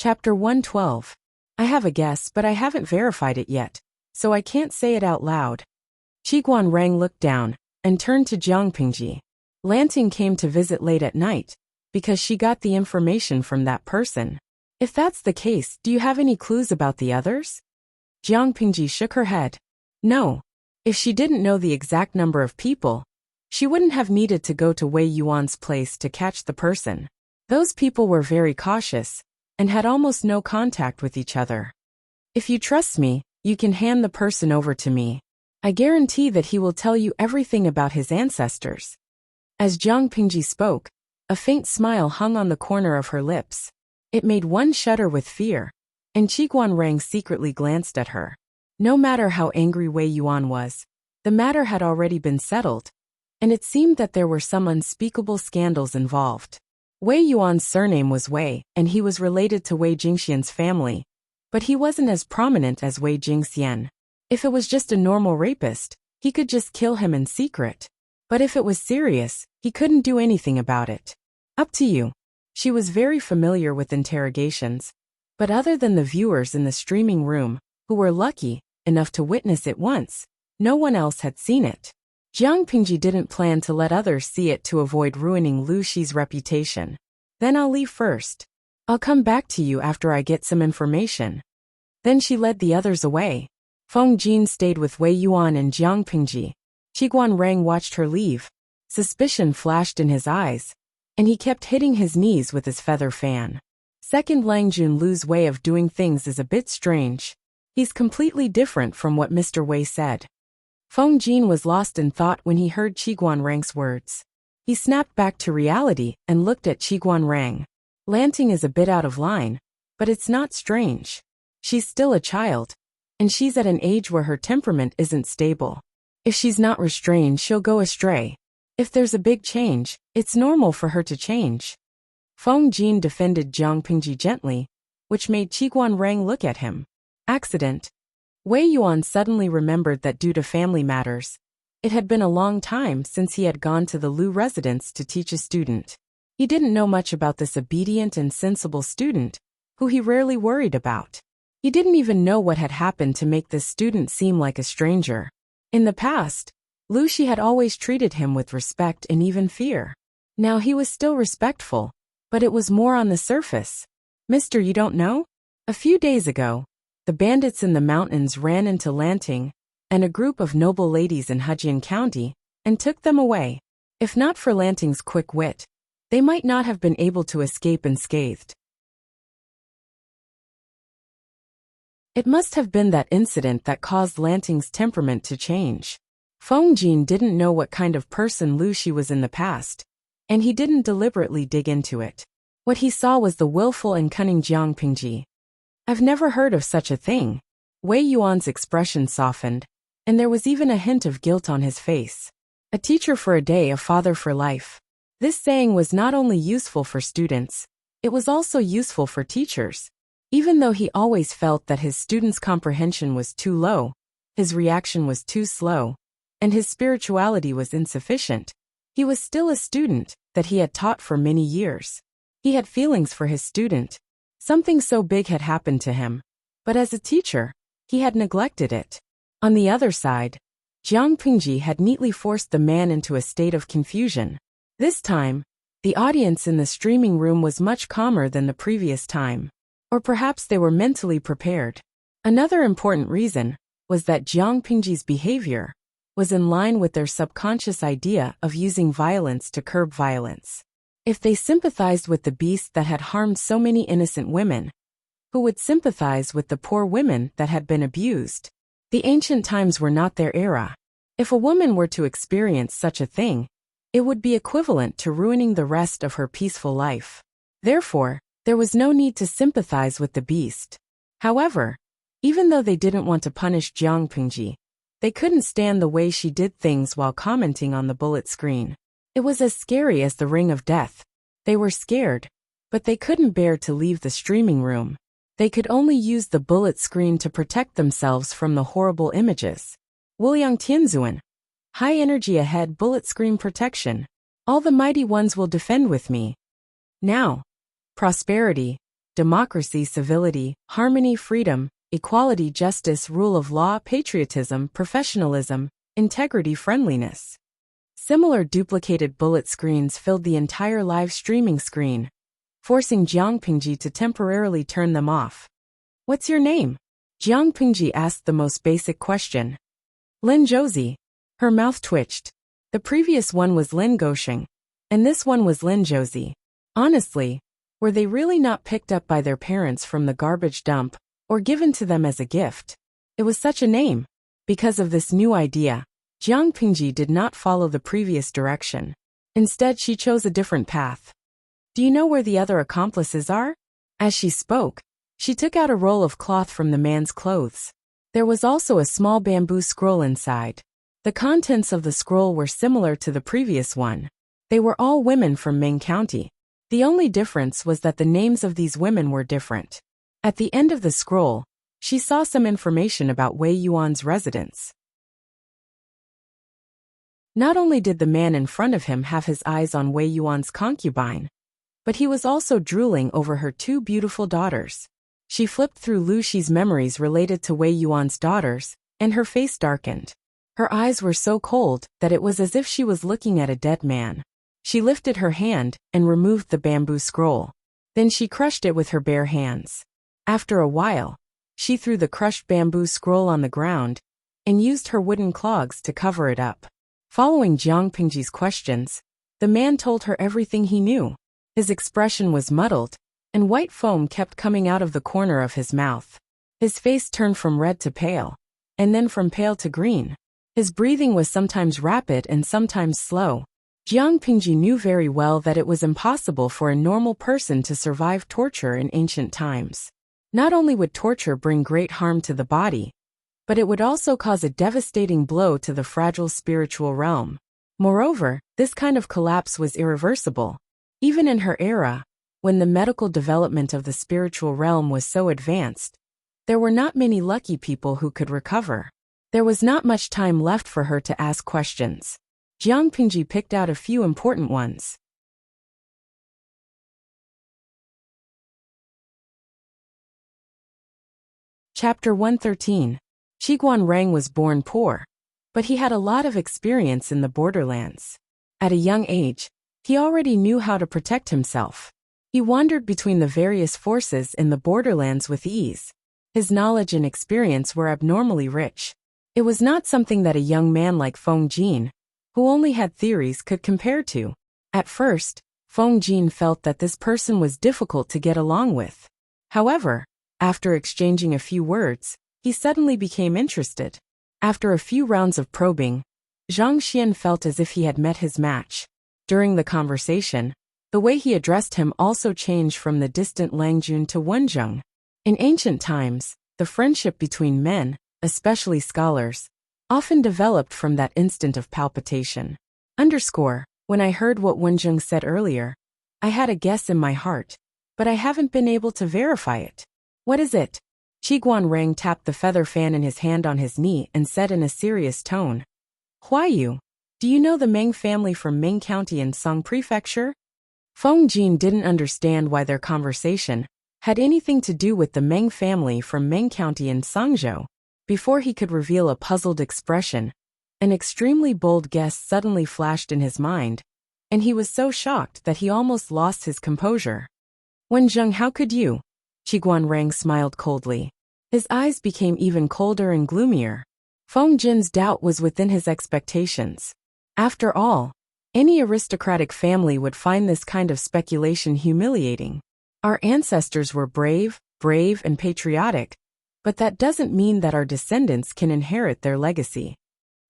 Chapter 112. I have a guess, but I haven't verified it yet, so I can't say it out loud. Qiguan Rang looked down and turned to Jiang Pingji. Lanting came to visit late at night because she got the information from that person. If that's the case, do you have any clues about the others? Jiang Pingji shook her head. No. If she didn't know the exact number of people, she wouldn't have needed to go to Wei Yuan's place to catch the person. Those people were very cautious and had almost no contact with each other. If you trust me, you can hand the person over to me. I guarantee that he will tell you everything about his ancestors. As Jiang Pingji spoke, a faint smile hung on the corner of her lips. It made one shudder with fear, and Qiguan Rang secretly glanced at her. No matter how angry Wei Yuan was, the matter had already been settled, and it seemed that there were some unspeakable scandals involved. Wei Yuan's surname was Wei, and he was related to Wei Jingxian's family, but he wasn't as prominent as Wei Jingxian. If it was just a normal rapist, he could just kill him in secret. But if it was serious, he couldn't do anything about it. Up to you. She was very familiar with interrogations, but other than the viewers in the streaming room, who were lucky enough to witness it once, no one else had seen it. Jiang Pingji didn't plan to let others see it to avoid ruining Lu Shi's reputation. Then I'll leave first. I'll come back to you after I get some information. Then she led the others away. Feng Jin stayed with Wei Yuan and Jiang Pingji. Qiguan Rang watched her leave. Suspicion flashed in his eyes, and he kept hitting his knees with his feather fan. Second, Lang Junlu's way of doing things is a bit strange. He's completely different from what Mr. Wei said. Feng Jin was lost in thought when he heard Qiguan Rang's words. He snapped back to reality and looked at Qiguan Rang. Lanting is a bit out of line, but it's not strange. She's still a child, and she's at an age where her temperament isn't stable. If she's not restrained, she'll go astray. If there's a big change, it's normal for her to change. Feng Jin defended Jiang Pingji gently, which made Qiguan Rang look at him. Accident. Wei Yuan suddenly remembered that due to family matters, it had been a long time since he had gone to the Lu residence to teach a student. He didn't know much about this obedient and sensible student, who he rarely worried about. He didn't even know what had happened to make this student seem like a stranger. In the past, Lu Shi had always treated him with respect and even fear. Now he was still respectful, but it was more on the surface. Mister, you don't know? A few days ago, the bandits in the mountains ran into Lanting and a group of noble ladies in Hejian County and took them away. If not for Lanting's quick wit, they might not have been able to escape unscathed. It must have been that incident that caused Lanting's temperament to change. Feng Jin didn't know what kind of person Lu Shi was in the past, and he didn't deliberately dig into it. What he saw was the willful and cunning Jiang Pingji. I've never heard of such a thing. Wei Yuan's expression softened, and there was even a hint of guilt on his face. A teacher for a day, a father for life. This saying was not only useful for students, it was also useful for teachers. Even though he always felt that his students' comprehension was too low, his reaction was too slow, and his spirituality was insufficient, he was still a student that he had taught for many years. He had feelings for his student. Something so big had happened to him, but as a teacher, he had neglected it. On the other side, Jiang Pingji had neatly forced the man into a state of confusion. This time, The audience in the streaming room was much calmer than the previous time. Or perhaps they were mentally prepared. Another important reason was that Jiang Pingji's behavior was in line with their subconscious idea of using violence to curb violence. If they sympathized with the beast that had harmed so many innocent women, who would sympathize with the poor women that had been abused? The ancient times were not their era. If a woman were to experience such a thing, it would be equivalent to ruining the rest of her peaceful life. Therefore, there was no need to sympathize with the beast. However, even though they didn't want to punish Jiang Pingji, they couldn't stand the way she did things while commenting on the bullet screen. It was as scary as the ring of death. They were scared, but they couldn't bear to leave the streaming room. They could only use the bullet screen to protect themselves from the horrible images. Wuliang Tianzuan. High energy ahead, bullet screen protection. All the mighty ones will defend with me. Now. Prosperity, democracy, civility, harmony, freedom, equality, justice, rule of law, patriotism, professionalism, integrity, friendliness. Similar duplicated bullet screens filled the entire live streaming screen, forcing Jiang Pingji to temporarily turn them off. What's your name? Jiang Pingji asked the most basic question. Lin Josie. Her mouth twitched. The previous one was Lin Gosheng, and this one was Lin Josie. Honestly, were they really not picked up by their parents from the garbage dump, or given to them as a gift? It was such a name. Because of this new idea, Jiang Pingji did not follow the previous direction. Instead, she chose a different path. Do you know where the other accomplices are? As she spoke, she took out a roll of cloth from the man's clothes. There was also a small bamboo scroll inside. The contents of the scroll were similar to the previous one. They were all women from Ming County. The only difference was that the names of these women were different. At the end of the scroll, she saw some information about Wei Yuan's residence. Not only did the man in front of him have his eyes on Wei Yuan's concubine, but he was also drooling over her two beautiful daughters. She flipped through Lu Shi's memories related to Wei Yuan's daughters, and her face darkened. Her eyes were so cold that it was as if she was looking at a dead man. She lifted her hand and removed the bamboo scroll. Then she crushed it with her bare hands. After a while, she threw the crushed bamboo scroll on the ground and used her wooden clogs to cover it up. Following Jiang Pingji's questions, the man told her everything he knew. His expression was muddled, and white foam kept coming out of the corner of his mouth. His face turned from red to pale, and then from pale to green. His breathing was sometimes rapid and sometimes slow. Jiang Pingji knew very well that it was impossible for a normal person to survive torture in ancient times. Not only would torture bring great harm to the body, but it would also cause a devastating blow to the fragile spiritual realm. Moreover, this kind of collapse was irreversible. Even in her era, when the medical development of the spiritual realm was so advanced, there were not many lucky people who could recover. There was not much time left for her to ask questions. Jiang Pingji picked out a few important ones. Chapter 113. Qiguan Rang was born poor, but he had a lot of experience in the borderlands. At a young age, he already knew how to protect himself. He wandered between the various forces in the borderlands with ease. His knowledge and experience were abnormally rich. It was not something that a young man like Feng Jin, who only had theories, could compare to. At first, Feng Jin felt that this person was difficult to get along with. However, after exchanging a few words, he suddenly became interested. After a few rounds of probing, Zhang Xian felt as if he had met his match. During the conversation, the way he addressed him also changed from the distant Langjun to Wenzheng. In ancient times, the friendship between men, especially scholars, often developed from that instant of palpitation. When I heard what Wenzheng said earlier, I had a guess in my heart, but I haven't been able to verify it. What is it? Qiguan Rang tapped the feather fan in his hand on his knee and said in a serious tone. Huayu, do you know the Meng family from Ming County in Song Prefecture? Feng Jin didn't understand why their conversation had anything to do with the Meng family from Meng County in Songzhou. Before he could reveal a puzzled expression, an extremely bold guess suddenly flashed in his mind. and he was so shocked that he almost lost his composure. Wenjing, how could you? Qiguanrang smiled coldly. His eyes became even colder and gloomier. Feng Jin's doubt was within his expectations. After all, any aristocratic family would find this kind of speculation humiliating. Our ancestors were brave, and patriotic, but that doesn't mean that our descendants can inherit their legacy.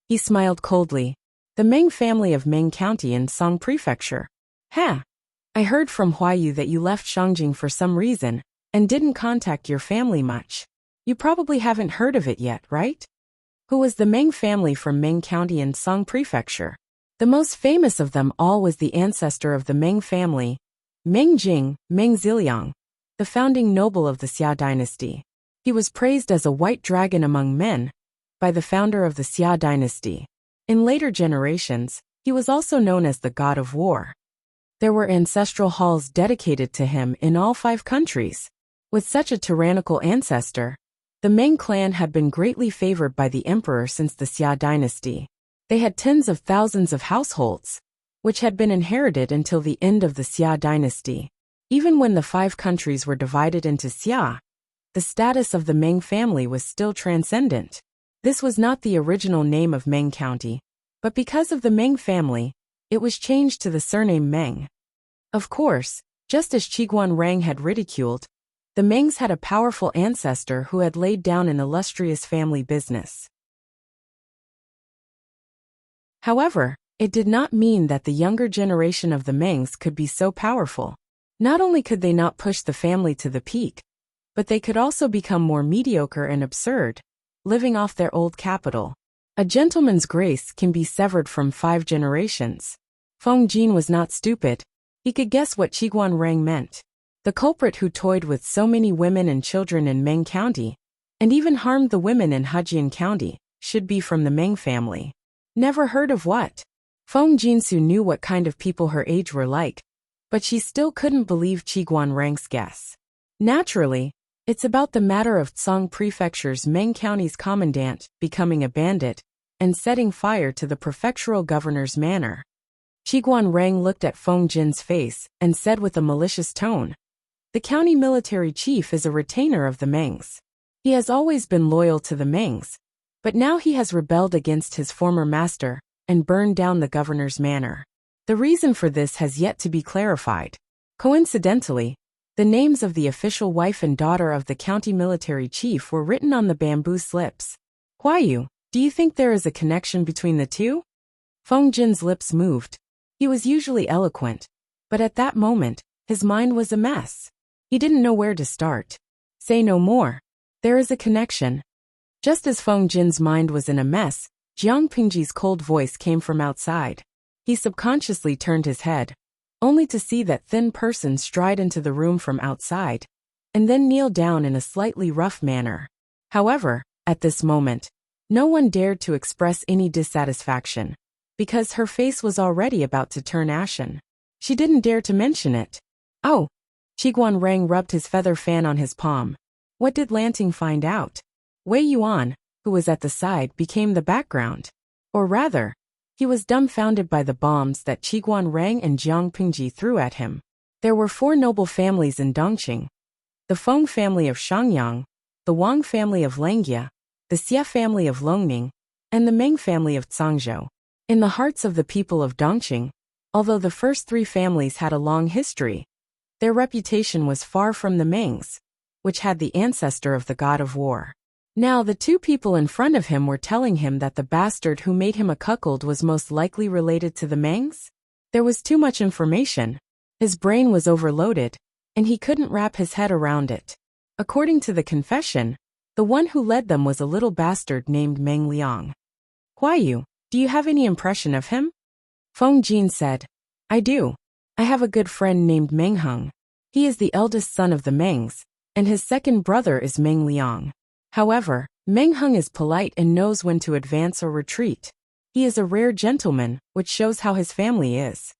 He smiled coldly. The Meng family of Meng County in Song Prefecture. I heard from Huayu that you left Shangjing for some reason, and didn't contact your family much. You probably haven't heard of it yet, right? Who was the Meng family from Meng County in Song Prefecture? The most famous of them all was the ancestor of the Meng family, Meng Jing, Meng Ziliang, the founding noble of the Xia dynasty. He was praised as a white dragon among men by the founder of the Xia dynasty. In later generations, he was also known as the god of war. There were ancestral halls dedicated to him in all 5 countries. With such a tyrannical ancestor, the Meng clan had been greatly favored by the emperor since the Xia dynasty. They had tens of thousands of households, which had been inherited until the end of the Xia dynasty. Even when the 5 countries were divided into Xia, the status of the Meng family was still transcendent. This was not the original name of Meng County, but because of the Meng family, it was changed to the surname Meng. Of course, just as Qiguanrang had ridiculed, the Mengs had a powerful ancestor who had laid down an illustrious family business. However, it did not mean that the younger generation of the Mengs could be so powerful. Not only could they not push the family to the peak, but they could also become more mediocre and absurd, living off their old capital. A gentleman's grace can be severed from 5 generations. Feng Jin was not stupid. He could guess what Qiguanrang meant. The culprit who toyed with so many women and children in Meng County, and even harmed the women in Hejian County, should be from the Meng family. Never heard of what? Feng Jinsu knew what kind of people her age were like, but she still couldn't believe Qiguanrang's guess. Naturally, it's about the matter of Tsang Prefecture's Meng County's commandant becoming a bandit and setting fire to the prefectural governor's manor. Qiguanrang looked at Feng Jin's face and said with a malicious tone, "The county military chief is a retainer of the Mengs. He has always been loyal to the Mengs, but now he has rebelled against his former master and burned down the governor's manor. The reason for this has yet to be clarified. Coincidentally, the names of the official wife and daughter of the county military chief were written on the bamboo slips. Huayu, do you think there is a connection between the two?" Feng Jin's lips moved. He was usually eloquent, but at that moment, his mind was a mess. He didn't know where to start. Say no more. There is a connection. Just as Feng Jin's mind was in a mess, Jiang Pingji's cold voice came from outside. He subconsciously turned his head, only to see that thin person stride into the room from outside, and then kneel down in a slightly rough manner. However, at this moment, no one dared to express any dissatisfaction, because her face was already about to turn ashen. She didn't dare to mention it. Oh! Qiguanrang rubbed his feather fan on his palm. What did Lanting find out? Wei Yuan, who was at the side, became the background. Or rather, he was dumbfounded by the bombs that Qiguanrang and Jiang Pingji threw at him. There were 4 noble families in Dongqing: the Feng family of Shangyang, the Wang family of Lengjia, the Xia family of Longning, and the Meng family of Zhangzhou. In the hearts of the people of Dongqing, although the first 3 families had a long history, their reputation was far from the Mengs, which had the ancestor of the god of war. Now the 2 people in front of him were telling him that the bastard who made him a cuckold was most likely related to the Mengs? There was too much information. His brain was overloaded, and he couldn't wrap his head around it. According to the confession, the one who led them was a little bastard named Meng Liang. Huayu, do you have any impression of him? Feng Jin said, I do. I have a good friend named Meng Heng. He is the eldest son of the Mengs, and his second brother is Meng Liang. However, Meng Heng is polite and knows when to advance or retreat. He is a rare gentleman, which shows how his family is.